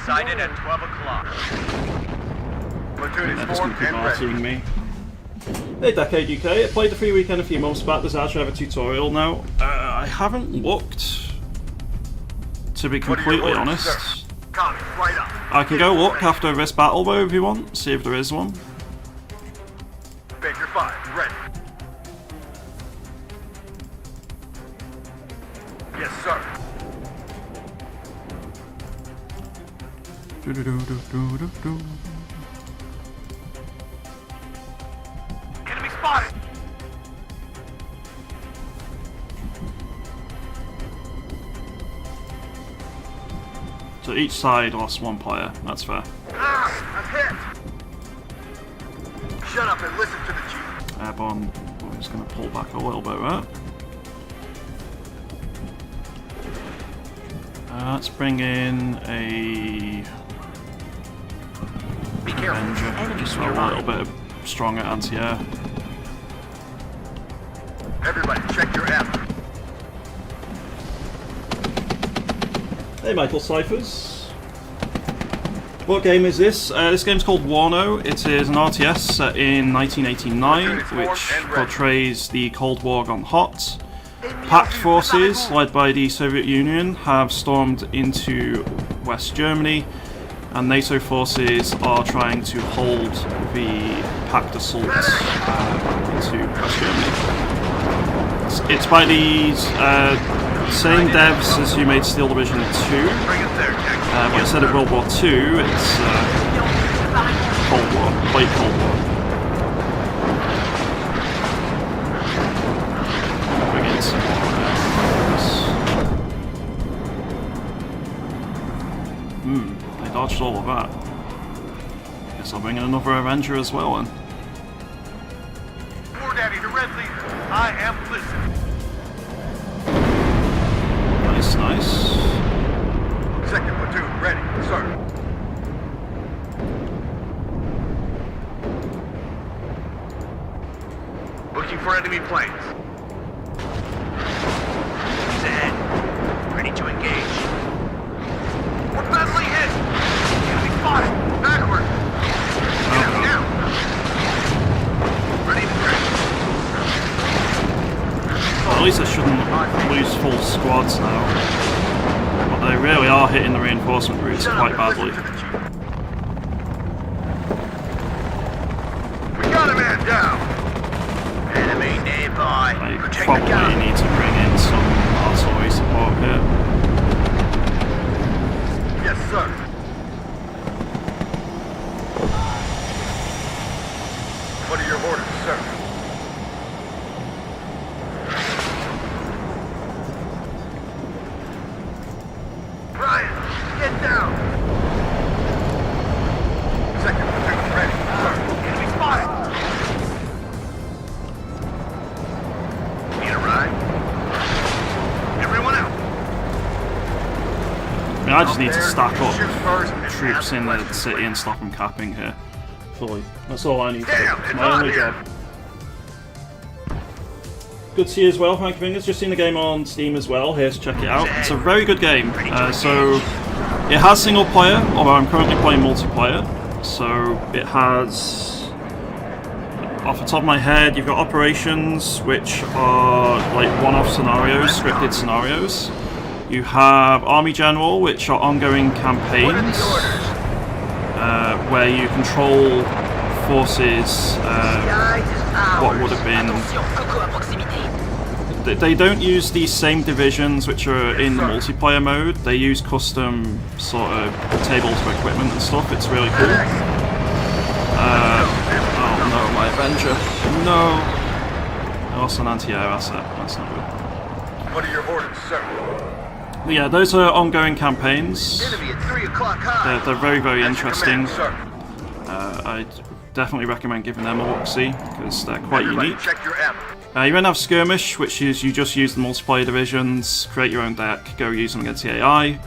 Sighted at 12 o'clock. Platoon They're is just going formed to keep and ready. RTing me. Hey Decade UK, I played the free weekend a few months back. Does actually have a tutorial now? I haven't looked, to be What are your completely orders, honest. sir? Copy, right up. I can go look after this battle though if you want, see if there is one. Baker 5, ready. Yes, sir. Do-do-do-do-do-do-do. Enemy spotted. So each side lost one player, that's fair. Ah, I'm hit. Shut up and listen to the chief. Airborne, I'm just going to pull back a little bit, right? Let's bring in a Be careful. Avenger, Enemies just for a nearby. little bit of stronger anti-air. Everybody, check your ammo. Hey Michael Cyphers. What game is this? This game's called WARNO. It is an RTS set in 1989, which portrays the Cold War gone hot. Pact forces, led by the Soviet Union, have stormed into West Germany, and NATO forces are trying to hold the Pact assault into West Germany. It's by the same devs as who made Steel Division 2, Bring it there, Jack. but instead of World War II, it's Cold War, late Cold War. Bring in some more. They dodged all of that. Guess I'll bring in another Avenger as well then. War Daddy, the Red Leader. I am listening. Nice, nice. Second platoon, ready, sir. Looking for enemy planes. He's ahead. Ready to engage. We're badly hit. Enemy spotted. Backward. Get him down. Ready to track. Well, at least I shouldn't lose full squads now. But they really are hitting the reinforcement routes Shut quite up and badly. listen to the chief. We got a man down. Enemy nearby. I Protect the probably gun. need to bring in some artillery support here. Yes, sir. What are your orders, sir? Ryan, get down. Second platoon ready, sir. Enemy spotted. Need a ride? Everyone out. I mean, I just need to stack Shoot first up and troops ask in the questions city later. and stop them capping here. Fully. That's all I need to Damn, do. it's My hot only here. job. Good to see you as well, Frankie Fingers. Just seen the game on Steam as well. Here to check it out. It's a very good game. So it has single player, although I'm currently playing multiplayer. So it has, off the top of my head, you've got operations, which are like one-off scenarios, scripted scenarios. You have Army General, which are ongoing campaigns, where you control forces, what would have been. Attention, Coco à proximité. They don't use these same divisions which are in the multiplayer mode. They use custom sort of tables for equipment and stuff. It's really cool. Oh no, my Avenger. No. I lost an anti-air asset. That's not good. What are your orders, sir? Yeah, those are ongoing campaigns. Enemy at 3 o'clock high. They're very, very That's your interesting. command, sir. I'd definitely recommend giving them a look-see because they're quite Everybody unique. check your ammo. You then have Skirmish, which is you just use the multiplayer divisions, create your own deck, go use them against the AI.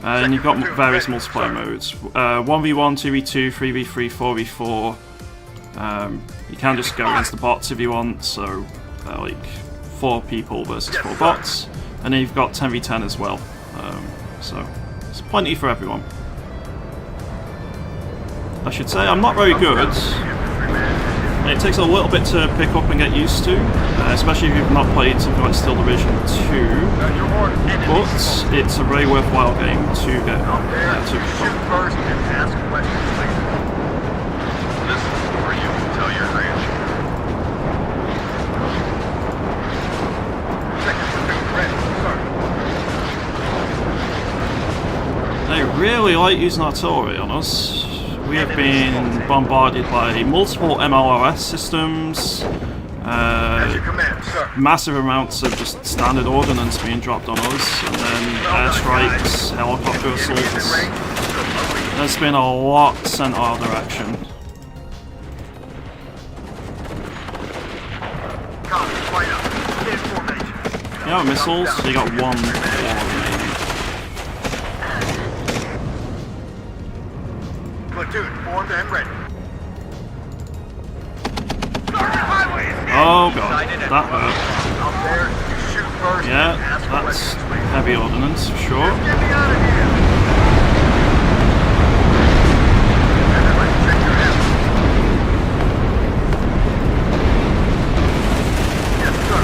And you've got various multiplayer modes. 1v1, 2v2, 3v3, 4v4. You can just go against the bots if you want, so like 4 people versus 4 bots. And then you've got 10v10 as well. So there's plenty for everyone. I should say I'm not very good. It takes a little bit to pick up and get used to, especially if you've not played something like Steel Division 2, but it's a very worthwhile game to get to. Shoot first and ask questions later. Listen before you tell your range. Second platoon ready, sir. They really like using artillery on us. We have been bombarded by multiple MLRS systems, As you command, sir. massive amounts of just standard ordnance being dropped on us, and then airstrikes, helicopter assaults. There's been a lot sent our direction. Copy, fight up. In formation. You know, missiles, so you got one remaining. Platoon formed and ready. Sergeant Highway is hit. Oh god, Sighted at that one. hurt. Out there, you shoot first Yeah, and ask that's questions later. heavy ordnance for sure. Get me out of here. Everybody check your ammo. Yes, sir.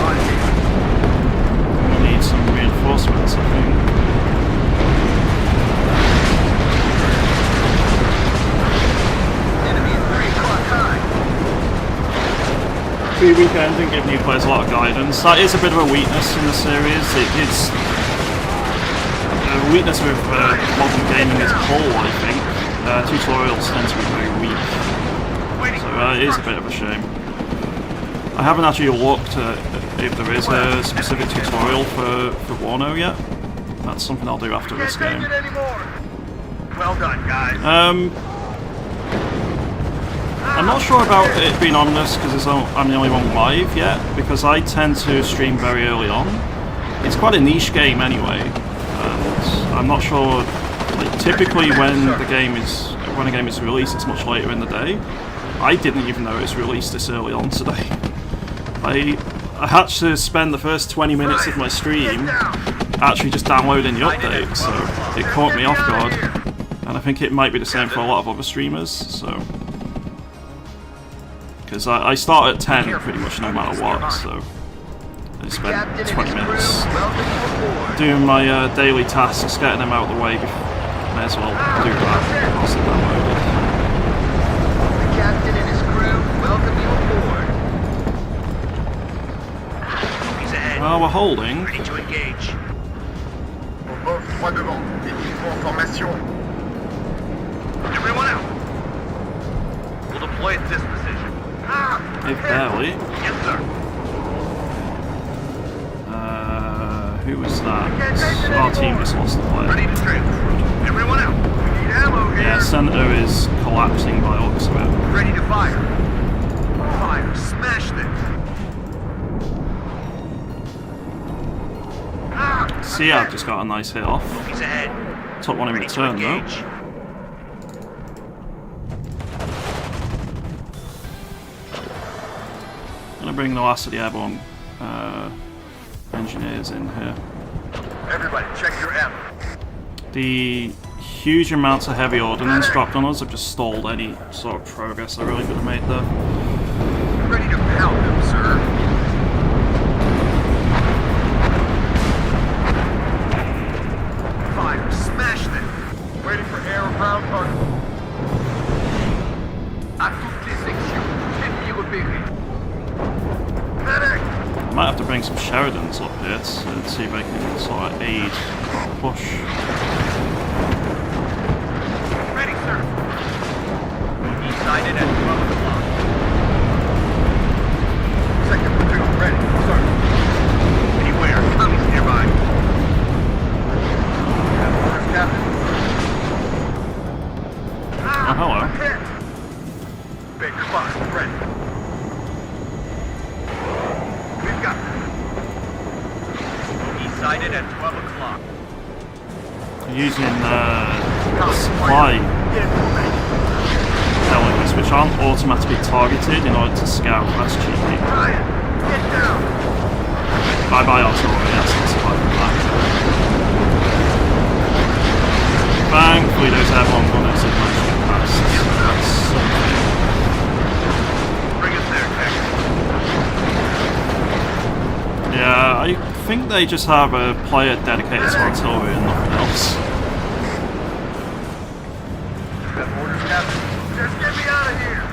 On here. We need some reinforcements, I think. Enemy at 3 o'clock high. Free weekend and giving new players a lot of guidance. That is a bit of a weakness in the series. It's a weakness with modern gaming as a whole, I think. Tutorials tend to be very weak, so it is a bit of a shame. I haven't actually looked at if there is a specific tutorial for WARNO yet. That's something I'll do after this Can't game. take it anymore. Well done, guys. I'm not sure about it being on this because I'm the only one live yet, because I tend to stream very early on. It's quite a niche game anyway, and I'm not sure. Like, typically when a game is released, it's much later in the day. I didn't even know it was released this early on today. I had to spend the first 20 minutes of my stream actually just downloading the update, so it caught me off guard. And I think it might be the same for a lot of other streamers, so... Because I start at 10 pretty much no matter what, so... I spent 20 minutes doing my daily tasks, getting them out of the way. May as well do that whilst they're downloaded. The captain and his crew welcome you aboard. He's ahead. Well, we're holding. Ready to engage. Everyone out. We'll deploy at this position. If barely. Yes, sir. Who was that? Our team just lost the player. Ready to transport. Everyone out. We need ammo here. Yeah, Senator is collapsing by the looks of it. Ready to fire. Fire. Smash them. Seab just got a nice hit off. He's ahead. Took one in Ready to return though. engage. Gonna bring the last of the airborne engineers in here. Everybody, check your ammo. The huge amounts of heavy ordnance dropped on us have just stalled any sort of progress I really could have made there. Ready to pound them, sir. Fire. Smash them. Waiting for air or ground target. À toutes les sections. Ennemis repérés. Medic! Might have to bring some Sheridans up here to see if I can sort of aid our push. Ready, sir. East sided at 12 o'clock. Second platoon ready, sir. anywhere. Tommy's nearby. Orders, Captain. Oh, hello. Hit. Baker 5, ready. We've got this. He sighted at 12 o'clock. Using supply elements which aren't automatically targeted in order to scout. That's cheeky. Ryan, get down. Bye bye artillery, that's not supply from that. Thankfully those airborne gunners have managed to get past. That's something. Bring us there, Tech. Yeah, I think they just have a player dedicated to artillery and nothing else. Have orders, Captain. Just get me out of here.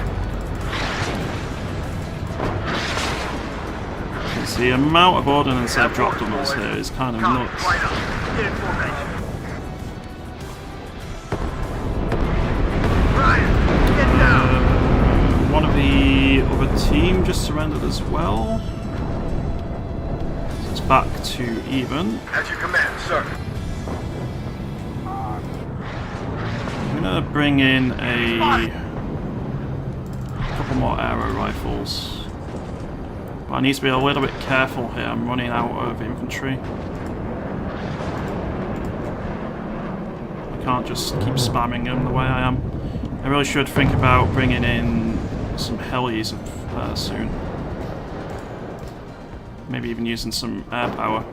Because the amount of ordnance they've dropped on us here is kind of Copy, nuts. right up. Get in formation. Ryan, get down. One of the other team just surrendered as well. So it's back to even. At your command, sir. I'm gonna bring in a couple more arrow rifles. But I need to be a little bit careful here. I'm running out of infantry. I can't just keep spamming them the way I am. I really should think about bringing in some helis soon. Maybe even using some air power.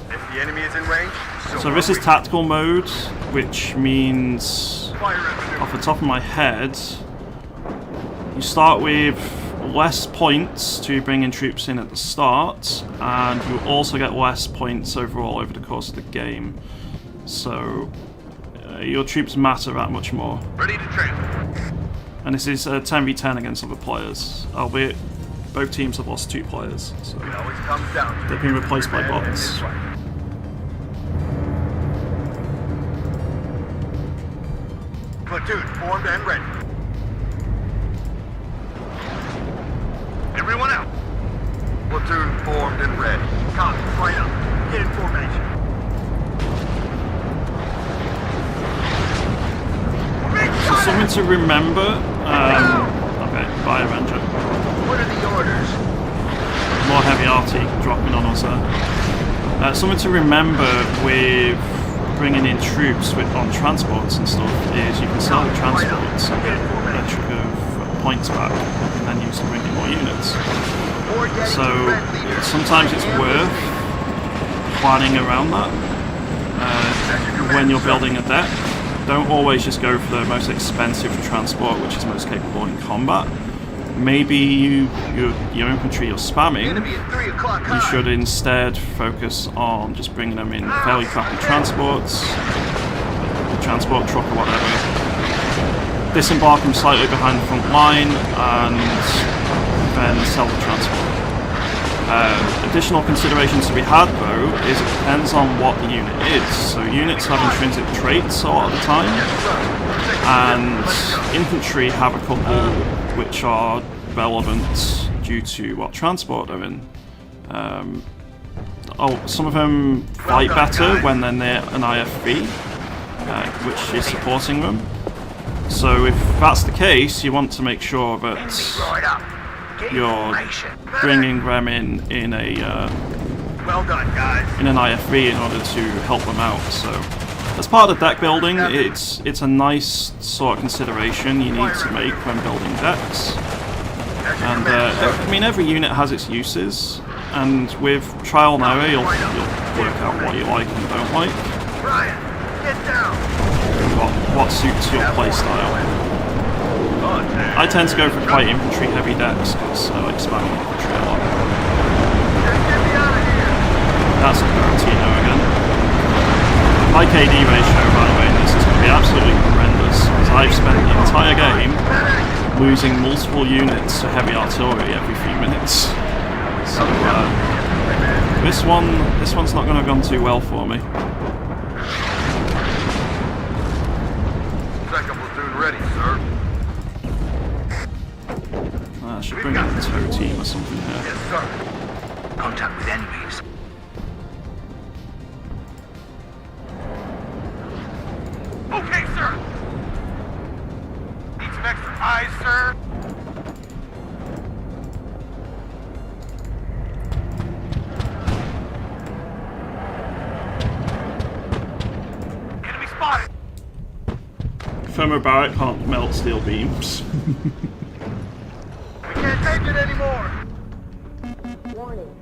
If the enemy is in range, So this is tactical mode, which means, fire revenue. off the top of my head, you start with less points to bring in troops in at the start, and you also get less points overall over the course of the game. So your troops matter that much more. Ready to transfer. And this is 10v10 against other players, albeit both teams have lost 2 players, so It always comes down to they've been replaced by man and bots. his right. Platoon formed and ready. Everyone out. Platoon formed and ready. Copy, right up. Get in formation. So something to remember, okay, bye Avenger. What are the orders? More heavy RT dropping on us there. Something to remember with bringing in troops on transports and stuff is you can sell the transports and get a chunk of points back and then use to bring in more units. So sometimes it's worth planning around that when you're building a deck. Don't always just go for the most expensive transport which is most capable in combat. Maybe your infantry you're spamming, Enemy at 3 o'clock you should instead focus on just bringing them in fairly crappy transports, transport truck or whatever, disembark them slightly behind the front line, and then sell the transport. Additional considerations to be had though is it depends on what the unit is. So units have intrinsic traits a lot of the time, and infantry have a couple which are relevant due to what transport they're in. Some of them fight better when they're near an IFV, which is supporting them. So if that's the case, you want to make sure that right up. Get you're information. bringing them in a Well done, guys. in an IFV in order to help them out. So as part of deck building, it's a nice sort of consideration you need to make when building decks. And I mean, every unit has its uses, and with trial and error, you'll work out what you like and don't like, Ryan, get down. what suits your playstyle. I tend to go for quite infantry heavy decks because I like spamming infantry a lot. Just get me out of here. That's a Tarantino again. My KD ratio, by the way, in this is going to be absolutely horrendous because I've spent the entire game losing multiple units to heavy artillery every few minutes. So this one's not going to have gone too well for me. Second platoon ready, sir. I should bring in a tow team or something here. Yes, sir. Contact with enemies. Okay, sir. Need some extra eyes, sir. Enemy spotted. Thermobaric can't melt steel beams. We can't take it anymore. Warning.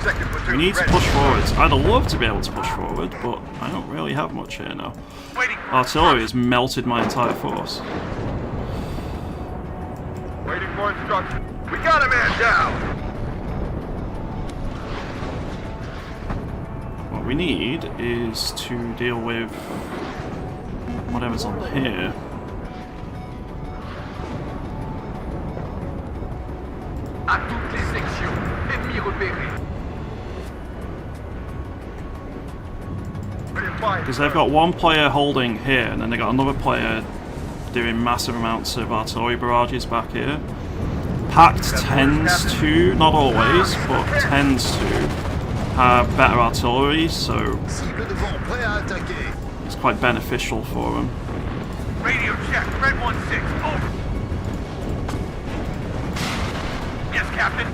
Second platoon We need to ready. push forwards. I'd love to be able to push forward, but I don't really have much here now. Waiting. Artillery has melted my entire force. Waiting for instructions. We got a man down. What we need is to deal with whatever's on here. À toutes les sections. Ennemi repéré. Ready to fire. Because they've got one player holding here, and then they've got another player doing massive amounts of artillery barrages back here. Pact tends to, not always, but tends to have better artillery, so it's quite beneficial for them. Radio check. Red 1-6. Over. Yes, Captain.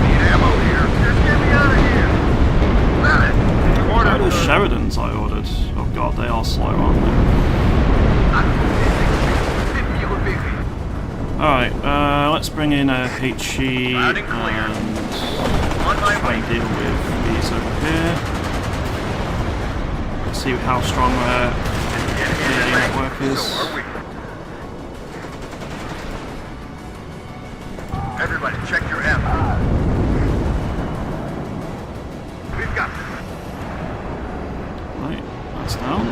Need ammo here. Just get me out of here. Got it. Where are those Sheridans I ordered? Oh god, they are slow, aren't they? Alright, let's bring in a HE Loud and and clear. On my try and way. deal with these over here. See how strong their network is. So are we. Everybody, check your ammo. We've got this. Right, that's down.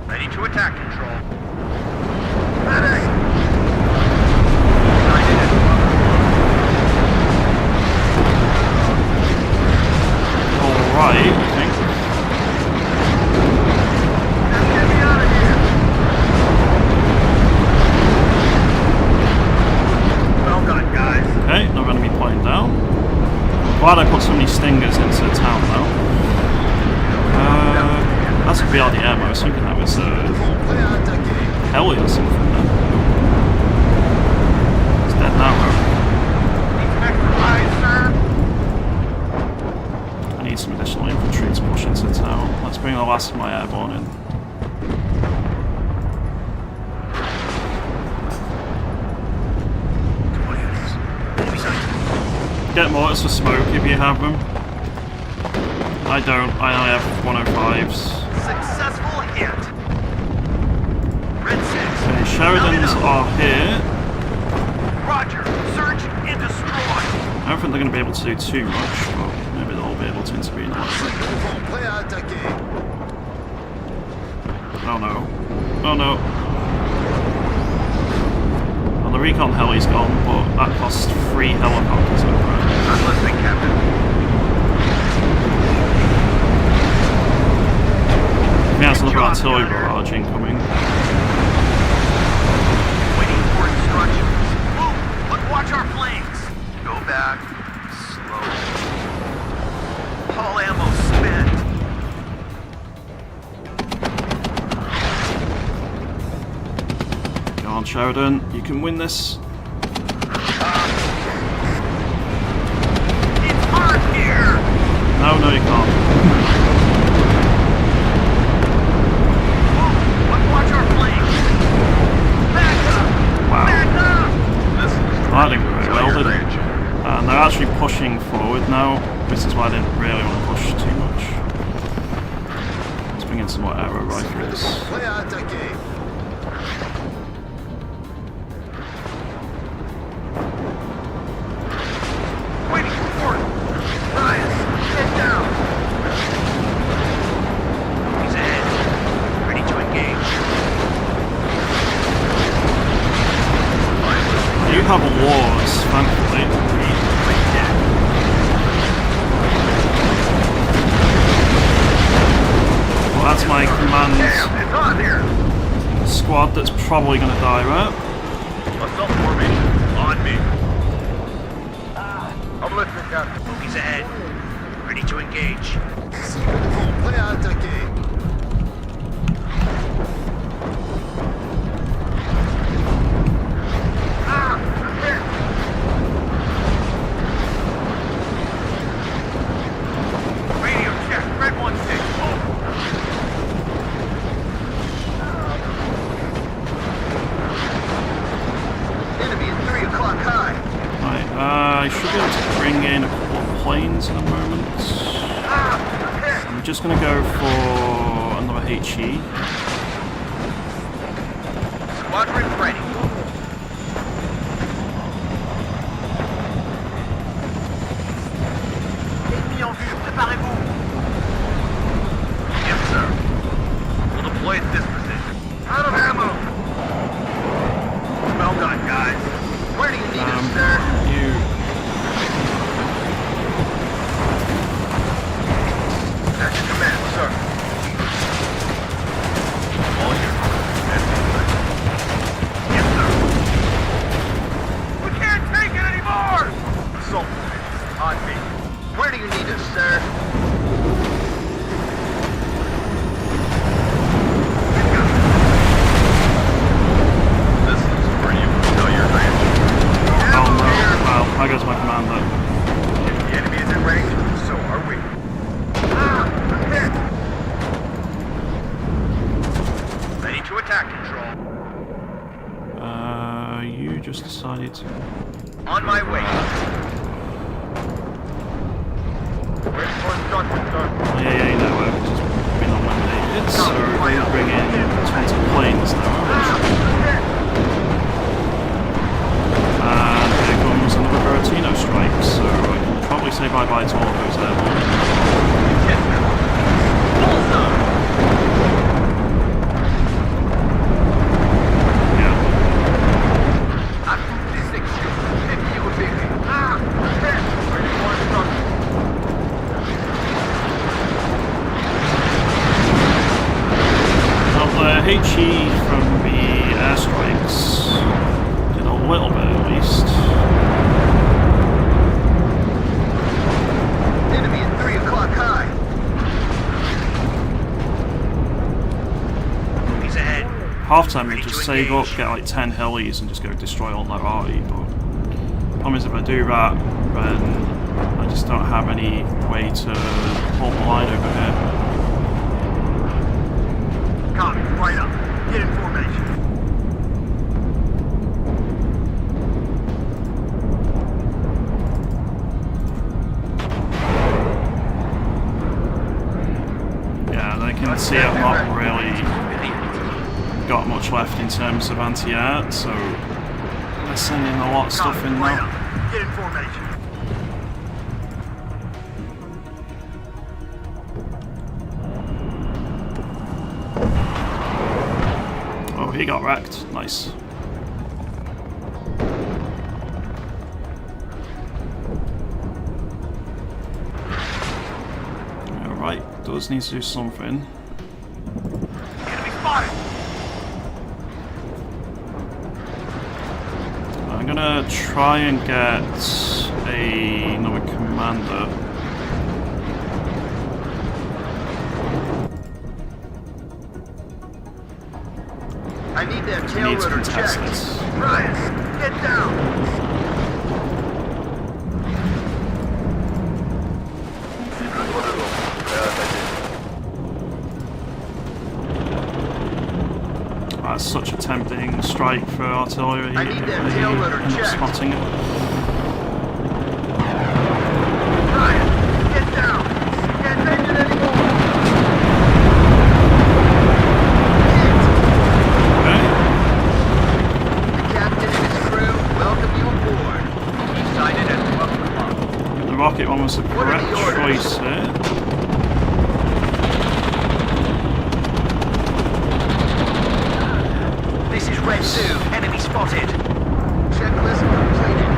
Ready to attack, Control. Medic! Alright, I think. Just get me out of here. Well done, guys. Okay, another enemy plane down. Glad I put so many stingers into the town now. That's a BRDM, I was thinking that was heli or something then. It's dead now, though. Need some extra eyes, sir. I need some additional infantry to push into the town. Let's bring the last of my airborne in. Get mortars for smoke if you have them. I don't, I only have 105s. Successful hit. Red 6. Okay, Sheridans are here. Roger. Search and destroy. I don't think they're going to be able to do too much, but maybe they'll be able to intervene a little bit. Oh no. Oh no. Well, the recon heli's gone, but that costs 3 helicopters over it. I'm listening, Captain. I think that's another artillery barrage incoming. Waiting for instructions. Move, but watch our flanks. Go back. Slowly. All ammo spent. Go on, Sheridan, you can win this. It's hard here. No, no, you can't. Move, but watch our flanks. Back up. Wow. Back up. That didn't go very well, did it? And they're actually pushing forward now. This is why I didn't really want to push too much. Let's bring in some more arrow rifles. Waiting for orders. Ryan, get down. He's ahead. Ready to engage. You have wars, thankfully. my command Damn, it's on here. squad that's probably going to die, right? Assault formation. On me. I'm listening, Captain. Bogies ahead. Ready to engage. Prêt à attaquer. Radio check. Red 1-6. Enemy at 3 o'clock high. Right, I should be able to bring in a couple of planes in a moment. I'm just going to go for another HE. Squadron ready. Ennemi en vue. Préparez-vous. Yes, sir. We'll deploy at this position. Out of ammo. Well done, guys. Where do you need us, sir? You. That's your command, sir. All yours. Yes, sir. We can't take it anymore! Assault formation. On me. Where do you need us, sir? This is for you. Tell your range. Oh no, well, there goes my commander. If the enemy is in range, so are we. Hit! Ready to attack, control. You just decided to. On my way. Where's one done, sir? Yeah, you know, I've just been eliminated, so we'll bring in 20 planes now. And here comes another Buratino strike, so I can probably say bye-bye to all of those airborne. Yeah. Well, the HE from the airstrikes did a little bit at least. Enemy at 3 o'clock high. Bogies ahead. Half time you just save up, get like 10 helis and just go destroy all their arty, but the problem is if I do that, then I just don't have any way to hold the line over here. Copy, right up. Get in formation. Yeah, they can see I've not really got much left in terms of anti-air, so they're sending a lot of stuff in Right now. up. Get in formation. Oh, he got wrecked. Nice. Alright, does need to do something. Enemy spotted. I'm gonna try and get another commander. I need that He tail needs rotor checked. contestants. Ryan, get down. That's such a tempting strike for artillery. I need that tail rotor End up checked. spotting it. Ryan, get down. Can't take it anymore. Okay. The captain and his crew welcome you aboard. Sighted at 12 o'clock. The rocket one was the What are correct the orders? choice here. This is Red 2. Enemy spotted. Checklist completed.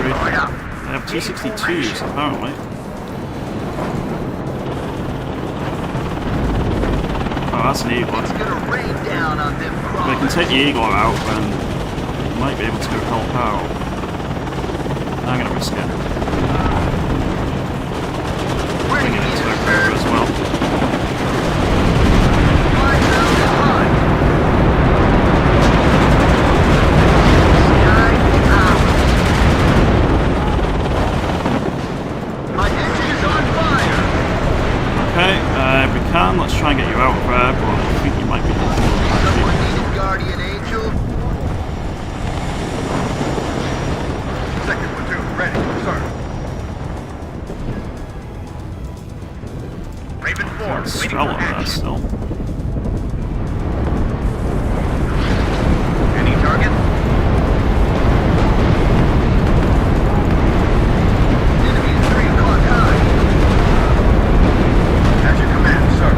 infantry. They have T-62s, apparently. Oh, that's an Eagle. It's gonna rain down on them If they crawlers. can take the Eagle out, then they might be able to go help out. I'm gonna risk it. Bring it into a cover as well. My engine is on fire. Okay, if we can, let's try and get you out of there, but I think you might be Someone needed Guardian Angel. Second platoon, ready, sir. Raven 4, waiting for Strela there action. still. Any target? Enemy is 3 o'clock high. At your command, sir.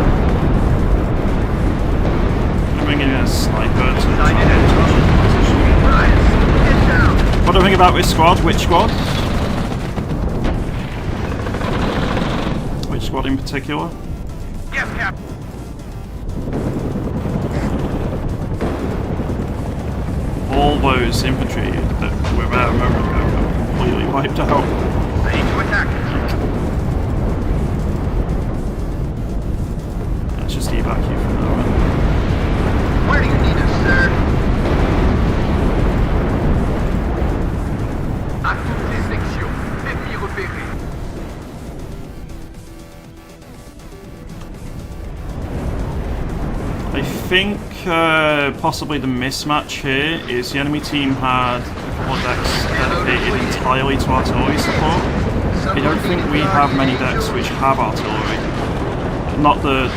I'm bringing in a sniper to try Sighted and at position. Rise. Get down. What do I think about this squad? Which squad? Which squad in particular? Yes, Captain. All those infantry that were there a moment ago are completely wiped out. Ready to attack. Let's just evac you for now. Where do you need us, sir? À toutes les sections, ennemis repérés. I think possibly the mismatch here is the enemy team had four decks dedicated entirely to artillery support. I don't think we have many decks which have artillery. Not the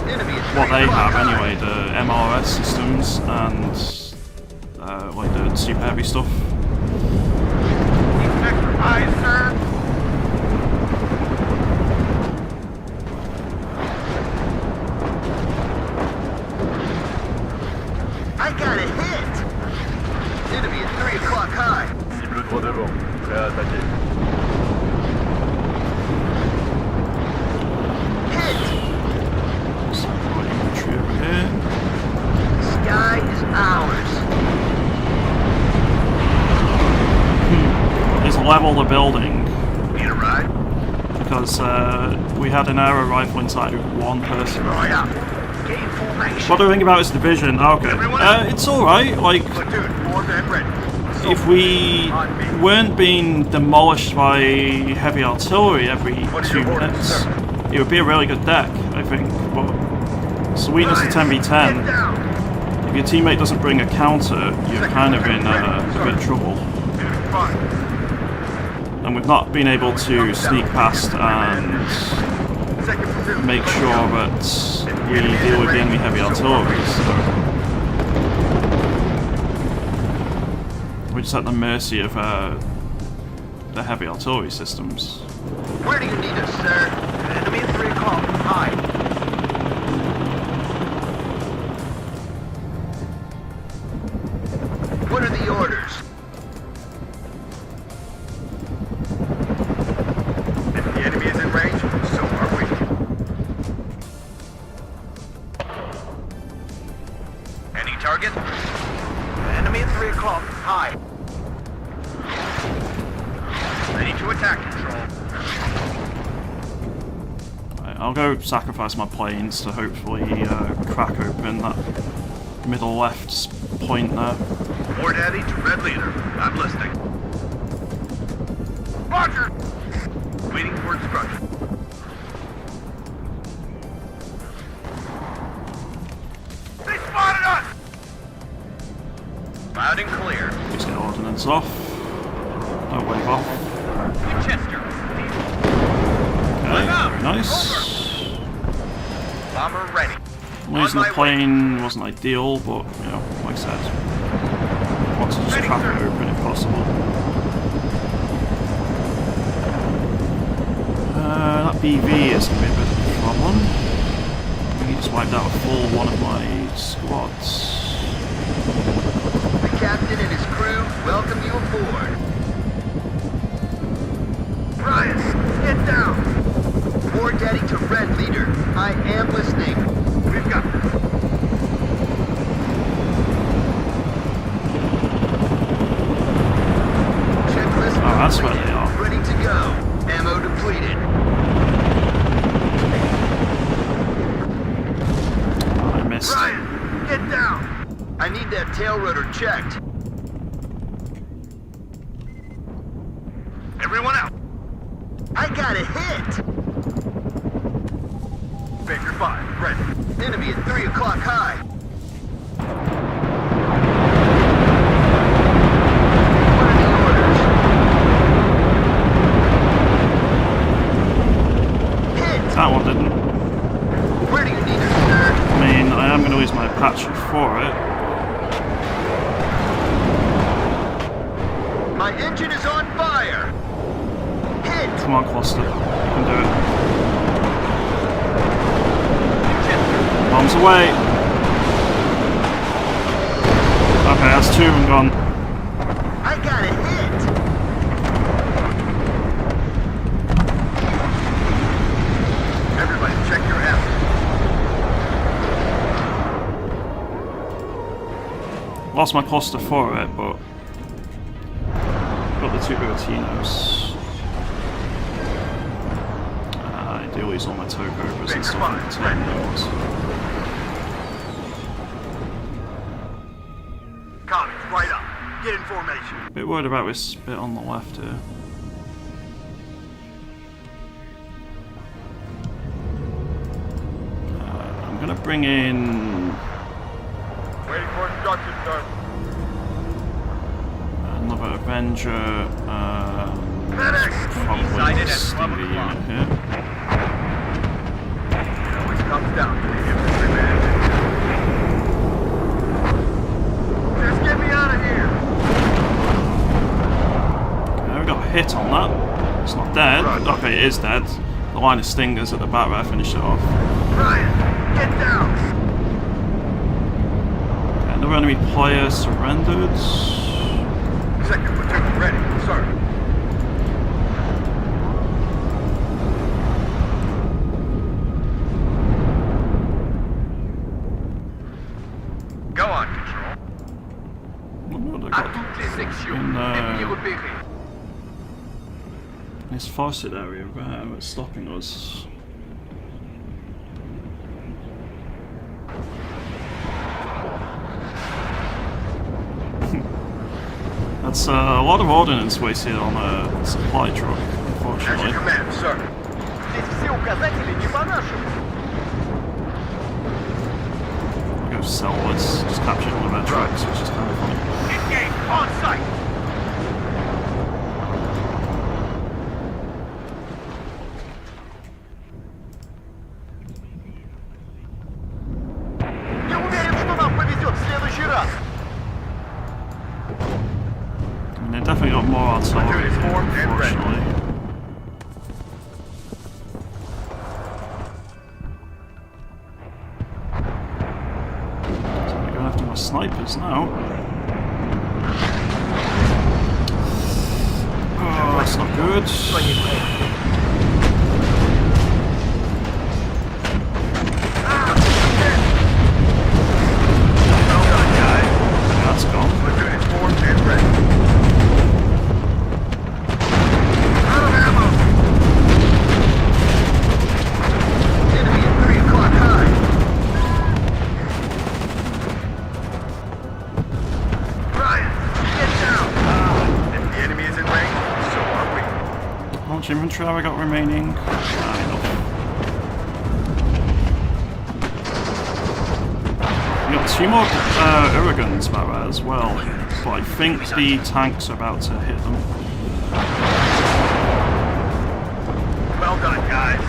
Enemy is what 3 they o'clock have high. anyway, the MRS systems and like the super heavy stuff. Need extra eyes, sir. I got a hit. Enemy is 3 o'clock high. Cible 3 devant, prêt à attaquer. Hit. So light infantry over here. Sky is ours. Is level the building Need a ride? because we had an arrow rifle inside with one person. Right out. Gain formation. What do I think about this division? Okay, it's alright, like, Platoon, formed and ready. if we weren't being demolished by heavy artillery every 2 minutes, it would be a really good deck, I think, but it's the weakness of 10v10. If your teammate doesn't bring a counter, you're kind of in a bit of trouble. Enemy spotted. And we've not been able to sneak past and Second platoon. make sure that we deal with the enemy heavy artillery, so we're just at the mercy of the heavy artillery systems. Where do you need us, sir? Enemy at 3 o'clock. High. What are the orders? If the enemy is in range, so are we. Any target? Enemy at 3 o'clock. High. Ready to attack, Control. Right, I'll go sacrifice my planes to hopefully crack open that middle left point there. War Daddy to Red Leader. I'm listening. Roger! Waiting for instruction. They spotted us! Loud and clear. Just get ordnance off. Don't wave off. Winchester. Okay, very nice. Bomber ready. Losing the plane wasn't ideal, but, you know, like I said, I want to just Ready, crack sir. it open if possible. That BV is going to be a bit of a problem. He just wiped out a full one of my squads. The captain and his crew welcome you aboard. 5, ready. Enemy at 3 o'clock high. What are the orders? Hit! That one didn't. Where do you need us, sir? I mean, I am going to use my Apache for it. My engine is on fire! Hit! Come on, Cluster. You can do it. Bombs away! Okay, that's 2 of them gone. I got a hit! Everybody check your F. Lost my cluster for it, but got the 2 Burattinos. I do use all my Tokobras and stuff in the tornadoes. Copy, right up. Get in formation. Bit worried about this bit on the left here. I'm gonna bring in Waiting for instructions, sir. another Avenger. Medic! Probably Sighted a at 12 Stinger o'clock. unit here. It always comes down to the infantryman. Just get me out of here! Okay, we got a hit on that. It's not dead. Okay, it is dead. The line of Stingers at the back there finished it off. Ryan, get down! Okay, another enemy player surrendered. Second platoon ready, sir. Go on, Control. What have I À got? toutes les sections. In, Ennemis repérés. This faucet area there was stopping us. That's a lot of ordnance wasted on a supply truck, Action unfortunately. command, sir. Здесь все указатели не по-нашему. I'll go sell this, just capture one of their trucks, which is kind of funny. Engage, on site! Не уверен, что нам повезет в следующий раз. I mean, they definitely got more artillery, Platoon is formed and ready. unfortunately. So they're going after my snipers now. Oh, that's not good. Well done, guys. That's gone. Platoon is formed and ready. Out of ammo! Enemy at 3 o'clock high. Ryan, get down! If the enemy is in range, so are we. How much inventory have I got remaining? Enough. We got 2 more Uragans back there as well, but I think the tanks are about to hit them. Well done, guys.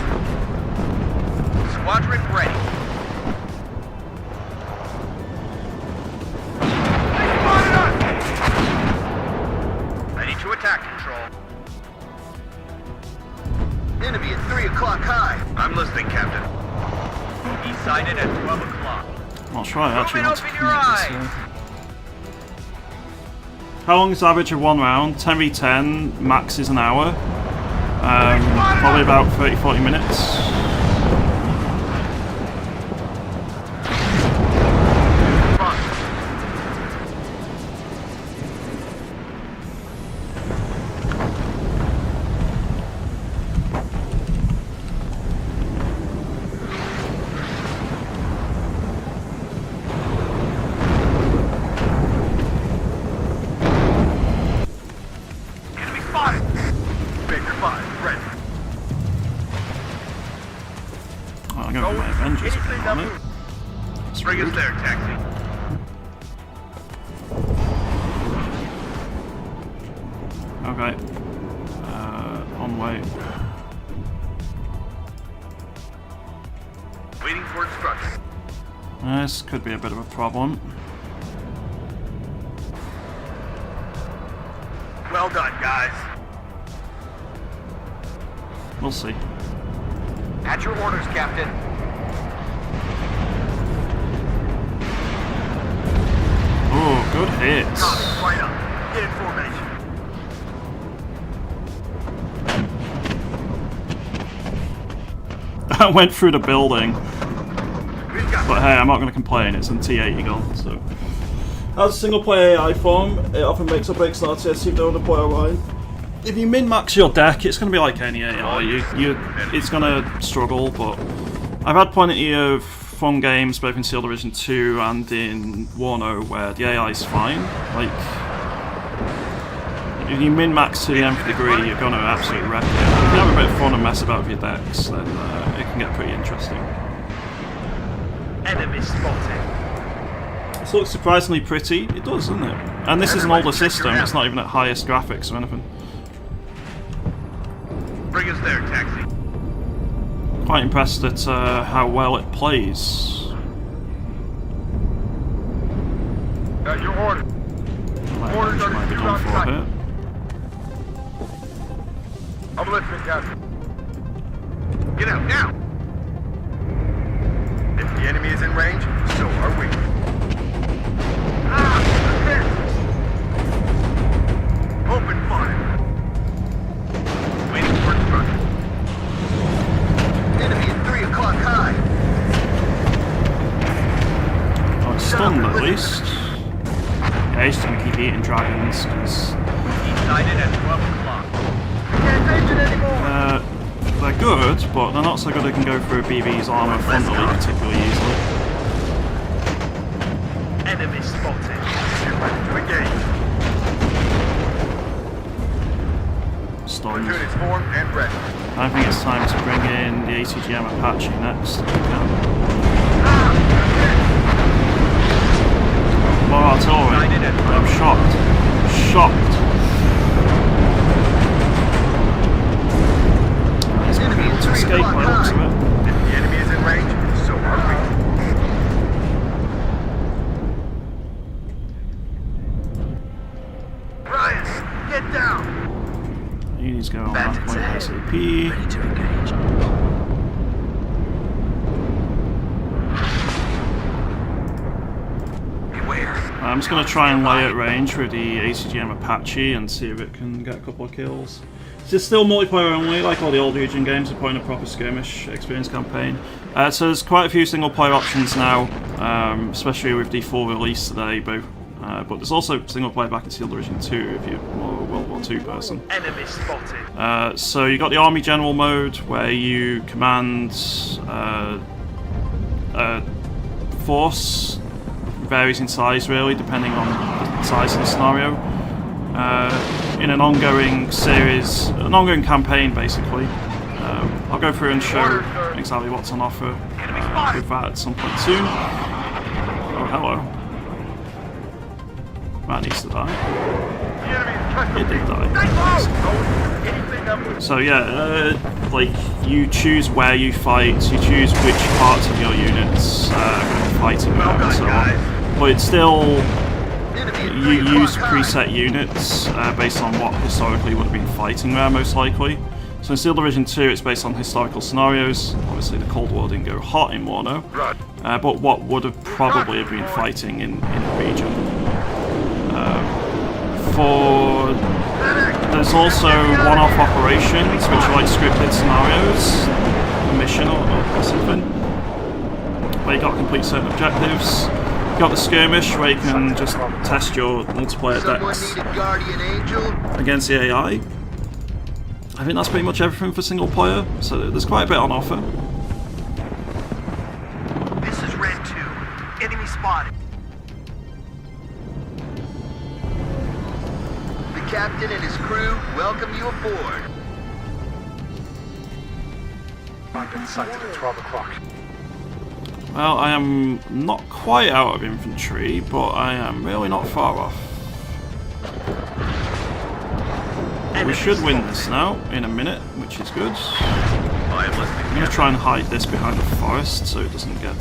Squadron ready. They spotted us! Ready to attack, Control. Enemy at 3 o'clock high. I'm listening, Captain. He sighted at 12 o'clock. I'll try actually Open not to up in commit your this eyes. here. How long is the average of one round? 10v10, max is an hour. Probably about 30-40 minutes. Enemy spotted! Baker 5, ready. Damn it. Bring us there, taxi. Okay. On way. Waiting for instructions. This could be a bit of a problem. Well done, guys. We'll see. At your orders, Captain. Oh, good hits. Copy, right up. Get in formation. I went through the building. We've got But hey, I'm not going to complain, it's in T80 gun, so. As a single player AI form, it often makes or breaks an RTS even though the player line. If you min-max your deck, it's going to be like any AI. It's going to struggle, but I've had plenty of fun games both in Steel Division 2 and in WARNO where the AI is fine. Like, if you min-max to the nth degree, you're going to absolutely wreck it. If you have a bit of fun and mess about with your decks, then it can get pretty interesting. Enemy spotted. This looks surprisingly pretty. It does, doesn't it? And this is an older system, it's not even at highest graphics or anything. Bring us there, taxi. Quite impressed at how well it plays. Got your order. Might be gone for a bit. I'm listening, Captain. Get out now. If the enemy is in range, so are we. Open fire. Waiting for instructions. Enemy at 3 o'clock high. Oh, it's stunned at least. Yeah, he's just gonna keep eating dragons, because Sighted at 12 o'clock. Can't take it anymore. they're good, but they're not so good they can go through BB's armor frontally particularly easily. Enemy spotted. Get ready to engage. Stunned. Platoon is formed and ready. I think it's time to bring in the ACGM Apache next. More artillery. I'm shocked. Shocked. He's going to be able to escape by the looks of it. If the enemy is in range, so are we. Ryan, get down. He needs to go on that point ASAP. Ready to engage. Beware. I'm just going to try and lay at range with the ACGM Apache and see if it can get a couple of kills. This is still multiplayer only, like all the old Legion games, a point of proper skirmish experience campaign. So there's quite a few single player options now, especially with the full release today, but there's also single player back in Steel Division 2 if you're more a World War II person. Enemy spotted. So you got the Army General mode where you command force, varies in size really depending on the size of the scenario. In an ongoing series, an ongoing campaign basically. I'll go through and show exactly what's on offer with that at some point soon. Oh, hello. That needs to die. It did die. So yeah, like you choose where you fight, you choose which parts of your units are going to be fighting there and so on. But it's still, you use preset units based on what historically would have been fighting there most likely. So in Steel Division 2 it's based on historical scenarios. Obviously the Cold War didn't go hot in WARNO, but what would have probably have been fighting in the region. There's also one-off operations which are like scripted scenarios, a mission or something, where you got to complete certain objectives. You got the skirmish where you can just test your multiplayer decks against the AI. I think that's pretty much everything for single player, so there's quite a bit on offer. This is Red 2. Enemy spotted. The captain and his crew welcome you aboard. I've been sighted at 12 o'clock. Well, I am not quite out of infantry, but I am really not far off. We should win this now, in a minute, which is good. I'm going to try and hide this behind the forest so it doesn't get...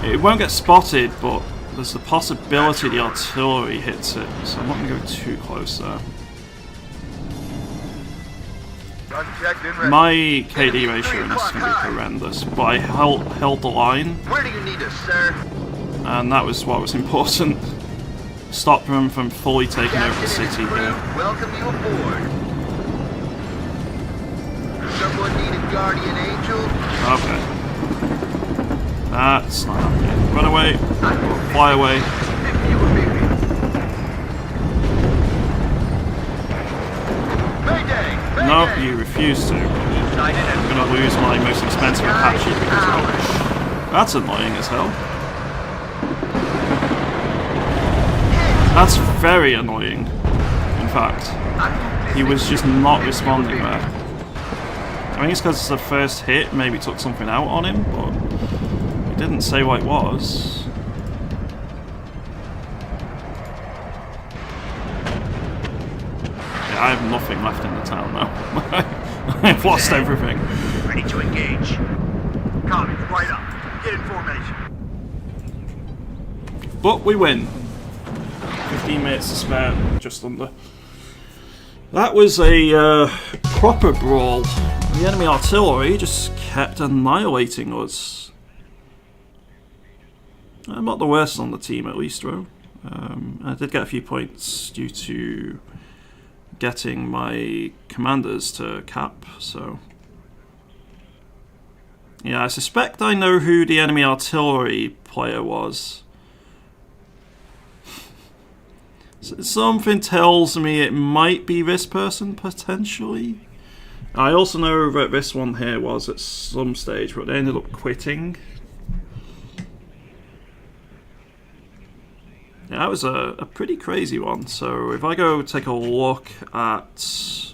it won't get spotted, but there's the possibility the artillery hits it, so I'm not going to go too close there. My KD ratio in this is going to be horrendous, but I held the line. Where do you need us, sir? And that was what was important. Stop them from fully taking over the city here. Welcome you aboard. Someone need a guardian angel? Okay. That's not happening. Run away. Fly away. If you were me. Mayday! No, you refuse to. I'm going to lose my most expensive Apache because of it. That's annoying as hell. That's very annoying, in fact. He was just not responding there. I think it's because it's the first hit, maybe took something out on him, but he didn't say what it was. Yeah, I have nothing left in the town now. I've lost everything. Ready to engage. Comments right up. Get in formation. But we win. 15 minutes to spare, just under. That was a proper brawl. The enemy artillery just kept annihilating us. I'm not the worst on the team, at least, though. I did get a few points due to getting my commanders to cap, so... Yeah, I suspect I know who the enemy artillery player was. Something tells me it might be this person, potentially. I also know that this one here was at some stage, but they ended up quitting. Yeah, that was a pretty crazy one. So if I go take a look at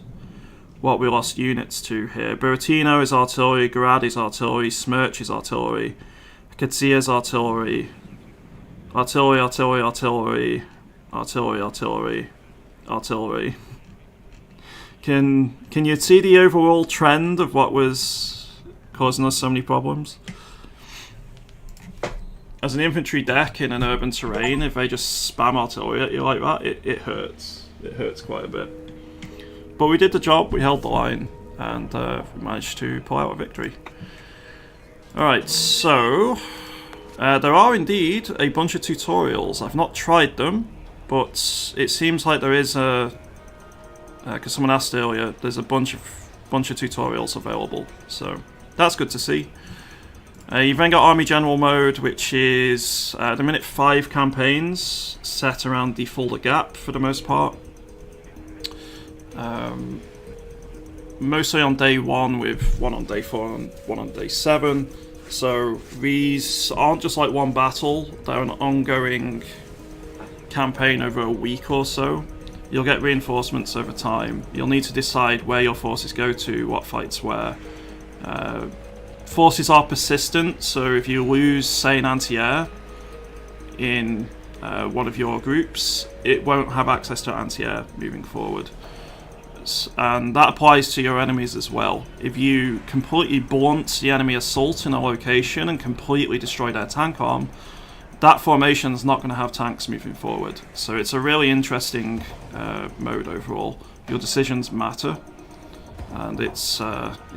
what we lost units to here. Buratino is artillery, Garad is artillery, Smirch is artillery, Katsia is artillery, artillery, artillery, artillery, artillery, artillery, artillery. Can you see the overall trend of what was causing us so many problems? As an infantry deck in an urban terrain, if they just spam artillery at you like that, it hurts. It hurts quite a bit. But we did the job, we held the line, and we managed to pull out a victory. Alright, so... there are indeed a bunch of tutorials. I've not tried them, but it seems like there is a... because someone asked earlier, there's a bunch of tutorials available, so that's good to see. You've then got Army General mode, which is the minute 5 campaigns set around the Fulda Gap for the most part. Mostly on day 1, with one on day 4 and one on day 7. So these aren't just like one battle, they're an ongoing campaign over a week or so. You'll get reinforcements over time. You'll need to decide where your forces go to, what fights where. Forces are persistent, so if you lose, say, an anti-air in one of your groups, it won't have access to anti-air moving forward. And that applies to your enemies as well. If you completely blunt the enemy assault in a location and completely destroy their tank arm, that formation is not going to have tanks moving forward. So it's a really interesting mode overall. Your decisions matter, and it's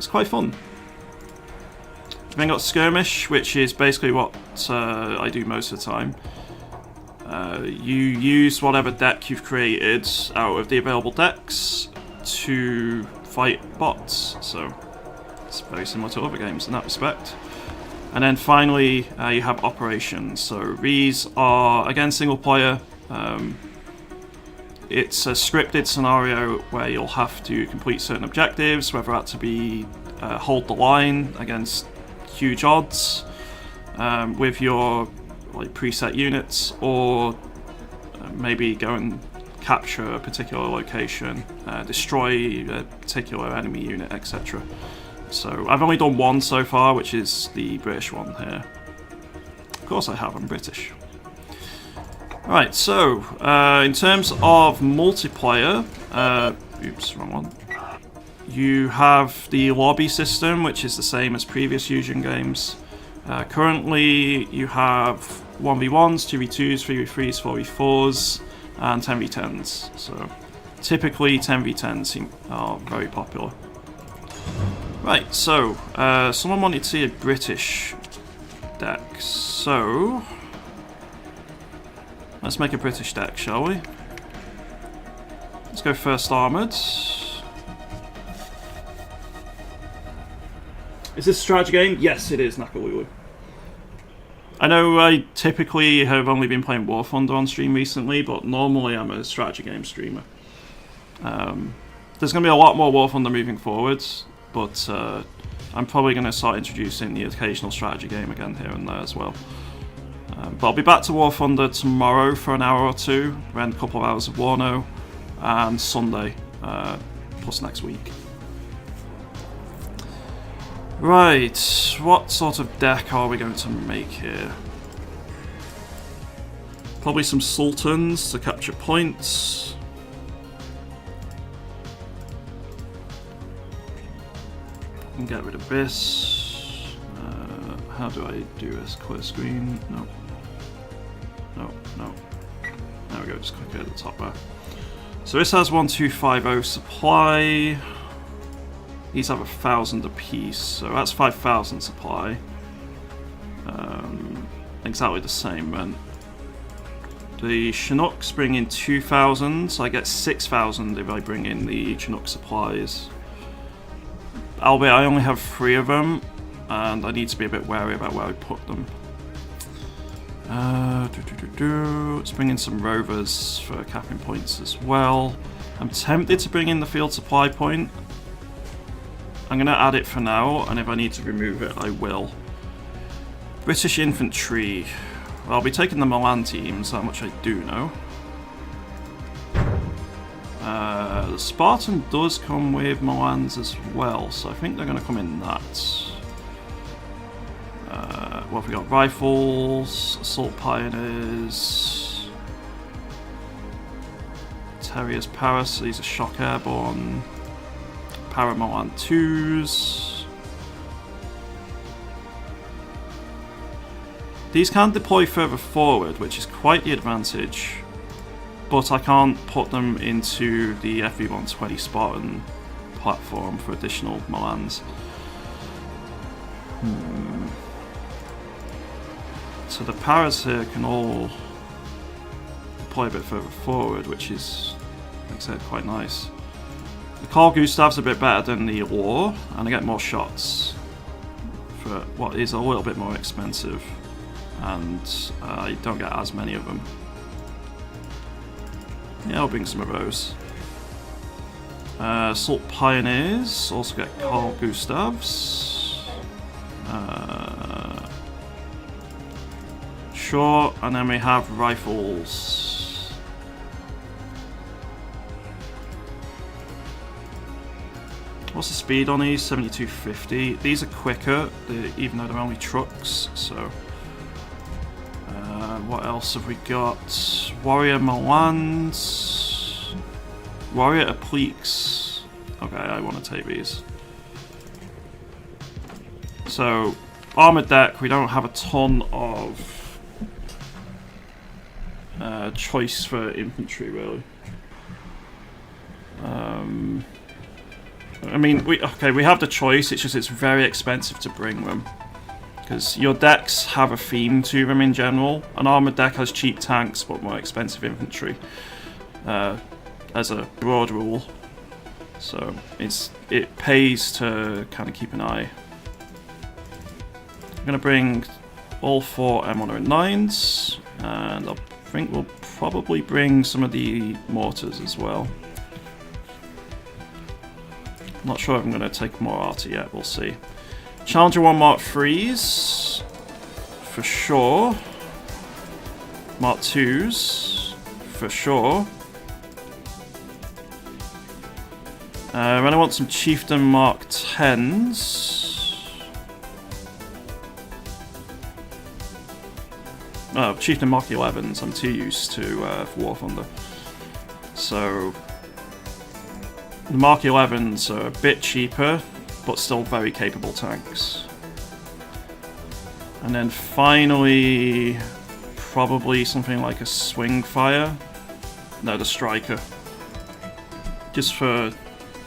quite fun. You've then got Skirmish, which is basically what I do most of the time. You use whatever deck you've created out of the available decks to fight bots, so it's very similar to other games in that respect. And then finally, you have operations. So these are, again, single player. It's a scripted scenario where you'll have to complete certain objectives, whether that to be hold the line against huge odds with your preset units, or maybe go and capture a particular location, destroy a particular enemy unit, etc. So I've only done one so far, which is the British one here. Of course I have, I'm British. Right, so in terms of multiplayer, oops, wrong one. You have the lobby system, which is the same as previous Fusion games. Currently, you have 1v1s, 2v2s, 3v3s, 4v4s, and 10v10s. So, typically 10v10s are very popular. Right, so, someone wanted to see a British deck, so let's make a British deck, shall we? Let's go first armoured. Is this a strategy game? Yes, it is, Nakalulu. I know I typically have only been playing War Thunder on stream recently, but normally I'm a strategy game streamer. There's going to be a lot more War Thunder moving forwards, but I'm probably going to start introducing the occasional strategy game again here and there as well. But I'll be back to War Thunder tomorrow for an hour or two, then a couple of hours of WARNO, and Sunday, plus next week. Right, what sort of deck are we going to make here? Probably some Sultans to capture points. And get rid of this. How do I do this? Clear screen? No. No, no. There we go, just click it at the top there. So this has 1250 supply. These have 1,000 apiece, so that's 5,000 supply. Exactly the same then. The Chinooks bring in 2,000, so I get 6,000 if I bring in the Chinook supplies. Albeit I only have 3 of them, and I need to be a bit wary about where I put them. Let's bring in some rovers for capping points as well. I'm tempted to bring in the field supply point. I'm going to add it for now, and if I need to remove it, I will. British infantry. Well, I'll be taking the Milan teams, that much I do know. The Spartan does come with Milans as well, so I think they're going to come in that. What have we got? Rifles, Assault Pioneers, Terriers Paris, these are Shock Airborne. Paramilan 2s. These can deploy further forward, which is quite the advantage, but I can't put them into the FV120 Spartan platform for additional Milans. So the Paras here can all deploy a bit further forward, which is, like I said, quite nice. The Carl Gustav's a bit better than the War, and I get more shots for what is a little bit more expensive, and I don't get as many of them. Yeah, I'll bring some of those. Assault Pioneers also get Carl Gustavs. Sure, and then we have rifles. What's the speed on these? 7250. These are quicker, even though they're only trucks, so... what else have we got? Warrior Milans. Warrior Appliques. Okay, I want to take these. So, armoured deck, we don't have a ton of choice for infantry, really. I mean, we have the choice, it's just it's very expensive to bring them. Because your decks have a theme to them in general. An armoured deck has cheap tanks but more expensive infantry. As a broad rule. So it pays to kind of keep an eye. I'm going to bring all 4 M109s. And I think we'll probably bring some of the mortars as well. Not sure if I'm going to take more arty yet, we'll see. Challenger 1 Mark 3s, for sure. Mark 2s, for sure. Then I want some Chieftain Mark 10s. Oh, Chieftain Mark 11s. I'm too used to for War Thunder. So the Mark 11s are a bit cheaper, but still very capable tanks. And then finally, probably something like a Swing Fire. No, the Striker. Just for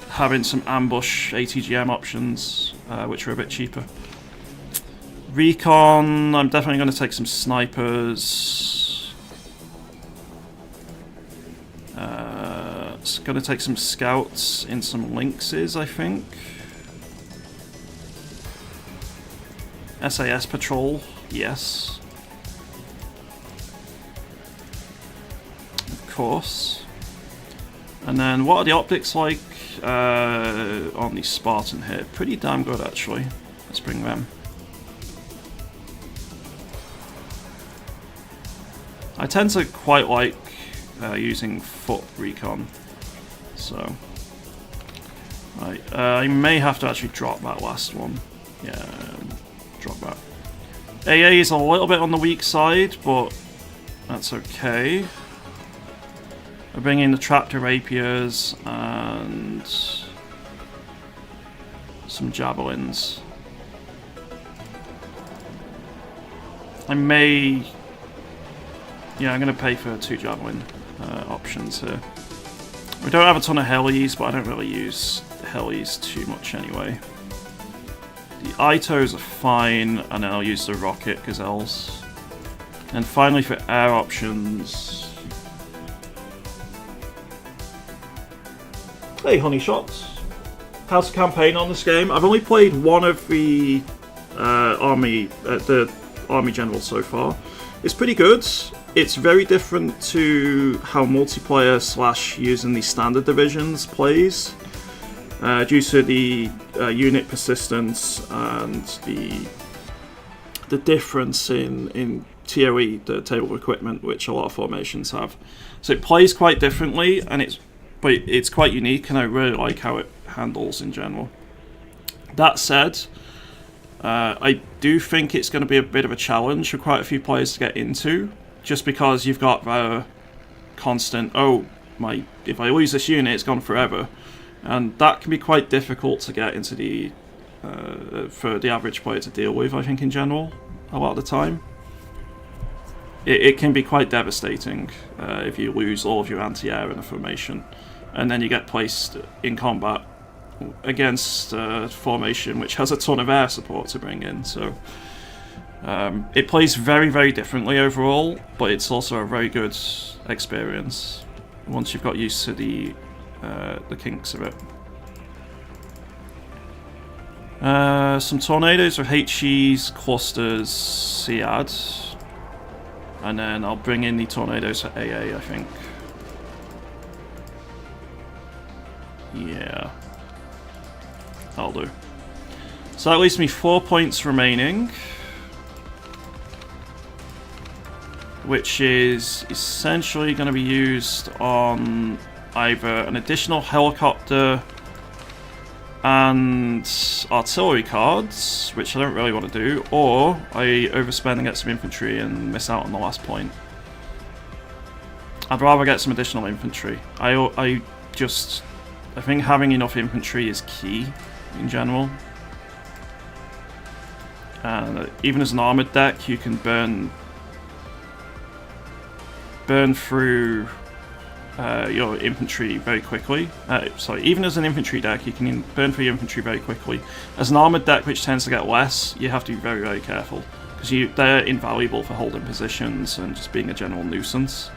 having some ambush ATGM options, which are a bit cheaper. Recon, I'm definitely going to take some snipers. It's going to take some scouts in some lynxes, I think. SAS patrol, yes. Of course. And then what are the optics like on the Spartan here? Pretty damn good, actually. Let's bring them. I tend to quite like using foot recon, so right. I may have to actually drop that last one. Yeah, drop that. AA is a little bit on the weak side, but that's okay. We're bringing the Tractor Rapiers and some Javelins. I may... Yeah, I'm going to pay for 2 Javelin options here. We don't have a ton of Helis, but I don't really use Helis too much anyway. The Itos are fine, and then I'll use the Rocket Gazelles. And finally for air options... Hey Honey Shots! How's the campaign on this game? I've only played one of the army generals so far. It's pretty good. It's very different to how multiplayer / using the standard divisions plays, due to the unit persistence and the difference in TOE, the table of equipment, which a lot of formations have. So it plays quite differently, and it's quite unique, and I really like how it handles in general. That said, I do think it's going to be a bit of a challenge for quite a few players to get into, just because you've got the constant, if I lose this unit, it's gone forever, and that can be quite difficult to get into the for the average player to deal with. I think in general, a lot of the time, it can be quite devastating if you lose all of your anti-air in a formation, and then you get placed in combat against a formation which has a ton of air support to bring in. So it plays very, very differently overall, but it's also a very good experience once you've got used to the kinks of it. Some tornadoes or HEs, clusters, SEAD, and then I'll bring in the tornadoes for AA, I think. Yeah, that'll do. So that leaves me 4 points remaining, which is essentially going to be used on either an additional helicopter and artillery cards, which I don't really want to do, or I overspend and get some infantry and miss out on the last point. I'd rather get some additional infantry. I think having enough infantry is key in general. And even as an armoured deck, you can burn through your infantry very quickly. Even as an infantry deck, you can burn through your infantry very quickly. As an armoured deck, which tends to get less, you have to be very, very careful, because they're invaluable for holding positions and just being a general nuisance.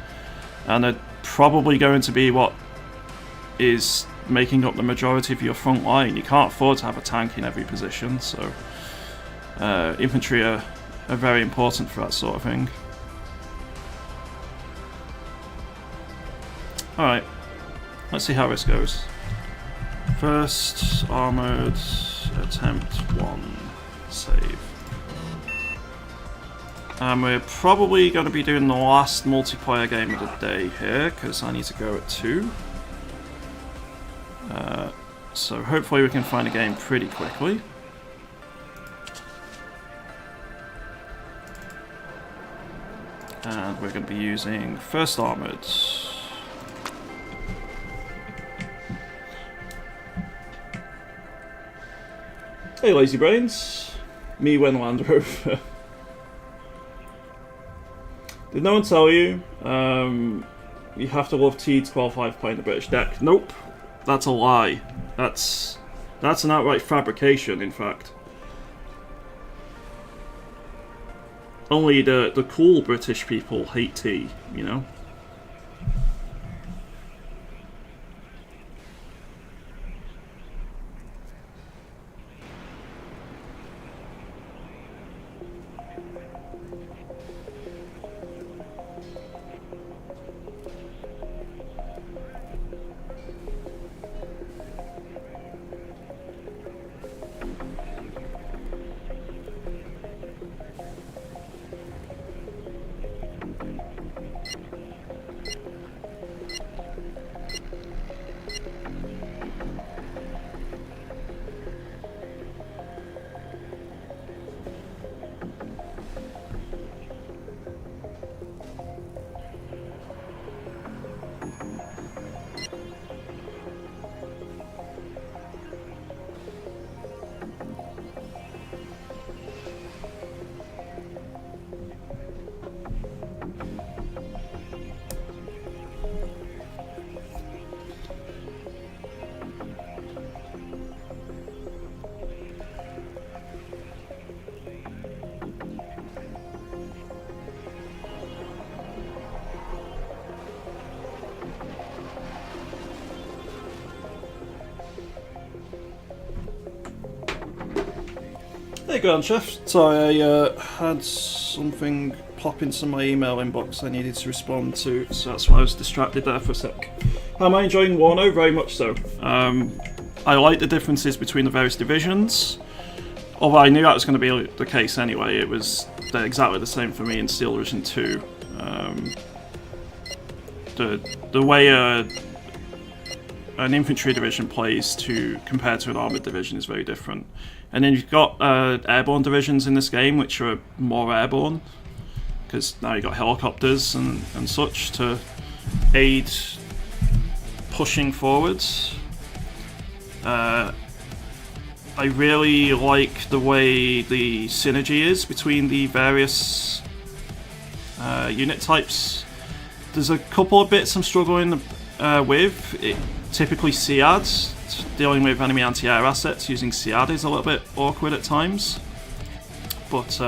And they're probably going to be what is making up the majority of your front line. You can't afford to have a tank in every position, so infantry are very important for that sort of thing. Alright, let's see how this goes. First armoured attempt 1 save. And we're probably going to be doing the last multiplayer game of the day here, because I need to go at 2. So hopefully we can find a game pretty quickly. And we're going to be using First Armoured. Hey Lazy Brains, me when Land Rover. Did no one tell you you have to love tea to qualify for playing the British deck? Nope, that's a lie. That's an outright fabrication, in fact. Only the cool British people hate tea, you know? Hey, Grand Chef. Sorry, I had something pop into my email inbox I needed to respond to, so that's why I was distracted there for a sec. How am I enjoying WARNO? Very much so. I like the differences between the various divisions, although I knew that was going to be the case anyway. It was exactly the same for me in Steel Division 2. The way an infantry division plays compared to an armoured division is very different. And then you've got airborne divisions in this game, which are more airborne, because now you've got helicopters and such to aid pushing forwards. I really like the way the synergy is between the various unit types. There's a couple of bits I'm struggling with. Typically SEAD, dealing with enemy anti-air assets using SEAD is a little bit awkward at times. But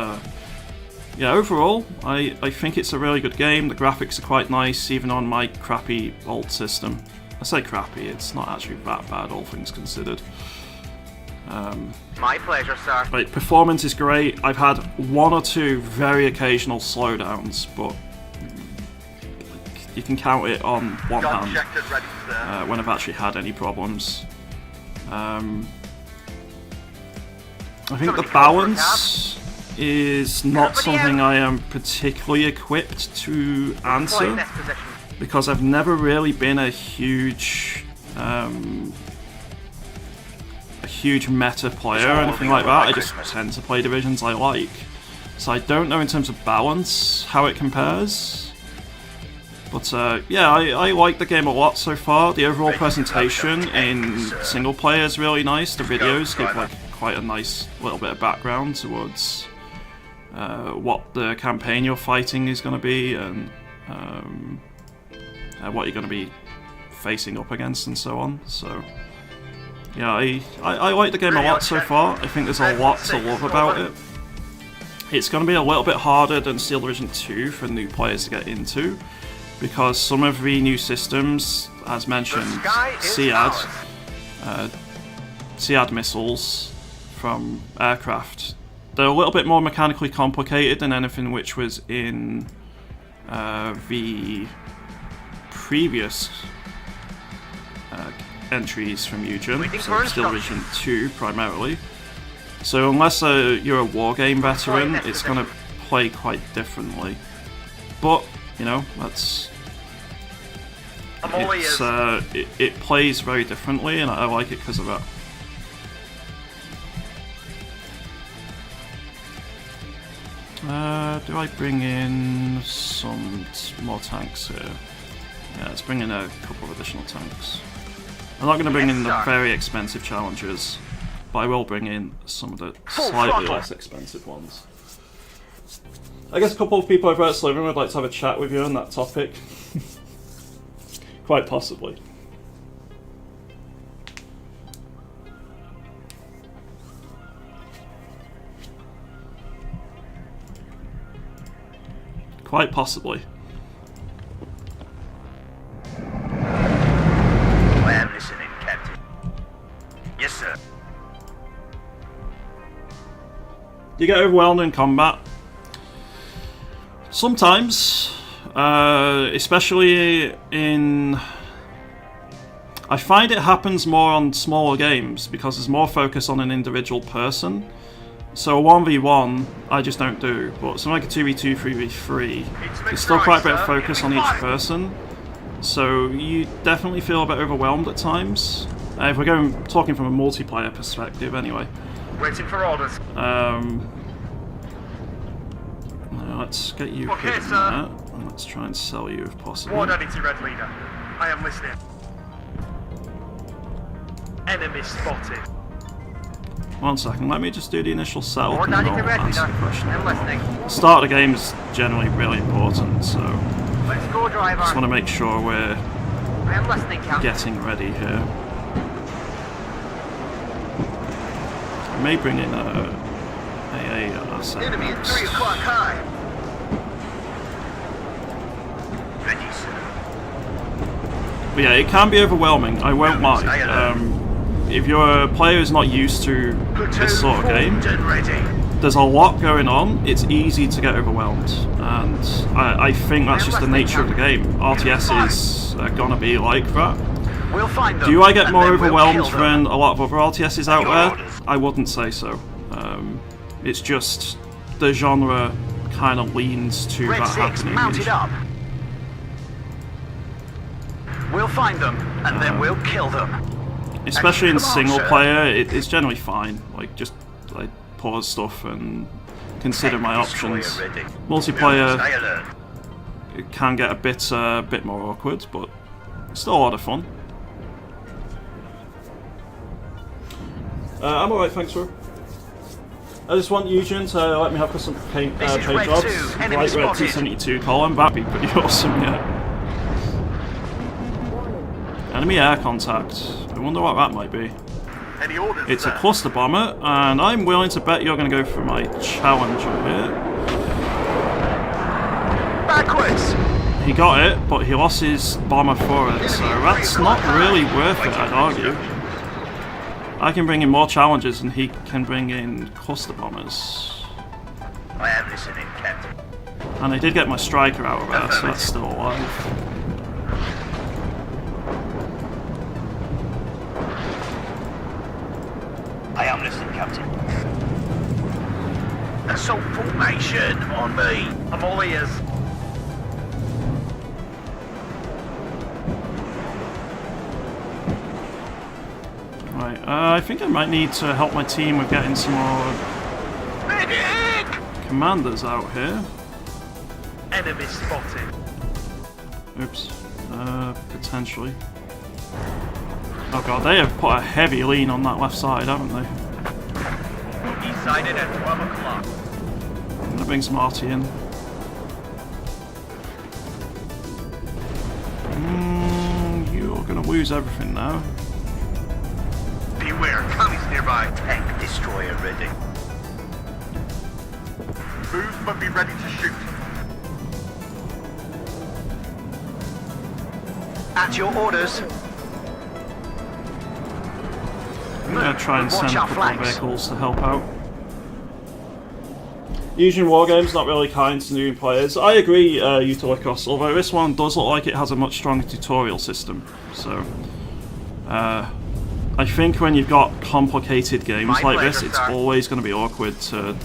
yeah, overall, I think it's a really good game. The graphics are quite nice, even on my crappy old system. I say crappy, it's not actually that bad, all things considered. My pleasure, sir. Like, performance is great. I've had one or two very occasional slowdowns, but you can count it on one Gun hand checked and ready, sir. when I've actually had any problems. I think the balance is not something I am particularly equipped to Deploy answer, this position. because I've never really been a huge meta player or anything like that. I just tend to play divisions I like. So I don't know in terms of balance how it compares. But yeah, I like the game a lot so far. The overall presentation in single player is really nice. The videos give like quite a nice little bit of background towards what the campaign you're fighting is going to be, and what you're going to be facing up against and so on. So yeah, I like the game a lot so far. I think there's a lot to love about it. It's going to be a little bit harder than Steel Division 2 for new players to get into, because some of the new systems, as mentioned, SEAD missiles from aircraft, they're a little bit more mechanically complicated than anything which was in the previous entries from Eugen, so Steel Division 2 primarily. So unless you're a wargame veteran, it's going to play quite differently. But, you know, that's I'm all ears. It plays very differently, and I like it because of that. Do I bring in some more tanks here? Yeah, let's bring in a couple of additional tanks. I'm not going to bring in the very expensive challengers, but I will bring in some of the slightly less expensive ones. I guess a couple of people over at Slytherin would like to have a chat with you on that topic. Quite possibly. Quite possibly. I am listening, Captain. Yes, sir. Do you get overwhelmed in combat? Sometimes. Especially in... I find it happens more on smaller games because there's more focus on an individual person. So a 1v1 I just don't do, but something like a 2v2, 3v3, there's still quite a bit of focus on each person. So you definitely feel a bit overwhelmed at times. If we're talking from a multiplayer perspective anyway. Waiting for orders. Let's get you Okay, hidden sir. there, and let's try and sell you if possible. Ward Identity Red Leader. I am listening. Enemy spotted. One second, let me just do the initial setup Ward and then Identity I'll Red answer Leader. the question. I'm listening. The start of the game is generally really important, so Let's go, driver. just want to make sure we're I am listening, Captain. getting ready here. I may bring in a AA asset Enemy at next. 3 o'clock high. Ready, sir. But yeah, it can be overwhelming, I won't lie. If you're a player who's not used to this sort of game, Platoon formed and ready. there's a lot going on, it's easy to get overwhelmed, and I think that's just the nature of the game. RTS is gonna be like that. We'll find them. Do I get and more then we'll overwhelmed kill them. than a lot of other RTSs out Your there? orders. I wouldn't say so. It's just the genre kind of leans to Red that 6 happening. mounted up. We'll find them, and then we'll kill them. Especially in Come on, single sir. player, it's generally fine. Like, just like pause stuff and consider my options. Destroyer ready. Multiplayer, Stay alert. it can get a bit more awkward, but it's still a lot of fun. I'm alright, thanks, bro. I just want Eugen to let me have some paint This is Red jobs. 2, enemy Right, Red spotted. 272 column, that'd be pretty awesome, yeah. Warning. Enemy air contact. I wonder what that might be. Any orders, It's a sir? cluster bomber, and I'm willing to bet you're going to go for my challenger here. Backwards! He got it, but he lost his bomber for it, so that's not really worth it, I'd argue. I can bring in more challenges and he can bring in cluster bombers. I am listening, Captain. And I did get my striker out of there, so that's still alive. I am listening, Captain. Assault formation on me. I'm all ears. Right, I think I might need to help my team with getting some more Medic! commanders out here. Enemy spotted. Oops. Potentially. Oh god, they have put a heavy lean on that left side, haven't they? Decided at 12 o'clock. I'm gonna bring some RT in. You're gonna lose everything now. Beware, commies nearby. Tank destroyer ready. Booth must be ready to shoot. At your orders. I'm gonna try and Watch send a our couple of flanks. vehicles to help out. Eugen Wargame's not really kind to new players. I agree, Utilikos, although this one does look like it has a much stronger tutorial system. So, I think when you've got complicated games My like pleasure, this, it's sir. always going to be awkward to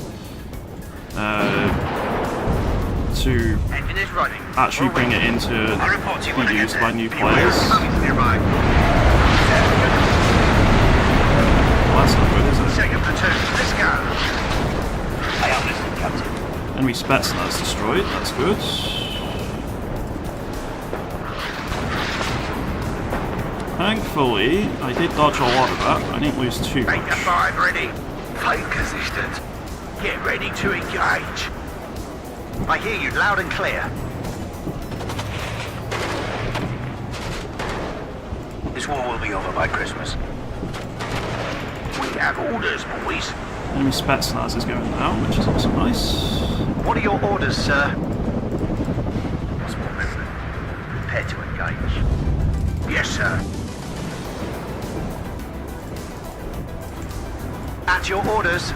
to Engine is running. actually bring it into I'll report to you when I be get used there. by new Beware players. of zombies nearby. Well, that's not good, is it? Second platoon, let's go. I am listening, Captain. Enemy Spetsnaz destroyed, that's good. Thankfully, I did dodge a lot of that, I didn't lose too Beta much. 5 ready. Fight consistent. Get ready to engage. I hear you loud and clear. This war will be over by Christmas. We have orders, boys. Enemy Spetsnaz is going down, which is also nice. What are your orders, sir? Prepare to engage. Yes, sir. At your orders.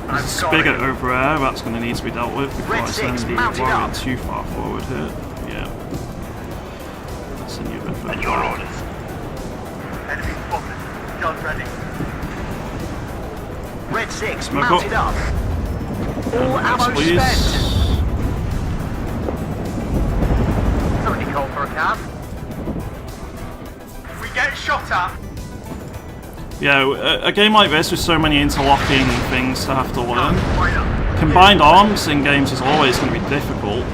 There's a spigot over there, that's going to need to be dealt with before Red I send 6, the mounted warrior up. too far forward here. Yeah. Let's send you a bit further. And your orders. Enemy spotted. Gun ready. Red 6, Smoke mounted up. up. All Yes, ammo please. spent. Somebody call for a cab. If we get shot at. Yeah, a game like this with so many interlocking things to have to learn. Why not? Combined arms in games is always going to be difficult.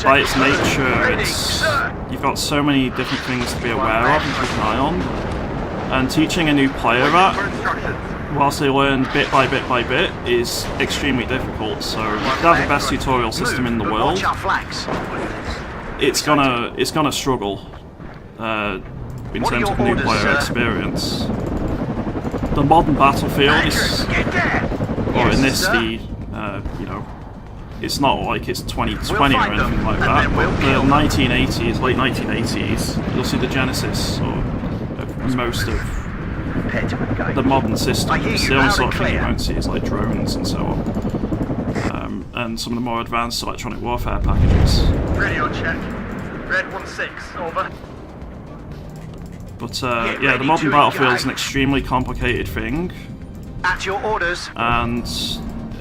By its nature, you've got so many different things to be aware of and keep an eye on. And teaching a new player that, whilst they learn bit by bit by bit, is extremely difficult. So you could have the best tutorial system in the world, Watch our flanks. it's gonna struggle in What are terms your of new orders, player sir? experience. The modern battlefield is, Get there. or in Yes, this, sir. you know, it's not like it's 2020 or find them, anything like and that, then we'll but kill the them. 1980s, late 1980s, you'll see the genesis of most of Prepare to engage. the modern I hear systems. you The only loud sort and of thing you clear. won't see is like drones and so on. And some of the more advanced electronic warfare packages. Radio check. Red 1-6, over. But Get yeah, the ready modern to battlefield is an engage. extremely complicated thing At your orders. and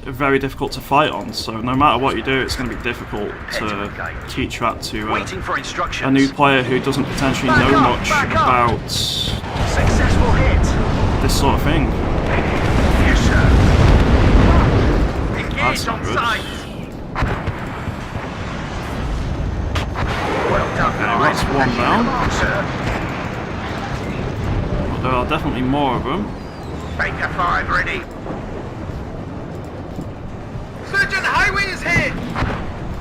very difficult to fight on. So no matter what you do, it's going to be difficult to teach that to Waiting for instructions. a new player who doesn't potentially Back know up, much back up. about Successful hit. this sort of thing. Yes, sir. That's Engaged not on good. sight. Well done, Okay, guys. that's one down. Come on, sir. There are definitely more of them. Baker 5 ready. Surgeon, highway is hit.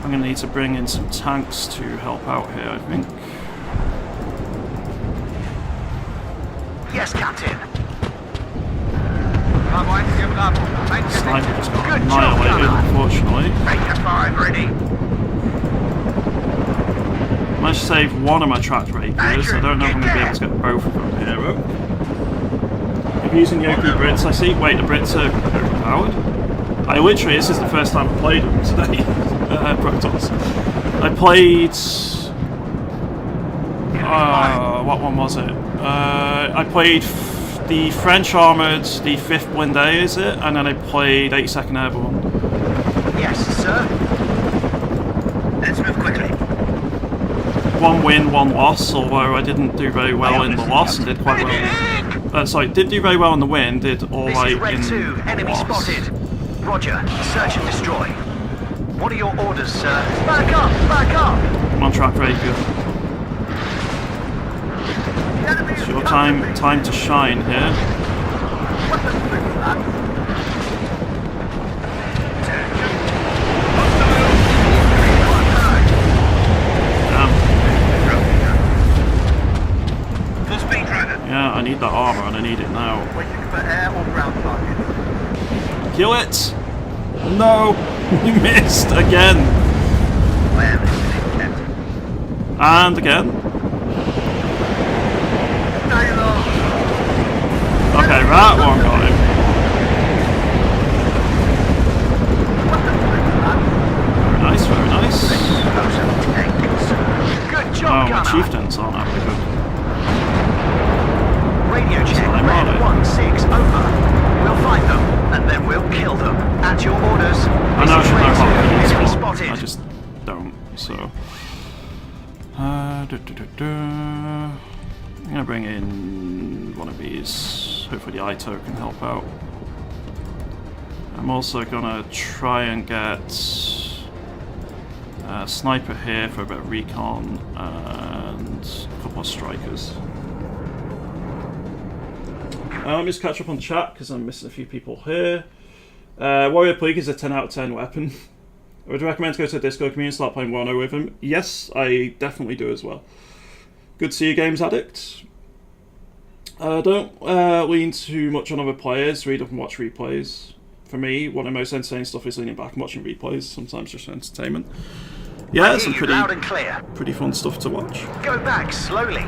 I'm going to need to bring in some tanks to help out here, I think. Yes, Captain. Sniper just got Good job, annihilated, Gunner. unfortunately. Baker 5 ready. Managed to save one of my tracked rapiers. I don't know if I'm going to be able to get both of them here. I'm using the OP Brits, I see. Wait, the Brits are overpowered? I literally, this is the first time I played them today. Protons. I played... what one was it? I played the French Armoured, the 5th Blindé, is it? And then I played 82nd Airborne. Yes, sir. Let's move quickly. One win, one loss, although I didn't do very well in the loss and did quite well. Sorry, did do very well in the win, did This alright is Red in 2, the enemy loss. spotted. Roger, search and destroy. What are your orders, sir? Back up, back up! I'm on track rapier. The enemy It's is your coming. time to shine here. Weapons fix that. Full speed, driver. Yeah, I need that armor and I need it now. Waiting for air or ground target. Kill it! No! You missed again! I am listening, Captain. And again. Stay low. Okay, that one got him. Very nice, very nice. Good Oh, job, my Gunner. chieftains aren't having a good. Radio check, I'm on Red it. 1-6, over. We'll find them. and then we'll kill them. At your orders. I know I should know how to Enemy use it, spotted. I just don't, so... I'm gonna bring in one of these. Hopefully the ITO can help out. I'm also gonna try and get a sniper here for a bit of recon and a couple of strikers. Let me just catch up on chat because I'm missing a few people here. Warrior Plague is a 10 out of 10 weapon. I would recommend to go to the Discord community and start playing WARNO with him. Yes, I definitely do as well. Good to see you, Games Addict. Don't lean too much on other players. Read up and watch replays. For me, one of the most entertaining stuff is leaning back and watching replays. Sometimes just for entertainment. Yeah, it's some loud and clear. pretty fun stuff to watch. Go back slowly.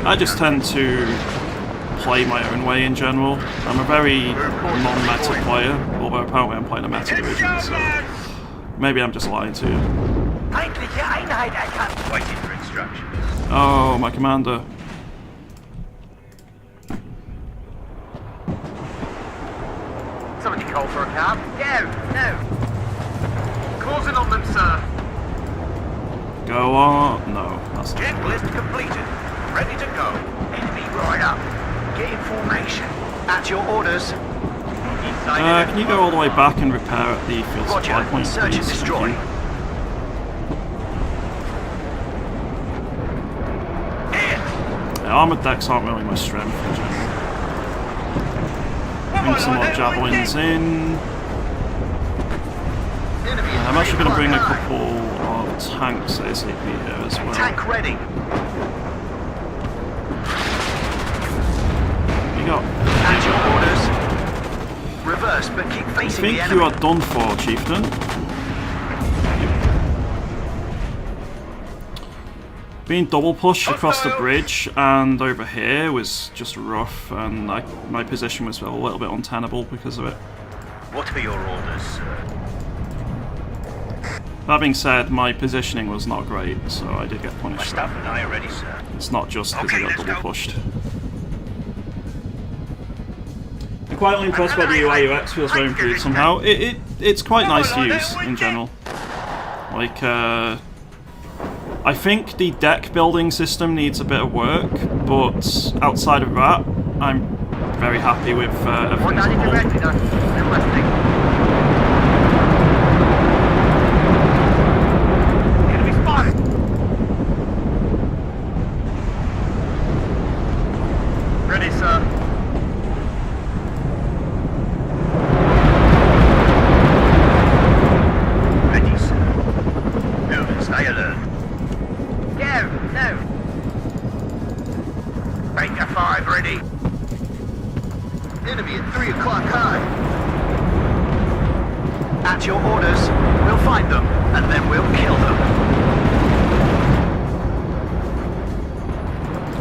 I just tend to play my own way in general. I'm a very non-meta player, although apparently I'm playing a meta division, so maybe I'm just lying to you. Feindliche Einheit erkannt. Waiting for instructions. Oh, my commander. Somebody call for a cab? No. Closing on them, sir. Go on. No, that's not. Checklist completed. Ready to go. Enemy right up. Get in formation. At your orders. Can you go all the way back and repair at the field supply Roger. point, Search and please? destroy. Thank you. Yeah, armoured decks aren't really my strength in general. Bring some more javelins in. I'm actually going to bring a couple of tanks ASAP here as well. Tank ready. You got. At your orders. Reverse, but keep I facing think the enemy. you are done for, Chieftain. Being double pushed across the bridge and over here was just rough, and my position was a little bit untenable because of it. What are your orders, sir? That being said, my positioning was not great, so I did get punished. Staff and I are ready, sir. It's not just because I got let's double go. pushed. I'm quietly impressed by the UI UX, feels very improved somehow. It's quite nice to use in general. Like, I think the deck building system needs a bit of work, but outside of that, I'm very happy with everything as a whole. Enemy spotted. Ready, sir. Ready, sir. No, stay alert. No. Baker 5 ready. Enemy at 3 o'clock high. At your orders, we'll find them, and then we'll kill them.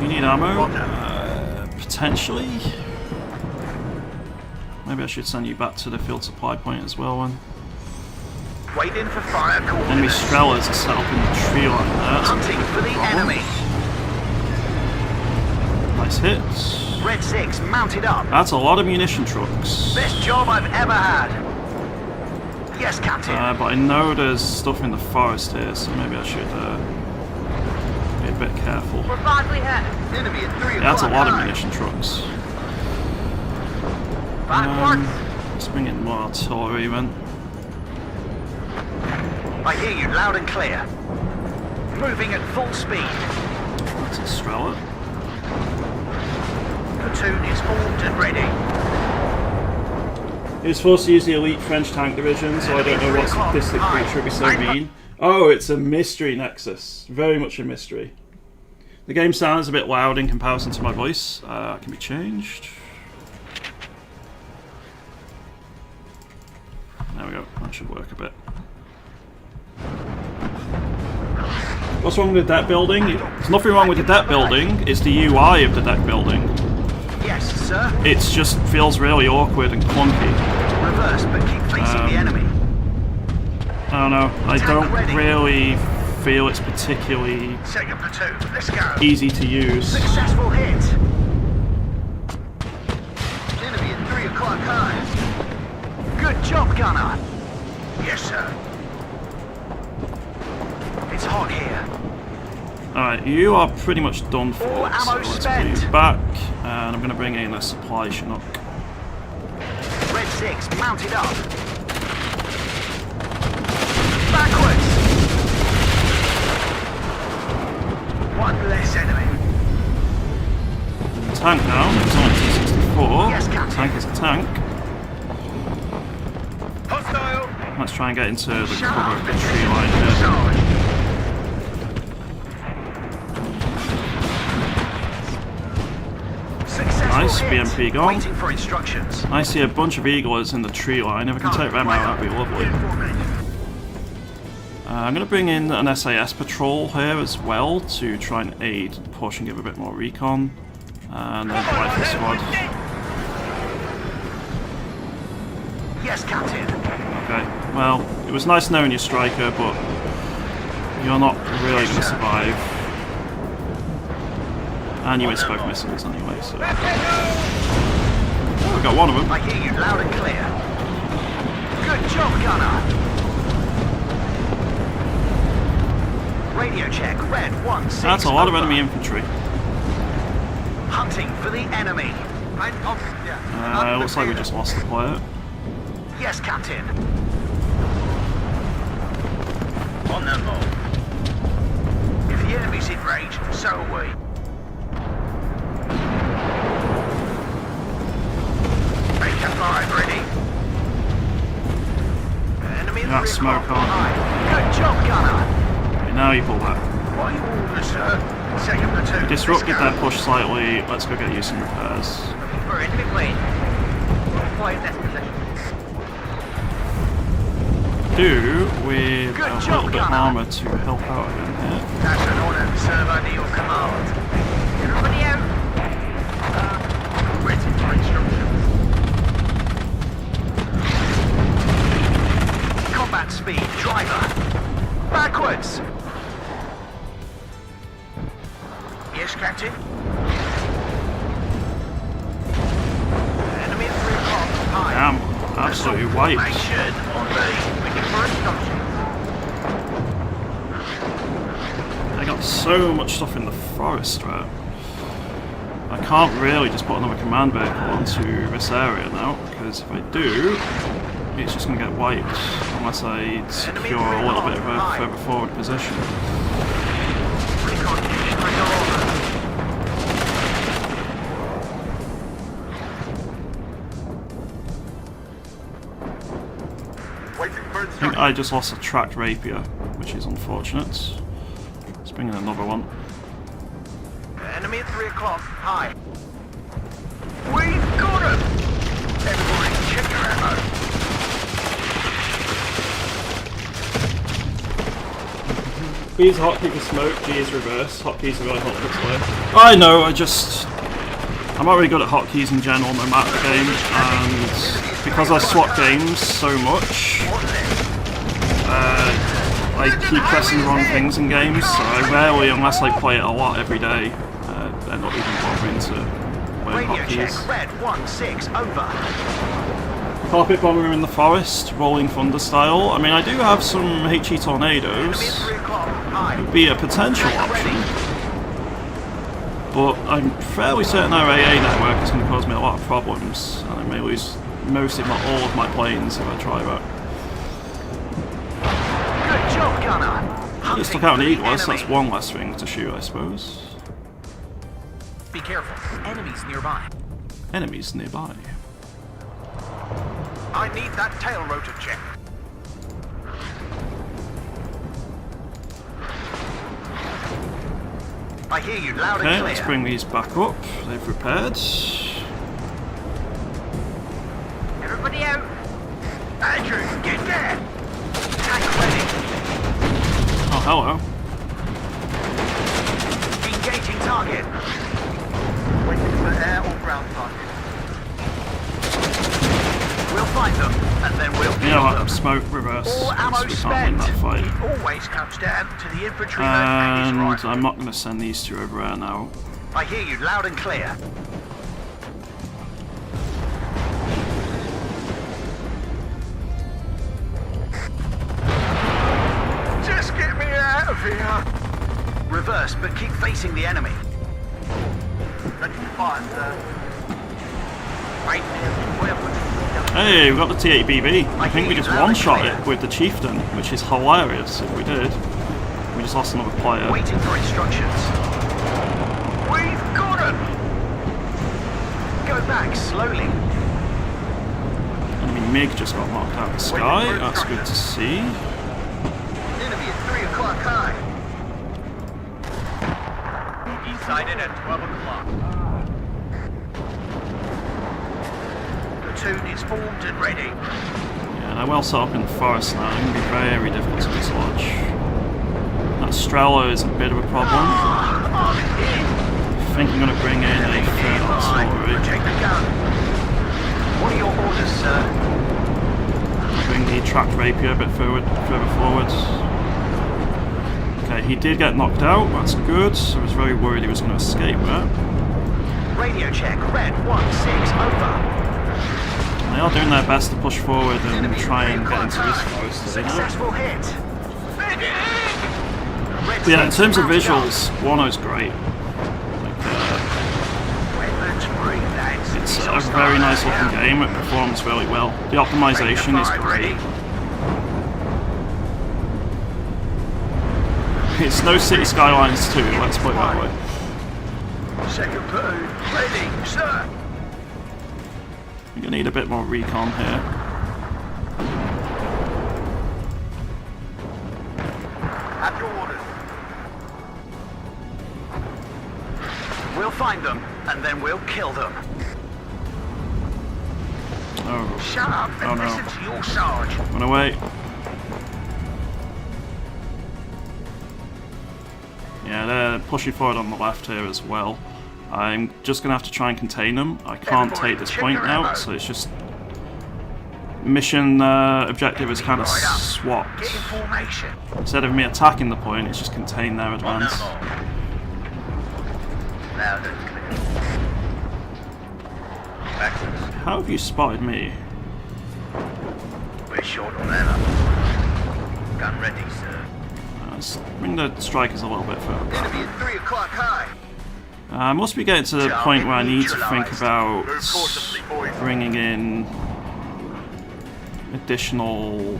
You need ammo? Potentially? Maybe I should send you back to the field supply point as well then. Waiting for fire Enemy coordinates. Strellas are set up in the tree line there. That's a Hunting for the problem. enemy. Nice hits. Red 6 mounted up. That's a lot of munition trucks. Best job I've ever had. Yes, Captain. But I know there's stuff in the forest here, so maybe I should be a bit careful. We're badly hit. Enemy at 3 Yeah, that's a lot of high. munition trucks. Backwards. Let's bring in more artillery then. I hear you loud and clear. Moving at full speed. That's a Strela. Platoon is formed and ready. He was forced to use the elite French tank division, so I don't know what sadistic creature would be so mean. Oh, it's a mystery nexus. Very much a mystery. The game sounds a bit loud in comparison to my voice. That can be changed. There we go. That should work a bit. What's wrong with the deck building? There's nothing wrong with the deck building. It's the UI of the deck building. Yes, sir. It just feels really awkward and clunky. Reverse, but keep facing the enemy. I don't know. I don't really feel it's particularly Second platoon, let's go. easy to use. Successful hit. clock, huh? Good job, gunner. Yes, sir. It's hot here. Alright, you are pretty much done for. All So ammo let's spent. put you back, and I'm going to bring in a supply Chinook. Red 6, mounted up. Backwards. One less enemy. Tank now, it's on T64. Yes, Captain. Tank is a tank. Hostile. Let's try and get into the Shut cover up. of the tree line here. Sorry. Successful Nice, hit. BMP gone. Waiting for instructions. I see a bunch of eagles in the tree line. If we can take them out, that'd be lovely. I'm going to bring in an SAS patrol here as well to try and aid the push and give a bit more recon. And then rifle squad. Yes, Captain. Okay, well, it was nice knowing your striker, but you're not really going to survive. And you missed both missiles anyway, so... Oh, we got one of them. I hear you loud and clear. Good job, gunner. Radio check, red 1-6. That's a lot of over. enemy infantry. Hunting for the enemy. Looks like we just lost the player. Yes, Captain. On the move. If the enemy's in range, so are we. Make a 5 ready. Enemy in That 3 smoke o'clock on. behind. Good job, gunner. Okay, now you pull back. What order, sir? Second platoon. You disrupted let's go. their push slightly. Let's go get you some repairs. For enemy plane. Quiet that position. Do with Good a job, little bit gunner. armor to help out again here. That's an order, serve under your command. Everybody out. Waiting for instructions. Combat speed, driver. Backwards. Yes, Captain. Enemy at 3 o'clock. High. Damn, absolutely wiped. Formation on me. Waiting for instructions. They got so much stuff in the forest, right? I can't really just put another command vehicle onto this area now, because if I do, it's just going to get wiped unless I secure a little bit of a further forward position. Recon unit under order. Waiting for I think instructions. I just lost a tracked rapier, which is unfortunate. Let's bring in another one. Enemy at 3 o'clock. High. We've got him! Everybody, check your ammo. B is hotkey for smoke, G is reverse. Hotkeys are really hot this way. I know, I'm not really good at hotkeys in general, no matter the game, and because I swap games so much, I keep pressing the wrong things in games, so I rarely, unless I play it a lot every day, end up even bothering to learn Radio check, hotkeys. red 1-6, over. Carpet bomber in the forest, rolling thunder style. I mean, I do have some HE Enemy at tornadoes. 3 o'clock. High. Would be a potential option, but I'm fairly certain our AA network is going to cause me a lot of problems, and I may lose most, if not all, of my planes if I try that. Good job, gunner. I just took out an eagle, so that's one less thing to shoot, I suppose. Be careful. Enemies nearby. Enemies nearby. I need that tail rotor check. I hear you loud Okay, and let's clear. bring these back up. They've repaired. Everybody out. Andrew, get there. Tank ready. Oh, hello. Engaging target. Waiting for air or ground target. We'll find them, and then we'll You kill know what? them. Smoke reverse. All ammo because we can't win spent. that fight. It always comes down to the infantryman and his And rifle. I'm not going to send these two over there now. I hear you loud and clear. here. Reverse, but keep facing the enemy. Ready to fire, sir. Right there. Hey, we got the T-80BB. I think we just one-shot it with the Chieftain, which is hilarious if we did. We just lost another player. Waiting for instructions. We've got him! Go back slowly. Enemy MiG just got knocked out of the sky. That's good to see. Enemy at 3 o'clock high. He sighted at 12 o'clock. Platoon is formed and ready. Yeah, they're well set up in the forest now. It's going to be very difficult to dislodge. That Strela is a bit of a problem. I think I'm going to bring in a third artillery. Check the gun. What are your orders, sir? Bring the tracked rapier a bit further forward. Okay, he did get knocked out. That's good. I was very worried he was going to escape that. Radio check. Red 1-6 over. They are doing their best to push forward and try and get into this forest. Successful hit. But yeah, in terms of visuals, WARNO's great. It's a very nice looking game, it performs really well. The optimization is great. It's no City Skylines 2, let's put it that way. Second platoon, ready, sir. You're gonna need a bit more recon here. Have your orders. We'll find them, and then we'll kill them. Oh, Shut up and no. listen to your sarge. Run away. Yeah, they're pushing forward on the left here as well. I'm just going to have to try and contain them. I can't take this point now, so it's just... Mission objective is kind of swapped. Get in formation. Instead of me attacking the point, it's just contain their advance. Loud and clear. Excellent. How have you spotted me? We're short on ammo. Gun ready, sir. Let's bring the strikers a little bit further back. Enemy at 3 o'clock high. I must be getting to the point where I need to think about bringing in additional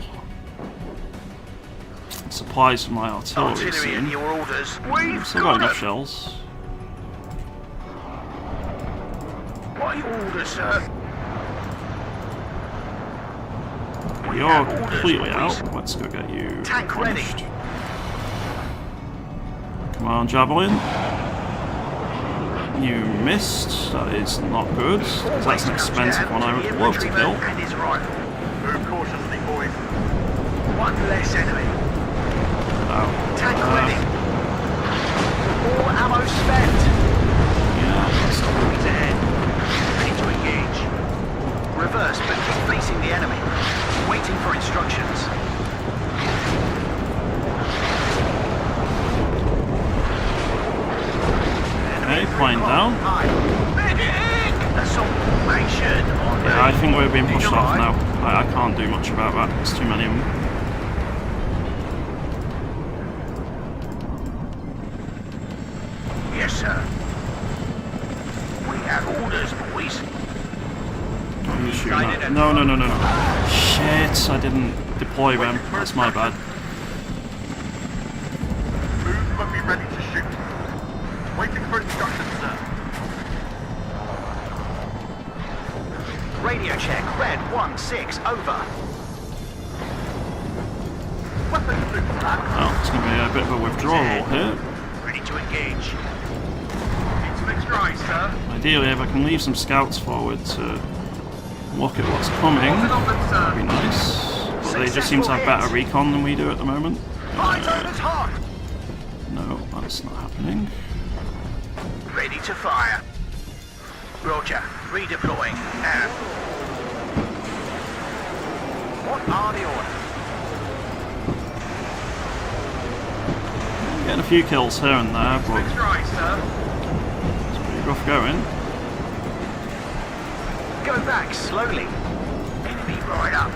supplies for my artillery Artillery in soon. your orders. I've We've still got enough them. shells. What are your orders, sir? We You're have orders, completely boys. out. Let's go get you Tank ready. replenished. Come on, Javelin. You missed. That is not good. 'Cause that's an expensive one I would love to kill. And his rifle. Move cautiously, boys. One less enemy. Oh. Tank ready. All ammo spent. Yeah, that's not good. Enemies ahead. Ready to engage. Reverse, but keep facing the enemy. Waiting for instructions. Okay, plane down. Assault formation on Yeah, I think we're being pushed off now. I can't do much about that. There's too many of them. Yes, sir. We have orders, boys. Are you shooting at? No. Shit, I didn't deploy them. That's my bad. Move but be ready to shoot. Waiting for instructions, sir. Radio check, red 1-6, over. Weapons loose, lad. Well, it's going to be a bit of a withdrawal here. Ready to engage. Need to extry, sir. Ideally, if I can leave some scouts forward to look at what's coming, that'd be nice. But they just seem to have better recon than we do at the moment. Eyes on us hot. No, that's not happening. Ready to fire. Roger. Redeploying. Now. What are the orders? Getting a few kills here and there, but Extry, sir. it's pretty rough going. Go back slowly. Enemy right up.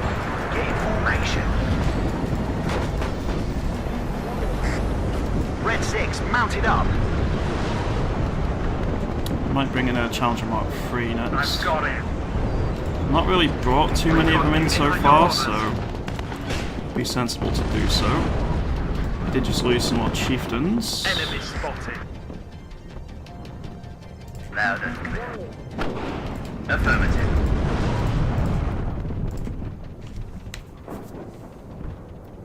Get in formation. Z6 mounted up. Might bring in a Challenger Mark III I've next. got it. Not really brought too many of them in so far, so it'd be sensible to do so. I did just lose some more chieftains. Enemy spotted. Loud and clear. Affirmative.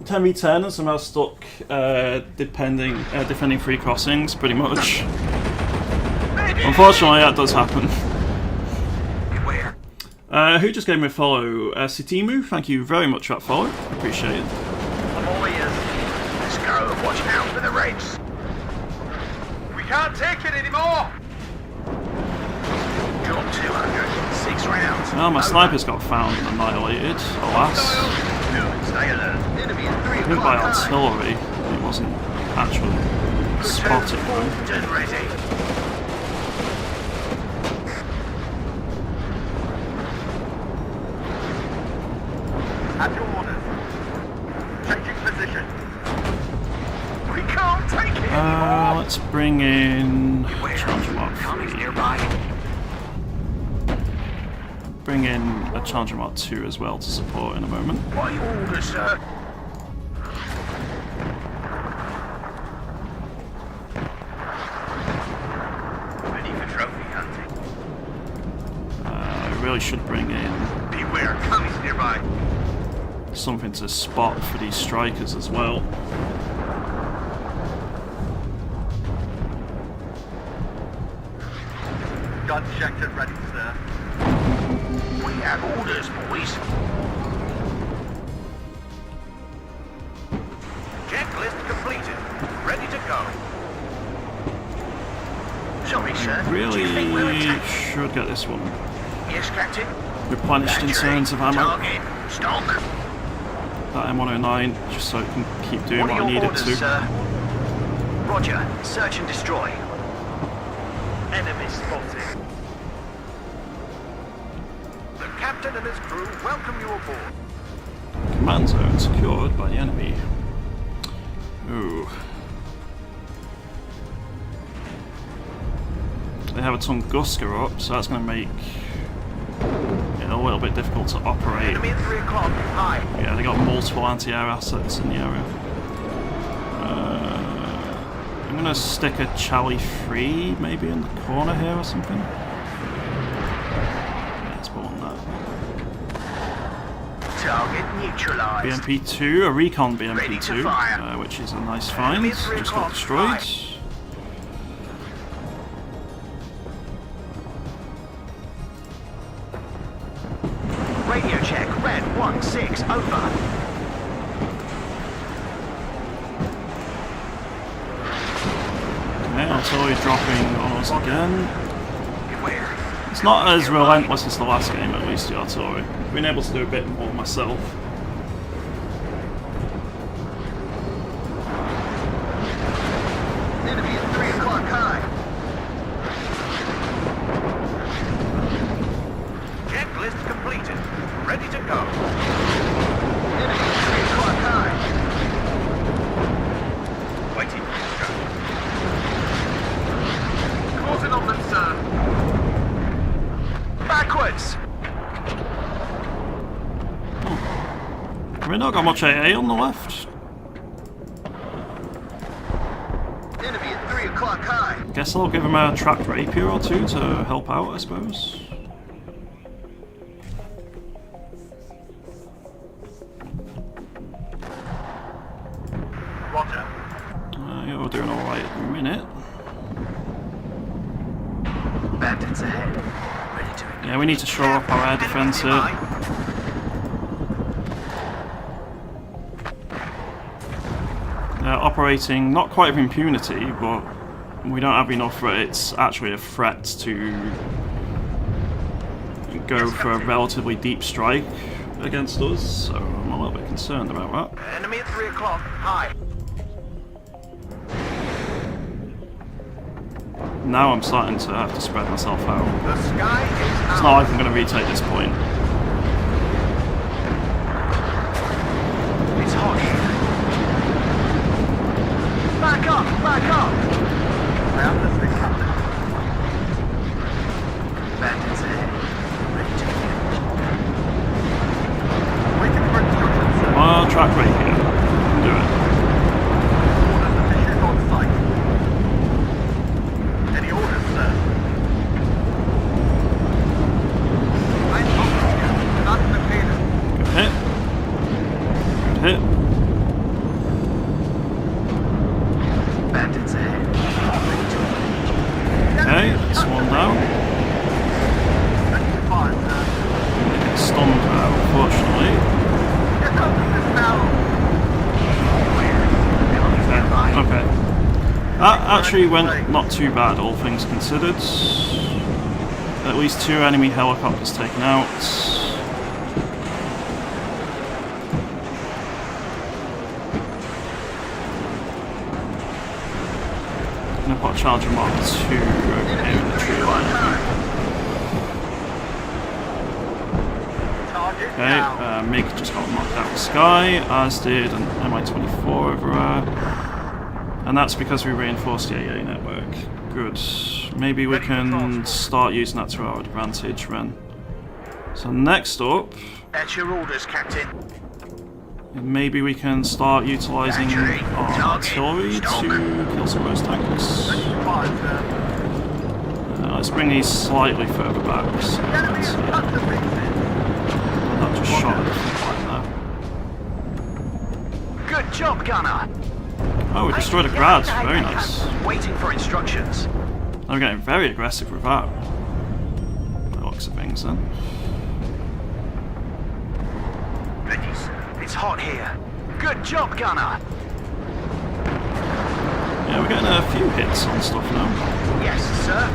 Ten v 10 and somehow stuck defending free crossings, pretty much. Unfortunately, that does happen. Beware. Who just gave me a follow? Sitimu, thank you very much for that follow. Appreciate it. I'm all ears. Let's go. Watch out for the Reds. We can't take it anymore. Got 200. 6 rounds. Well, my snipers got found and annihilated, alas. Good. Stay alert. Enemy at 3 I think by o'clock. artillery, it wasn't actually spotted. Turn ready. At your orders. Changing position. We can't take it anymore. Let's bring in Challenger Mark Commies III. nearby. Bring in a Challenger Mark II as well to support in a moment. By your orders, sir. Ready for trophy hunting. I really should bring in Beware, commies nearby. something to spot for these strikers as well. Gun checked and ready, sir. We have orders, boys. Checklist completed. Ready to go. Sorry, sir. Do you think we're Really attacked? should get this one Yes, Captain. replenished in terms of ammo. Target. Stock. That M109, just so it can keep doing What what I are need your it orders, to. sir? Roger. Search and destroy. Enemy spotted. The captain and his crew welcome you aboard. Command zone secured by the enemy. Ooh. They have a Tunguska up, so that's going to make it a little bit difficult to operate. Enemy at 3 o'clock. High. Yeah, they got multiple anti-air assets in the area. I'm going to stick a Charlie 3 maybe in the corner here or something. Yeah, let's put one there. Target neutralized. BMP-2, a recon Ready to BMP-2, fire. which is a nice find. Enemy at 3 Just got o'clock. destroyed. Radio check. Red 1-6. Over. Okay, artillery dropping on us again. Beware. It's not as relentless as the last game, at least, the artillery. I've been able to do a bit more myself. Enemy at 3 o'clock. High. Checklist completed. Ready to go. Enemy at 3 o'clock. High. Waiting for the Closing on them, sir. Backwards. Have we not got much AA on the left? Enemy at 3 o'clock. High. Guess I'll give him a tracked rapier or two to help out, I suppose. Roger. You're doing alright at the minute. Bandits ahead. Ready to engage. Yeah, we need to shore up our air defense here. Operating not quite with impunity, but we don't have enough where it's actually a threat to go for a relatively deep strike against us, so I'm a little bit concerned about that. Enemy at 3 o'clock. High. Now I'm starting to have to spread myself out. The sky is It's out. not like I'm going to retake this point. It's hot here. Back up. back up! I understand, Captain. Bandits ahead. Ready to engage. Waiting for instructions, sir. Well, track right here. Do it. Orders have issued on site. Any orders, sir? I'm not the payload. Good hit. Good hit. Bandits ahead. Ready to engage. Okay, this one down. Ready to fire, sir. Get stunned now, unfortunately. Here comes this now. Okay. That actually went not too bad, all things considered. At least 2 enemy helicopters taken out. I'm gonna put a Challenger Mark 2 over here in the tree line. Target Okay, down. MiG just got knocked out of the sky, as did an Mi-24 over there. And that's because we reinforced the AA network. Good. Maybe we can start using that to our advantage then. So next up, At your orders, Captain. maybe we can start utilising our artillery to kill some of those tanks. Ready to fire, sir. Let's bring these slightly further back. So Enemy is that cut to pieces. just shot at there. Good job, Gunner. Oh, we destroyed a grad. Very nice. Waiting for instructions. They're getting very aggressive with that. By the looks of things then. Ready, sir. It's hot here. Good job, Gunner. Yeah, we're getting a few hits on stuff now. Yes, sir.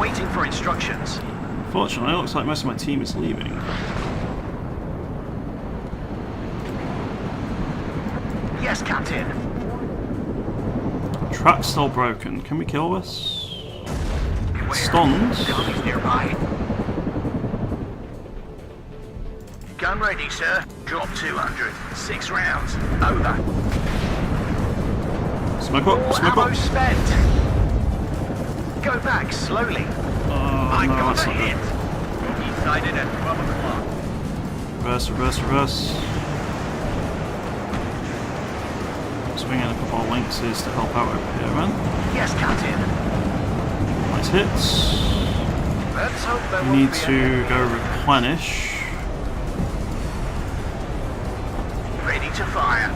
Waiting for instructions. Fortunately, it looks like most of my team is leaving. Yes, Captain. Track's still broken. Can we kill this? Beware. Stunned. Enemies nearby. Gun ready, sir. Drop 200. 6 rounds. Over. Smoke up, All smoke ammo up. spent. Go back slowly. I No, got that's a not hit. good. Bogey sighted at 12 o'clock. Reverse, reverse, reverse. Swinging a couple of lynxes to help out over here, man. Yes, Captain. Nice hits. Let's hope there We won't need be to any- go replenish. Ready to fire.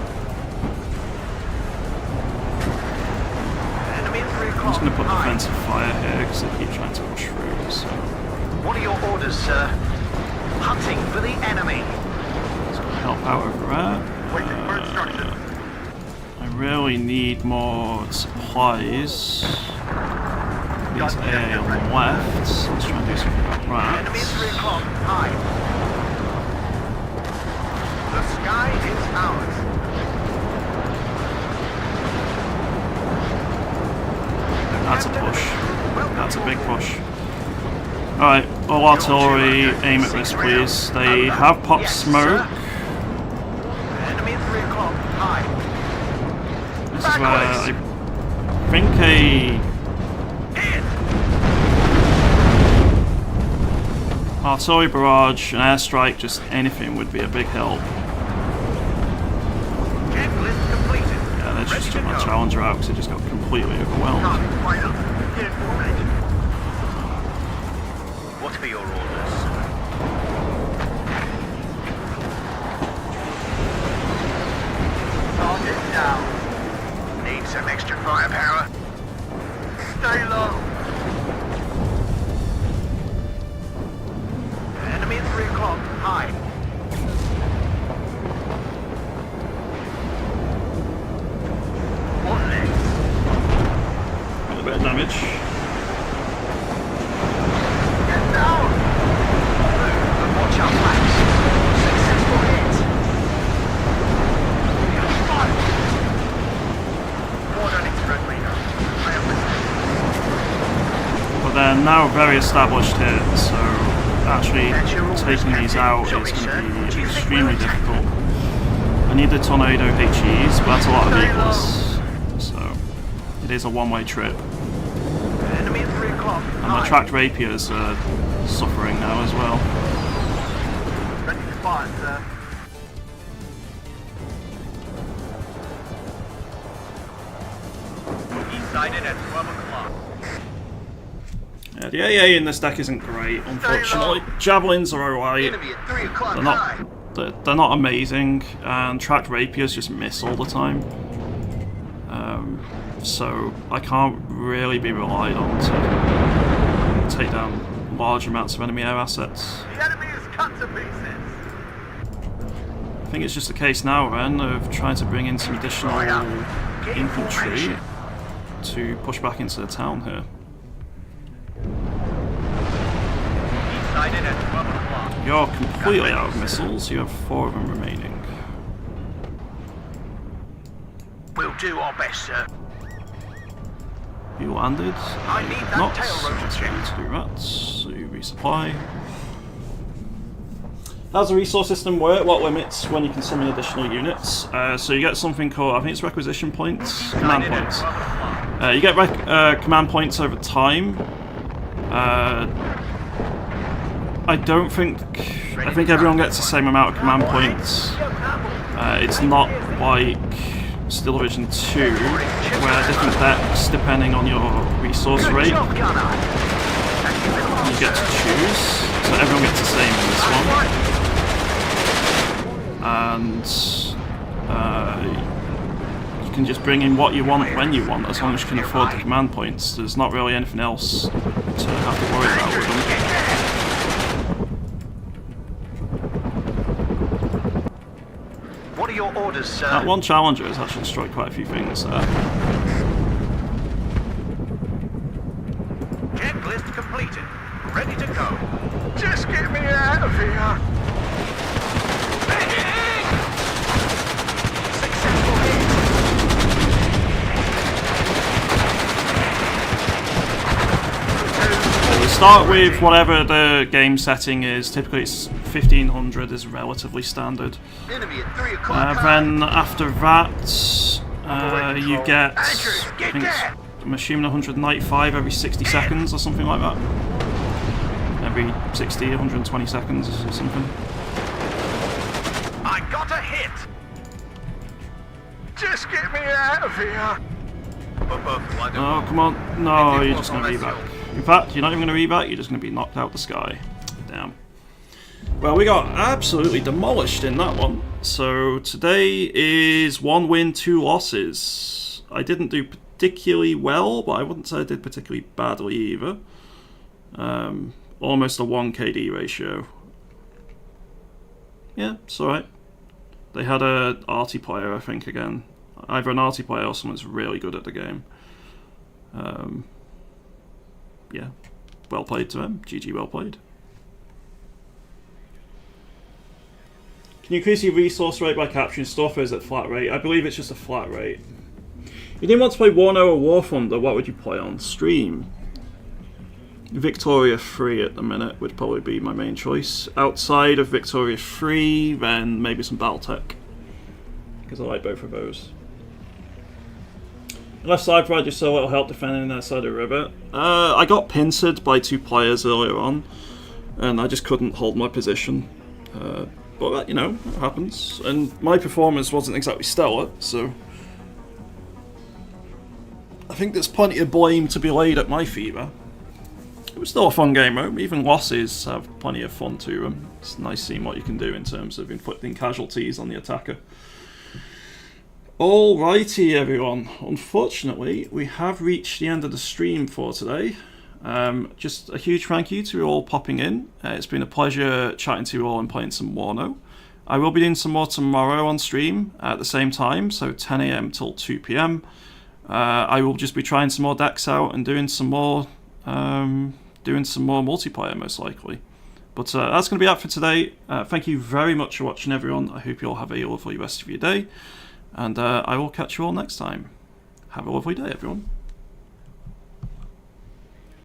Enemy at 3 I'm o'clock. just going to put High. defensive fire here because they keep trying to push through. So What are your orders, sir? Hunting for the enemy. it's going to help out over there. Waiting for instructions. I really need more supplies. These AA on the left. So let's try and do something about Enemy at 3 that. o'clock. High. The sky is ours. That's a push. That's a big push. Alright, all artillery, aim at this please. They have popped Yes, smoke. sir. Enemy at 3 o'clock. High. This is where Backwards. I think a Hit. artillery barrage, an airstrike, just anything would be a big help. Checklist completed. Yeah, they just Ready took to my go. Challenger out because it just got completely overwhelmed. Target fighter. Get formation. What are your orders? Target down. Need some extra firepower. Stay low. Enemy at 3 o'clock. High. What next? Got a bit of damage. Get down! Move and watch our flanks. Successful hit. Fire! More than express leader. I am listening. But they're now very established here, so actually taking these out is going to be extremely difficult. I need the Tornado HEs, but that's a lot of vehicles, so it is a one-way trip. Enemy at 3 o'clock. And my tracked rapiers are suffering now as well. Ready to fire, sir. He's sighted at 12 o'clock. Yeah, the AA in this deck isn't great, unfortunately. Javelins are alright. Enemy at 3 o'clock. They're not amazing, and tracked rapiers just miss all the time. So I can't really be relied on to take down large amounts of enemy air assets. The enemy is cut to pieces. I think it's just a case now, then, of trying to bring in some additional infantry to push back into the town here. He's sighted at 12 o'clock. You're completely out of missiles. You have 4 of them remaining. We'll do our best, sir. You landed. I need that Not. tail rotor Just check. need to do that. So you resupply. How does the resource system work? What limits when you can summon additional units? So you get something called, I think it's requisition points, command points. You get command points over time. I think everyone gets the same amount of command points. It's not like Steel Division 2, where different decks, depending on your resource rate, you get to choose. So everyone gets the same in this one. And you can just bring in what you want when you want, as long as you can afford the command points. There's not really anything else to have to worry about with them. What are your orders, sir? That one Challenger has actually destroyed quite a few things there. Checklist completed. Ready to go. Just get me out of here. Successful hit. We start with whatever the game setting is. Typically it's 1500 is relatively standard. Enemy at 3 o'clock. Then after that, you get, I think it's, I'm assuming 195 every 60 seconds or something like that. Every 60, 120 seconds or something. I got a hit. Just get me out of here. Oh, come on. No, you're just going to reback. In fact, you're not even going to reback, you're just going to be knocked out the sky. Damn. Well, we got absolutely demolished in that one. So today is 1 win, 2 losses. I didn't do particularly well, but I wouldn't say I did particularly badly either. Almost a 1 KD ratio. Yeah, it's alright. They had a arty player, I think, again. Either an arty player or someone that's really good at the game. Yeah, well played to them. GG, well played. Can you increase your resource rate by capturing stuff, or is it flat rate? I believe it's just a flat rate. If you didn't want to play WARNO or War Thunder, what would you play on stream? Victoria 3 at the minute would probably be my main choice. Outside of Victoria 3, then maybe some Battletech, because I like both of those. Left side provided so little help defending their side of the river. I got pincered by 2 players earlier on, and I just couldn't hold my position. But you know, it happens. And my performance wasn't exactly stellar, so I think there's plenty of blame to be laid at my feet there. It was still a fun game though. Even losses have plenty of fun to them. It's nice seeing what you can do in terms of inflicting casualties on the attacker. Alrighty everyone, unfortunately we have reached the end of the stream for today. Just a huge thank you to you all popping in. It's been a pleasure chatting to you all and playing some WARNO. I will be doing some more tomorrow on stream at the same time, so 10 AM till 2 PM. I will just be trying some more decks out and doing some more multiplayer most likely. But that's going to be it for today. Thank you very much for watching everyone. I hope you all have a lovely rest of your day. And I will catch you all next time. Have a lovely day, everyone.